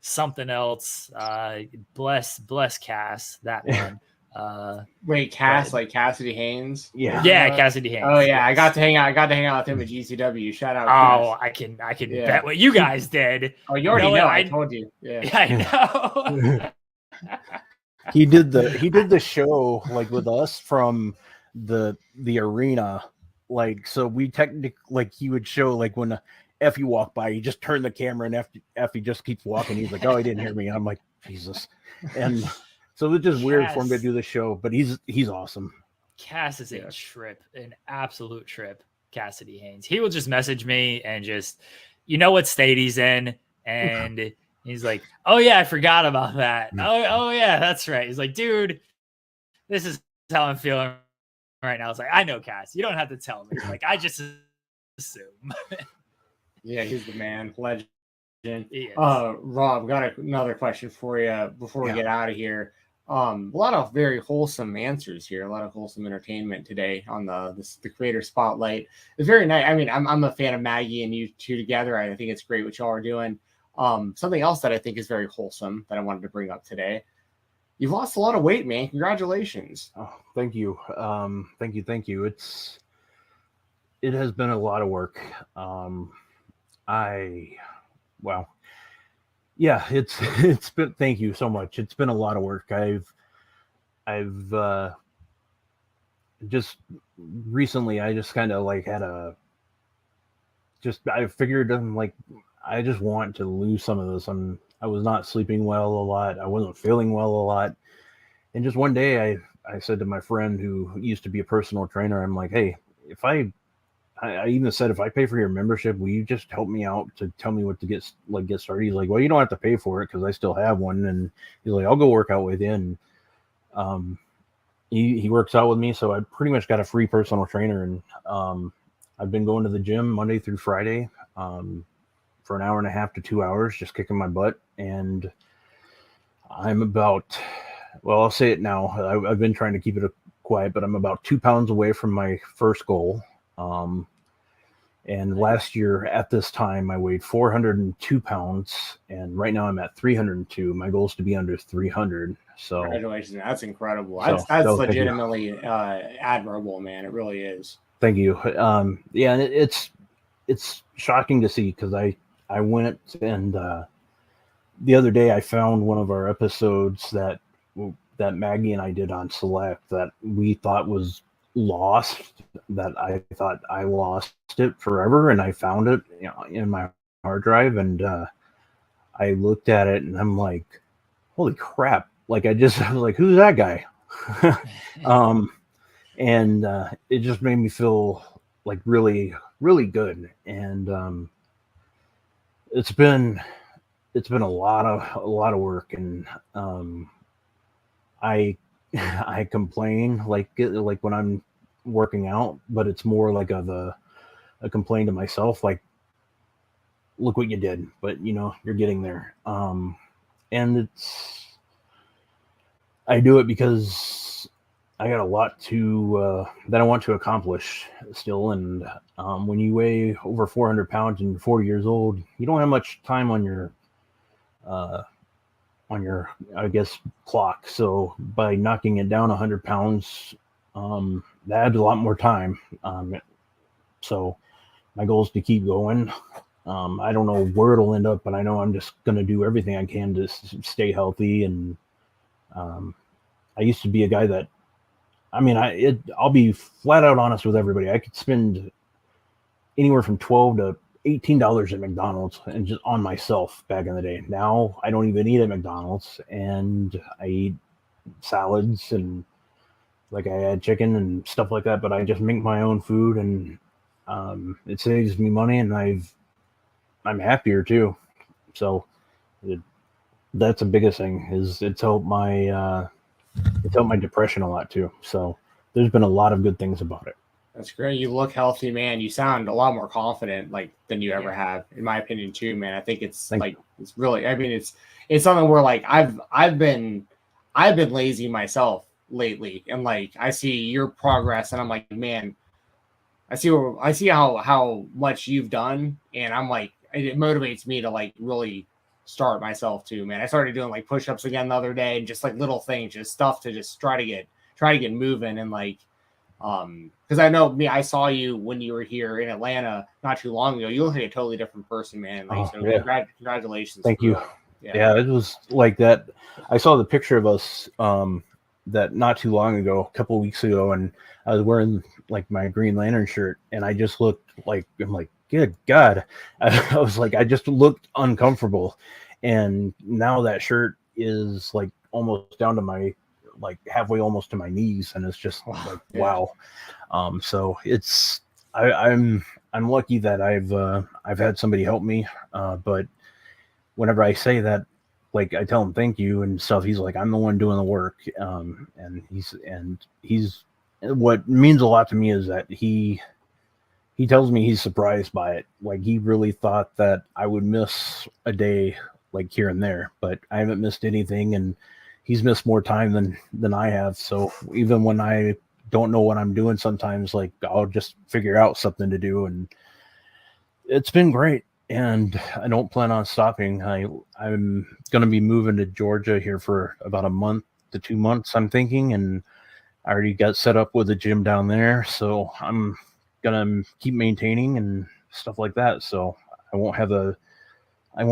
something else. Bless Cass, that one. Wait, Cass, like Cassidy Haynes? Yeah, Cassidy Haynes. Oh yeah, I got to hang out with him at GCW. Shout out. Oh, Cass. I can bet what you guys did. Oh, you already know. I told you. Yeah, I know. He did the show like with us from the arena. Like, so we technically, like, he would show, like, when Effie walked by, he just turned the camera and Effie just keeps walking. He's like, "Oh, he didn't hear me." And I'm like, Jesus. And so it's just weird for him to do the show, but he's awesome. Cass is a trip, an absolute trip. Cassidy Haynes. He will just message me and just, you know what state he's in. And he's like, "Oh yeah, I forgot about that. Oh yeah, that's right." He's like, "Dude, this is how I'm feeling right now." I was like, "I know, Cass. You don't have to tell me. Like, I just assume." Yeah, he's the man, legend. Rob, got another question for you before we get out of here. A lot of very wholesome answers here, a lot of wholesome entertainment today on the creator spotlight. It's very nice. I mean, I'm a fan of Maggie and you two together. I think it's great what y'all are doing. Something else that I think is very wholesome that I wanted to bring up today. You've lost a lot of weight, man. Congratulations. Oh, thank you. Thank you. It has been a lot of work. It's been, thank you so much. It's been a lot of work. I've just recently, I just kind of like I figured like, I just want to lose some of this. I was not sleeping well a lot. I wasn't feeling well a lot. And just one day I said to my friend who used to be a personal trainer, I'm like, "Hey, if I even said, if I pay for your membership, will you just help me out to tell me what to get started?" He's like, "Well, you don't have to pay for it because I still have one." And he's like, "I'll go work out with you." And he works out with me. So I pretty much got a free personal trainer. And I've been going to the gym Monday through Friday for an hour and a half to 2 hours, just kicking my butt. And I'm about, well, I'll say it now. I've been trying to keep it quiet, but I'm about 2 pounds away from my first goal. And last year at this time, I weighed 402 pounds, and right now I'm at 302. My goal is to be under 300. So congratulations. That's incredible. That's legitimately admirable, man. It really is. Thank you. Yeah, and it's shocking to see because I went and the other day I found one of our episodes that Maggie and I did on Select that we thought was lost, that I thought I lost it forever, and I found it, in my hard drive, and I looked at it and I'm like, holy crap. Like I was like, who's that guy? And it just made me feel like really, really good. And it's been a lot of work, and I I complain like when I'm working out, but it's more like a complaint to myself, like, look what you did, but you're getting there. And I do it because I got a lot that I want to accomplish still. And when you weigh over 400 pounds and you're 40 years old, you don't have much time on your I guess, clock. So by knocking it down 100 pounds, that adds a lot more time. So my goal is to keep going. I don't know where it'll end up, but I know I'm just going to do everything I can to stay healthy. And I used to be a guy that, I'll be flat out honest with everybody. I could spend anywhere from $12 to $18 at McDonald's and just on myself back in the day. Now I don't even eat at McDonald's, and I eat salads and like I add chicken and stuff like that, but I just make my own food, and it saves me money, and I'm happier too. So that's the biggest thing, is it's helped my depression a lot too. So there's been a lot of good things about it. That's great. You look healthy, man. You sound a lot more confident, like, than you ever have, in my opinion, too, man. I think it's it's really. I mean, it's something where, like, I've been lazy myself lately, and like I see your progress, and I'm like, man, I see how much you've done, and I'm like, it motivates me to like really start myself too, man. I started doing like push-ups again the other day, and just like little things, just stuff to just try to get moving, and like. Because I know I saw you when you were here in Atlanta not too long ago. You look like a totally different person, man. Like, congratulations. Thank you. Yeah, it was like that. I saw the picture of us that not too long ago, a couple of weeks ago, and I was wearing like my Green Lantern shirt, and I just looked like, I'm like, good God. I was like, I just looked uncomfortable. And now that shirt is like almost down to my, like halfway almost to my knees, and it's just like, wow. So it's I'm lucky that I've had somebody help me, but whenever I say that, like I tell him thank you and stuff, he's like, I'm the one doing the work. And he's what means a lot to me is that he tells me he's surprised by it. Like, he really thought that I would miss a day like here and there, but I haven't missed anything, and he's missed more time than I have. So even when I don't know what I'm doing, sometimes like I'll just figure out something to do, and it's been great. And I don't plan on stopping. I'm going to be moving to Georgia here for about a month to 2 months, I'm thinking, and I already got set up with a gym down there. So I'm going to keep maintaining and stuff like that. So I won't have my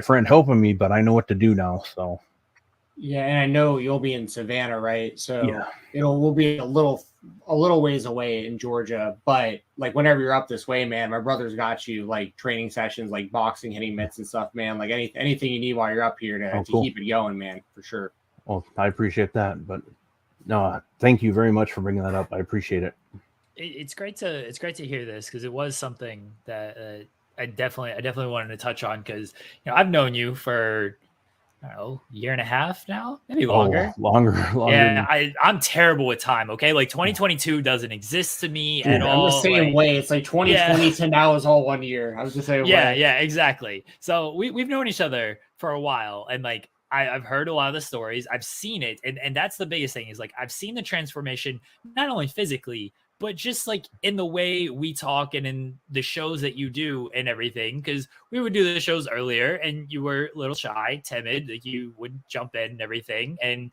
friend helping me, but I know what to do now. So yeah, and I know you'll be in Savannah, right? So yeah, we'll be a little ways away in Georgia, but like whenever you're up this way, man, my brother's got you like training sessions, like boxing, hitting mitts and stuff, man. Like anything you need while you're up here to cool. Keep it going, man, for sure. Well, I appreciate that, but no, thank you very much for bringing that up. I appreciate it. It's great to hear this, because it was something that I definitely wanted to touch on, because I've known you for, I don't know, a year and a half now, maybe longer. Longer. Yeah, I'm terrible with time. Okay, like 2022 doesn't exist to me at all. I'm the same way. It's like 2020 to now is all 1 year. I was just saying. Yeah, exactly. So we've known each other for a while, and like I've heard a lot of the stories. I've seen it, and that's the biggest thing, is like I've seen the transformation, not only physically, but just like in the way we talk and in the shows that you do and everything. Because we would do the shows earlier, and you were a little shy, timid, like you would jump in and everything. And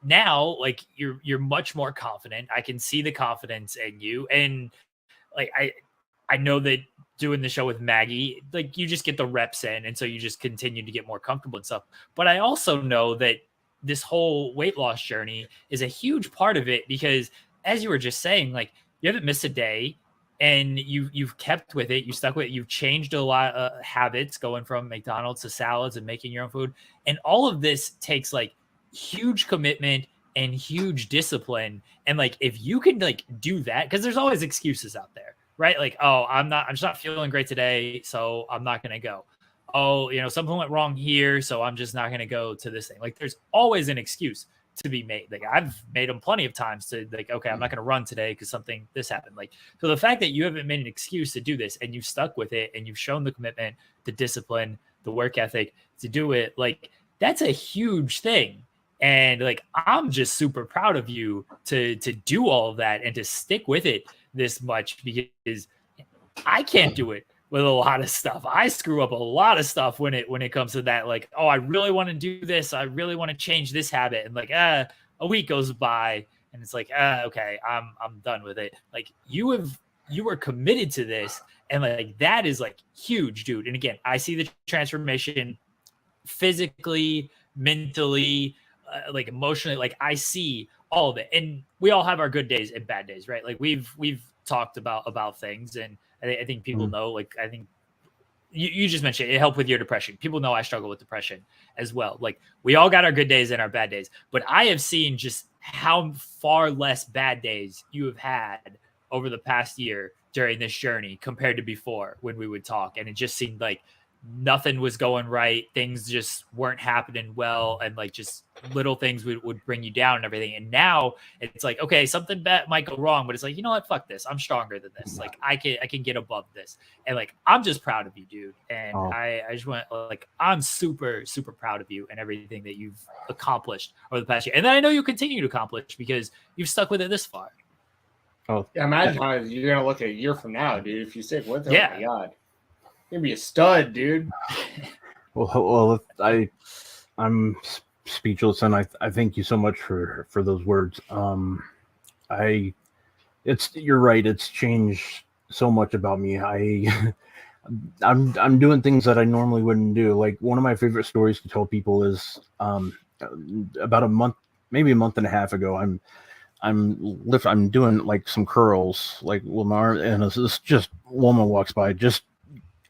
now, like you're much more confident. I can see the confidence in you, and like I know that doing the show with Maggie, like you just get the reps in, and so you just continue to get more comfortable and stuff. But I also know that this whole weight loss journey is a huge part of it, because as you were just saying, like you haven't missed a day, and you've kept with it. You stuck with it. You've changed a lot of habits, going from McDonald's to salads and making your own food. And all of this takes like huge commitment and huge discipline. And like, if you can like do that, because there's always excuses out there, right? Like, oh, I'm just not feeling great today, so I'm not going to go. oh, something went wrong here, so I'm just not going to go to this thing. Like, there's always an excuse to be made. Like, I've made them plenty of times to, like, okay, I'm not going to run today because this happened. Like, so the fact that you haven't made an excuse to do this and you've stuck with it and you've shown the commitment, the discipline, the work ethic to do it, like, that's a huge thing. And, like, I'm just super proud of you to do all of that and to stick with it this much, because I can't do it with a lot of stuff. I screw up a lot of stuff when it comes to that. Like, oh, I really want to do this. I really want to change this habit. And like, a week goes by and it's like, okay, I'm done with it. Like, you were committed to this. And like, that is like huge, dude. And again, I see the transformation physically, mentally, like emotionally. Like, I see all of it. And we all have our good days and bad days, right? Like, we've talked about things, and I think people know, like, I think you just mentioned it helped with your depression. People know I struggle with depression as well. Like, we all got our good days and our bad days, but I have seen just how far less bad days you have had over the past year during this journey compared to before, when we would talk. And it just seemed like nothing was going right. Things just weren't happening well. And like, just little things would bring you down and everything. And now it's like, okay, something bad might go wrong, but it's like, you know what? Fuck this. I'm stronger than this. Like, I can get above this. And like, I'm just proud of you, dude. And I just want, like, I'm super, super proud of you and everything that you've accomplished over the past year. And then I know you continue to accomplish because you've stuck with it this far. Oh yeah, imagine how you're gonna look at a year from now, dude. If you stick with it, yeah. Oh my god, you're gonna be a stud, dude. Well, I'm speechless, and I thank you so much for those words. You're right. It's changed so much about me. I'm doing things that I normally wouldn't do. Like, one of my favorite stories to tell people is about a month and a half ago. I'm doing like some curls, like with my arm, and this just woman walks by, just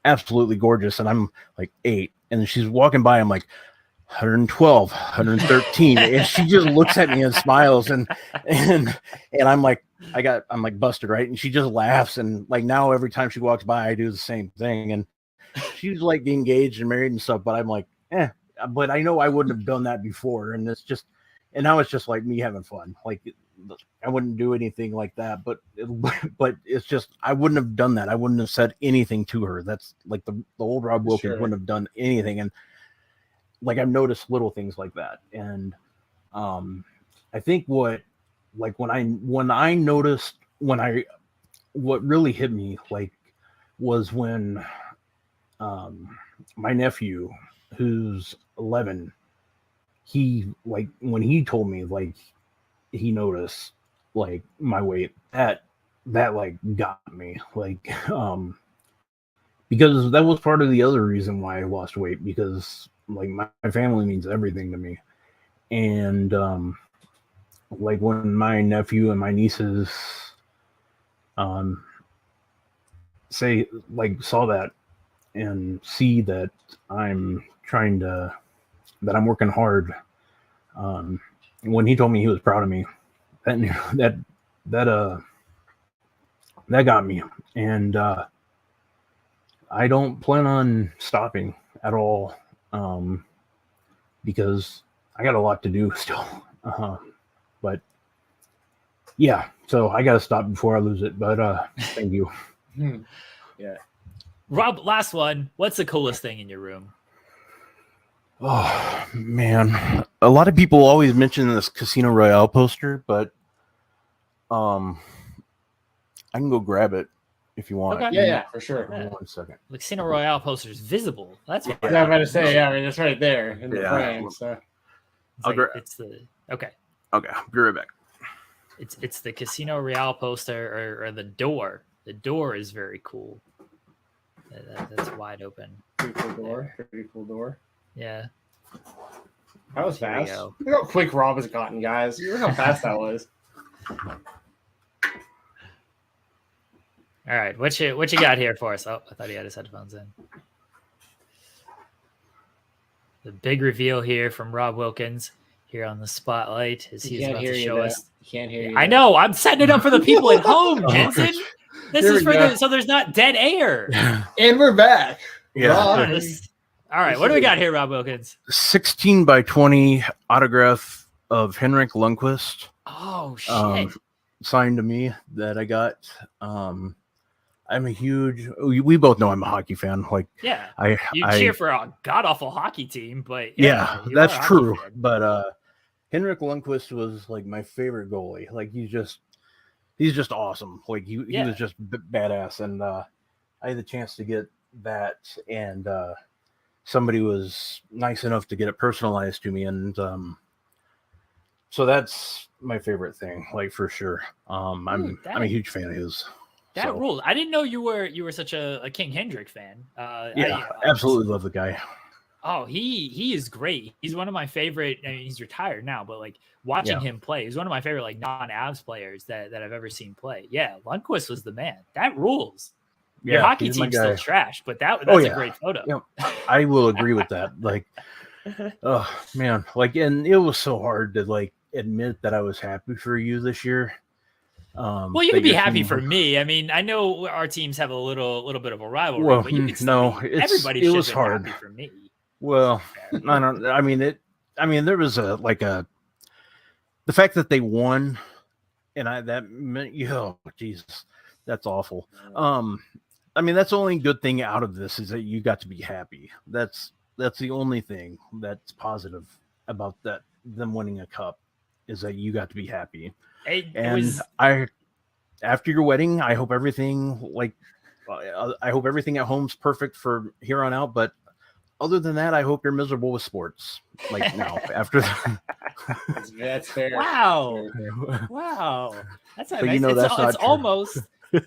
absolutely gorgeous, and I'm like 8, and she's walking by. I'm like 112, 113, and she just looks at me and smiles, and I'm like, I'm like busted, right? And she just laughs, and like, now every time she walks by, I do the same thing, and she's like engaged and married and stuff, but I'm like, but I know I wouldn't have done that before, and now it's just like me having fun. Like, I wouldn't do anything like that, but it's just, I wouldn't have done that. I wouldn't have said anything to her. That's like the old Rob Wilkins wouldn't have done anything. And like, I've noticed little things like that. And I think what really hit me, like, was when my nephew, who's 11, when he told me, like, he noticed like my weight, that like got me, like, because that was part of the other reason why I lost weight, because like my family means everything to me. And like, when my nephew and my nieces saw that and see that I'm working hard, when he told me he was proud of me, that got me. And I don't plan on stopping at all, because I got a lot to do still. But yeah, so I got to stop before I lose it. But thank you. Yeah. Rob, last one. What's the coolest thing in your room? Oh man, a lot of people always mention this Casino Royale poster, but I can go grab it if you want. Okay. Yeah, for sure. Yeah. 1 second. The Casino Royale poster is visible. That's what I'm about to say. Yeah, I mean, it's right there in the frame. So okay. I'll be right back. It's the Casino Royale poster, or the door. The door is very cool. That's wide open. Pretty cool door. Pretty cool door. Yeah. That was fast. Look how quick Rob has gotten, guys. Look how fast that was. All right. What you got here for us? Oh, I thought he had his headphones in. The big reveal here from Rob Wilkins here on the spotlight as he's about to show us. Can't hear you. I know. I'm setting it up for the people at home, Jensen. This is for so there's not dead air. And we're back. Yeah. Rob, All right, what do we got here, Rob Wilkins? 16 by 20 autograph of Henrik Lundqvist. Oh shit! Signed to me that I got. I'm a huge. We both know I'm a hockey fan. Like, Yeah, I cheer for a god awful hockey team, but yeah, you that's are a hockey true. fan. But Henrik Lundqvist was like my favorite goalie. Like, he's just awesome. Like, he was just badass, and I had the chance to get that, and somebody was nice enough to get it personalized to me, and so that's my favorite thing, like, for sure. I'm a huge fan of his. That rules. I didn't know you were such a King Hendrik fan. Absolutely love the guy. Oh, he is great. He's one of my favorite. I mean, he's retired now, but like watching him play, he's one of my favorite like non-Avs players that I've ever seen play. Yeah, Lundqvist was the man. That rules. Your hockey team's still trash, but that's a great photo. Yeah, I will agree with that. Like, oh man, like, and it was so hard to like admit that I was happy for you this year. Well, you can be happy for me. I mean, I know our teams have a little bit of a rivalry, well, but you can everybody. It was hard happy for me. Well, I don't. I mean, there was the fact that they won, and that meant, oh Jesus, that's awful. I mean, that's the only good thing out of this is that you got to be happy. That's the only thing that's positive about them winning a cup is that you got to be happy. After your wedding, I hope everything at home's perfect for here on out. But other than that, I hope you're miserable with sports. Like now, after that. That's fair. Wow. That's not nice.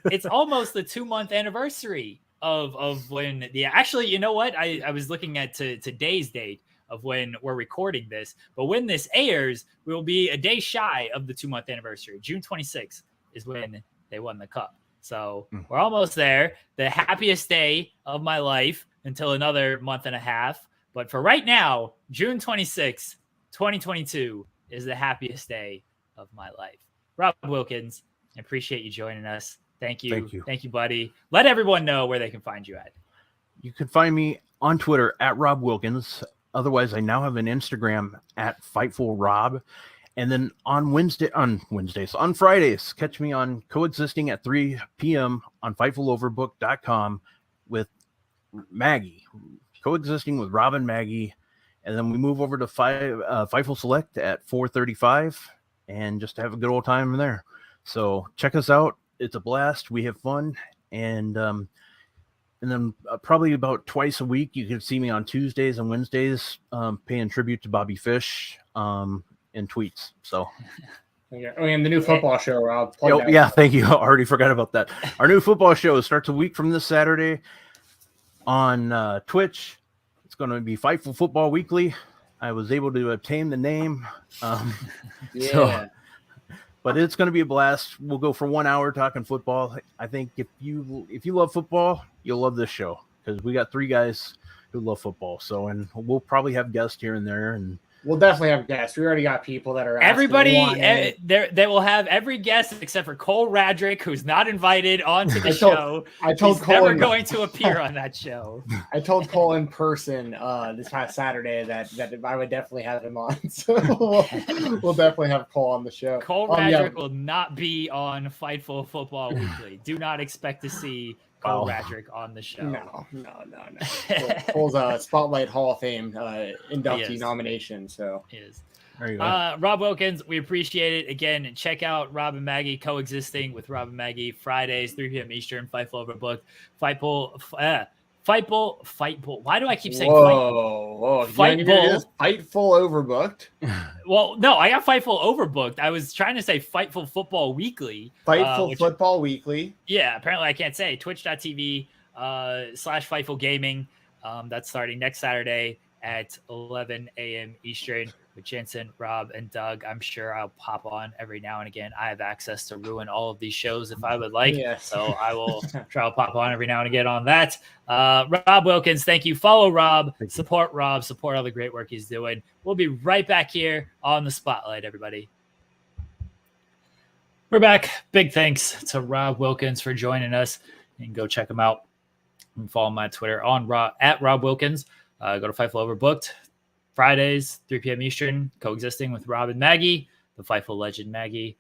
It's almost the 2-month anniversary of when actually, you know what? I was looking at today's date of when we're recording this, but when this airs, we'll be a day shy of the 2-month anniversary. June 26th is when they won the cup. So we're almost there. The happiest day of my life until another month and a half. But for right now, June 26th, 2022 is the happiest day of my life. Rob Wilkins, I appreciate you joining us. Thank you. Thank you, buddy. Let everyone know where they can find you at. You can find me on Twitter at Rob Wilkins. Otherwise, I now have an Instagram at Fightful Rob. And then on Fridays, catch me on Coexisting at 3 p.m. on FightfulOverbook.com with Maggie. Coexisting with Rob and Maggie. And then we move over to Fightful Select at 4:35 and just have a good old time there. So check us out. It's a blast. We have fun. And then probably about twice a week, you can see me on Tuesdays and Wednesdays paying tribute to Bobby Fish in tweets. So, and the new football show, Rob. Yeah, thank you. I already forgot about that. Our new football show starts a week from this Saturday on Twitch. It's going to be Fightful Football Weekly. I was able to obtain the name. But it's going to be a blast. We'll go for 1 hour talking football. I think if you love football, you'll love this show because we got 3 guys who love football. So, and we'll probably have guests here and there, and we'll definitely have guests. We already got people that are everybody. They will have every guest except for Cole Radrick, who's not invited onto the show. I told He's Cole never going to appear on that show. I told Cole in person this past Saturday that I would definitely have him on. So we'll definitely have Cole on the show. Cole Radrick will not be on Fightful Football Weekly. Do not expect to see Cole Radrick on the show. No. Cole's Spotlight Hall of Fame inductee nomination. So he is. There you go. Rob Wilkins, we appreciate it. Again, check out Rob and Maggie Coexisting with Rob and Maggie Fridays, 3 p.m. Eastern, Fightful Overbooked. Fightful. Why do I keep saying Fightful? Fightful Overbooked. Well, no, I got Fightful Overbooked. I was trying to say Fightful Football Weekly. Football Weekly. Yeah, apparently I can't say. Twitch.tv /Fightful Gaming. That's starting next Saturday at 11 a.m. Eastern with Jensen, Rob, and Doug. I'm sure I'll pop on every now and again. I have access to ruin all of these shows if I would like. Yes. So I will try to pop on every now and again on that. Rob Wilkins, thank you. Follow Rob, support all the great work he's doing. We'll be right back here on the Spotlight, everybody. We're back. Big thanks to Rob Wilkins for joining us. You can go check him out and follow my Twitter on at Rob Wilkins. Go to Fightful Overbooked. Fridays, 3 p.m. Eastern, Coexisting with Rob and Maggie, the Fightful legend Maggie.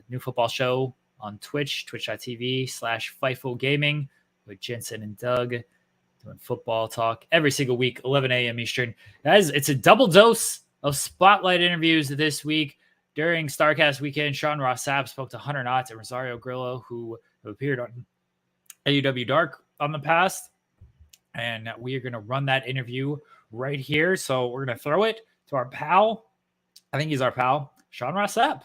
New football show on Twitch, twitch.tv/Fightful Gaming with Jensen and Doug doing football talk every single week, 11 a.m. Eastern. Guys, it's a double dose of spotlight interviews this week. During StarCast weekend, Ross Sapp spoke to Hunter Knott and Rosario Grillo, who have appeared on AEW Dark on the past. And we are going to run that interview right here. So we're going to throw it to our pal. I think he's our pal, Ross Sapp.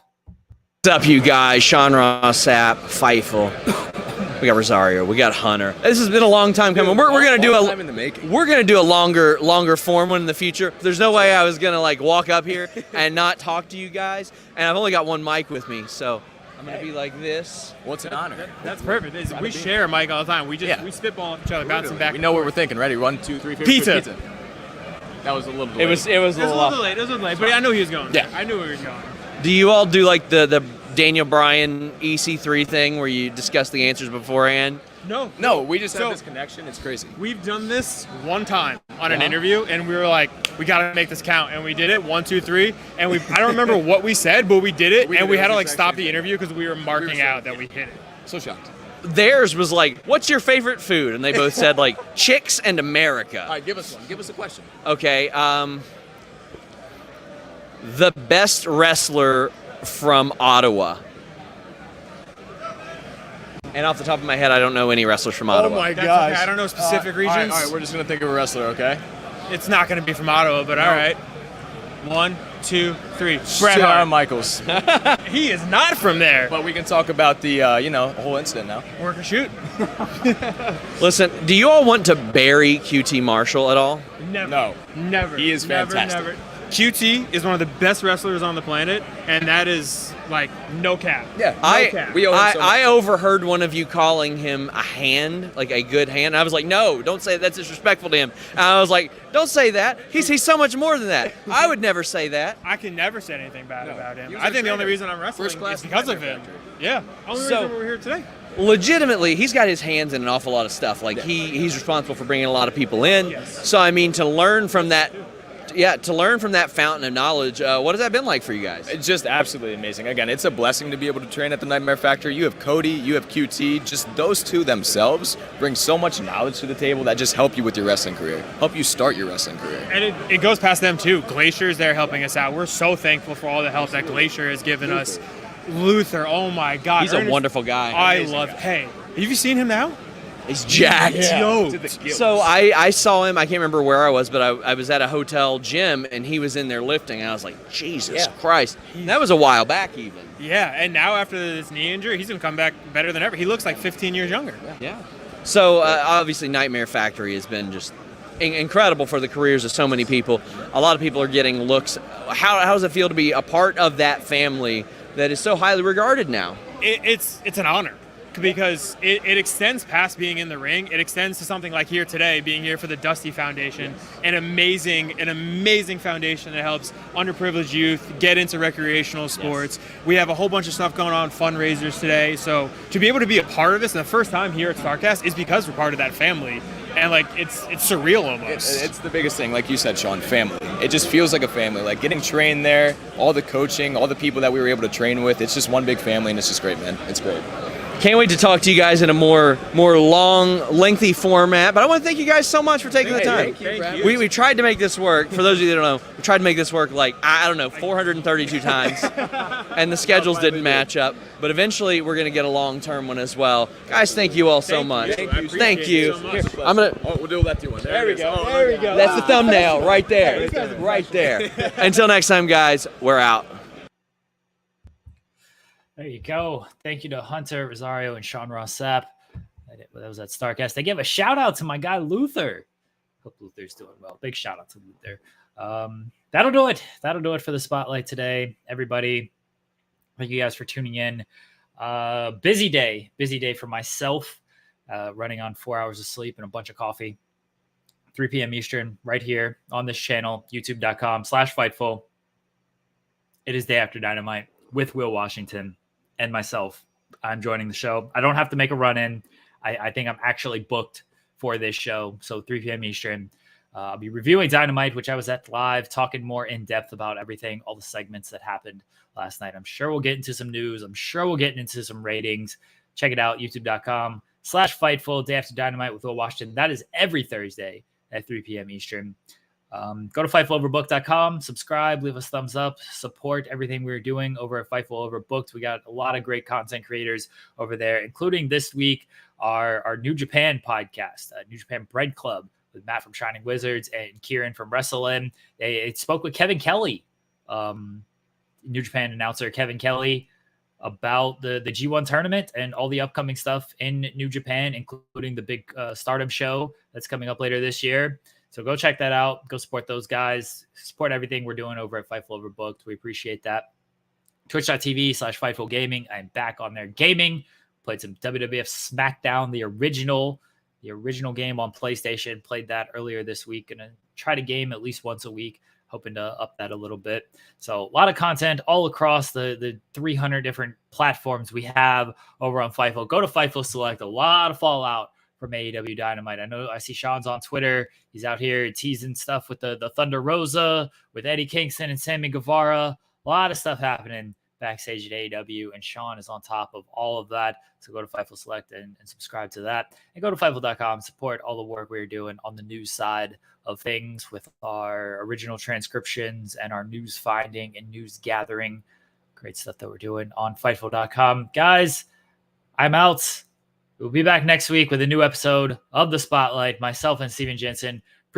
What's up, you guys? Ross Sapp, Fightful. We got Rosario. We got Hunter. This has been a long time coming. We're gonna do a longer form one in the future. There's no way I was gonna like walk up here and not talk to you guys. And I've only got one mic with me, so I'm gonna be like this. What's an honor? That's perfect. We share a mic all the time. We spitball off each other, bouncing back. We know what we're thinking. Ready? 1, 2, 3. Pizza. That was a little delayed. It was a little late. But I knew he was going. Yeah, I knew he was going. Do you all do like the Daniel Bryan EC3 thing where you discuss the answers beforehand? No, we just have this connection. It's crazy. We've done this one time on an interview, and we were like, we got to make this count. And we did it, 1, 2, 3. And I don't remember what we said, but we did it. We had to like stop the interview because we were marking out that we hit it. So shocked. Theirs was like, what's your favorite food? And they both said like chicks and America. All right, give us one. Give us a question. Okay. The best wrestler from Ottawa. And off the top of my head, I don't know any wrestlers from Ottawa. Oh my gosh. Okay. I don't know specific regions. All right, we're just going to think of a wrestler, okay? It's not going to be from Ottawa, but all right. 1, 2, 3. Bret Hart. Michaels. He is not from there. But we can talk about the, whole incident now. Work or shoot. Listen, do you all want to bury QT Marshall at all? Never. No. Never. He is fantastic. Never. QT is one of the best wrestlers on the planet, and that is like no cap. Yeah, I overheard one of you calling him a hand, like a good hand. And I was like, no, don't say that. That's disrespectful to him. And I was like, don't say that. He's so much more than that. I would never say that. I can never say anything bad about him. I think the only reason I'm wrestling is because of him. Yeah, only reason we're here today. Legitimately, he's got his hands in an awful lot of stuff. Like he's responsible for bringing a lot of people in. Yes. So I mean, to learn from that fountain of knowledge, what has that been like for you guys? It's just absolutely amazing. Again, it's a blessing to be able to train at the Nightmare Factory. You have Cody, you have QT. Just those two themselves bring so much knowledge to the table that just help you with your wrestling career, help you start your wrestling career. And it goes past them too. Glacier's there helping us out. We're so thankful for all the help that Glacier has given us. Luther, oh my God. He's a wonderful guy. I love Hey, have you seen him now? He's jacked. Yeah. So I saw him. I can't remember where I was, but I was at a hotel gym, and he was in there lifting. And I was like, Jesus Christ. That was a while back even. Yeah, and now after this knee injury, he's going to come back better than ever. He looks like 15 years younger. Yeah. So obviously Nightmare Factory has been just incredible for the careers of so many people. A lot of people are getting looks. How does it feel to be a part of that family that is so highly regarded now? It's an honor. Because it extends past being in the ring. It extends to something like here today, being here for the Dusty Foundation, an amazing foundation that helps underprivileged youth get into recreational sports. Yes. We have a whole bunch of stuff going on, fundraisers today. So to be able to be a part of this, and the first time here at StarCast is because we're part of that family. And like it's surreal almost. It's the biggest thing, like you said, Sean, family. It just feels like a family. Like getting trained there, all the coaching, all the people that we were able to train with. It's just one big family, and it's just great, man. It's great. Can't wait to talk to you guys in a more long, lengthy format. But I want to thank you guys so much for taking the time. Thank you. We tried to make this work. For those of you that don't know, we tried to make this work like, 432 times. And the schedules didn't match up. But eventually, we're going to get a long-term one as well. Guys, thank you all so much. Thank you. So I'm going to... Oh, we'll do that one. There we go. That's the thumbnail right there. Right there. Until next time, guys, we're out. There you go. Thank you to Hunter, Rosario, and Ross Sapp. That was at StarCast. They gave a shout out to my guy Luther. Hope Luther's doing well. Big shout out to Luther. That'll do it. That'll do it for the spotlight today, everybody. Thank you guys for tuning in. Busy day for myself. Running on 4 hours of sleep and a bunch of coffee. 3 p.m. Eastern, right here on this channel, youtube.com/Fightful. It is day after Dynamite with Will Washington and myself. I'm joining the show. I don't have to make a run in. I think I'm actually booked for this show. So 3 p.m. Eastern. I'll be reviewing Dynamite, which I was at live, talking more in depth about everything, all the segments that happened last night. I'm sure we'll get into some news. I'm sure we'll get into some ratings. Check it out, youtube.com/Fightful, Day After Dynamite with Will Washington. That is every Thursday at 3 p.m. Eastern. Go to FightfulOverbooked.com, subscribe, leave us thumbs up, support everything we're doing over at Fightful Overbooked. We got a lot of great content creators over there, including this week our New Japan podcast, New Japan Bread Club, with Matt from Shining Wizards and Kieran from WrestleIn. They spoke with Kevin Kelly, New Japan announcer Kevin Kelly, about the G1 tournament and all the upcoming stuff in New Japan, including the big Stardom show that's coming up later this year. So go check that out. Go support those guys. Support everything we're doing over at Fightful Overbooked. We appreciate that. Twitch.tv/Fightful Gaming. I'm back on there gaming. Played some WWF SmackDown, the original game on PlayStation. Played that earlier this week. Gonna try to game at least once a week. Hoping to up that a little bit. So a lot of content all across the 300 different platforms we have over on Fightful. Go to Fightful Select. A lot of fallout from AEW Dynamite. I know I see Sean's on Twitter. He's out here teasing stuff with the Thunder Rosa, with Eddie Kingston and Sammy Guevara. A lot of stuff happening backstage at AEW, and Sean is on top of all of that. So go to Fightful Select and subscribe to that. And go to Fightful.com, support all the work we're doing on the news side of things with our original transcriptions and our news finding and news gathering. Great stuff that we're doing on Fightful.com. Guys, I'm out. We'll be back next week with a new episode of The Spotlight. Myself and Stephen Jensen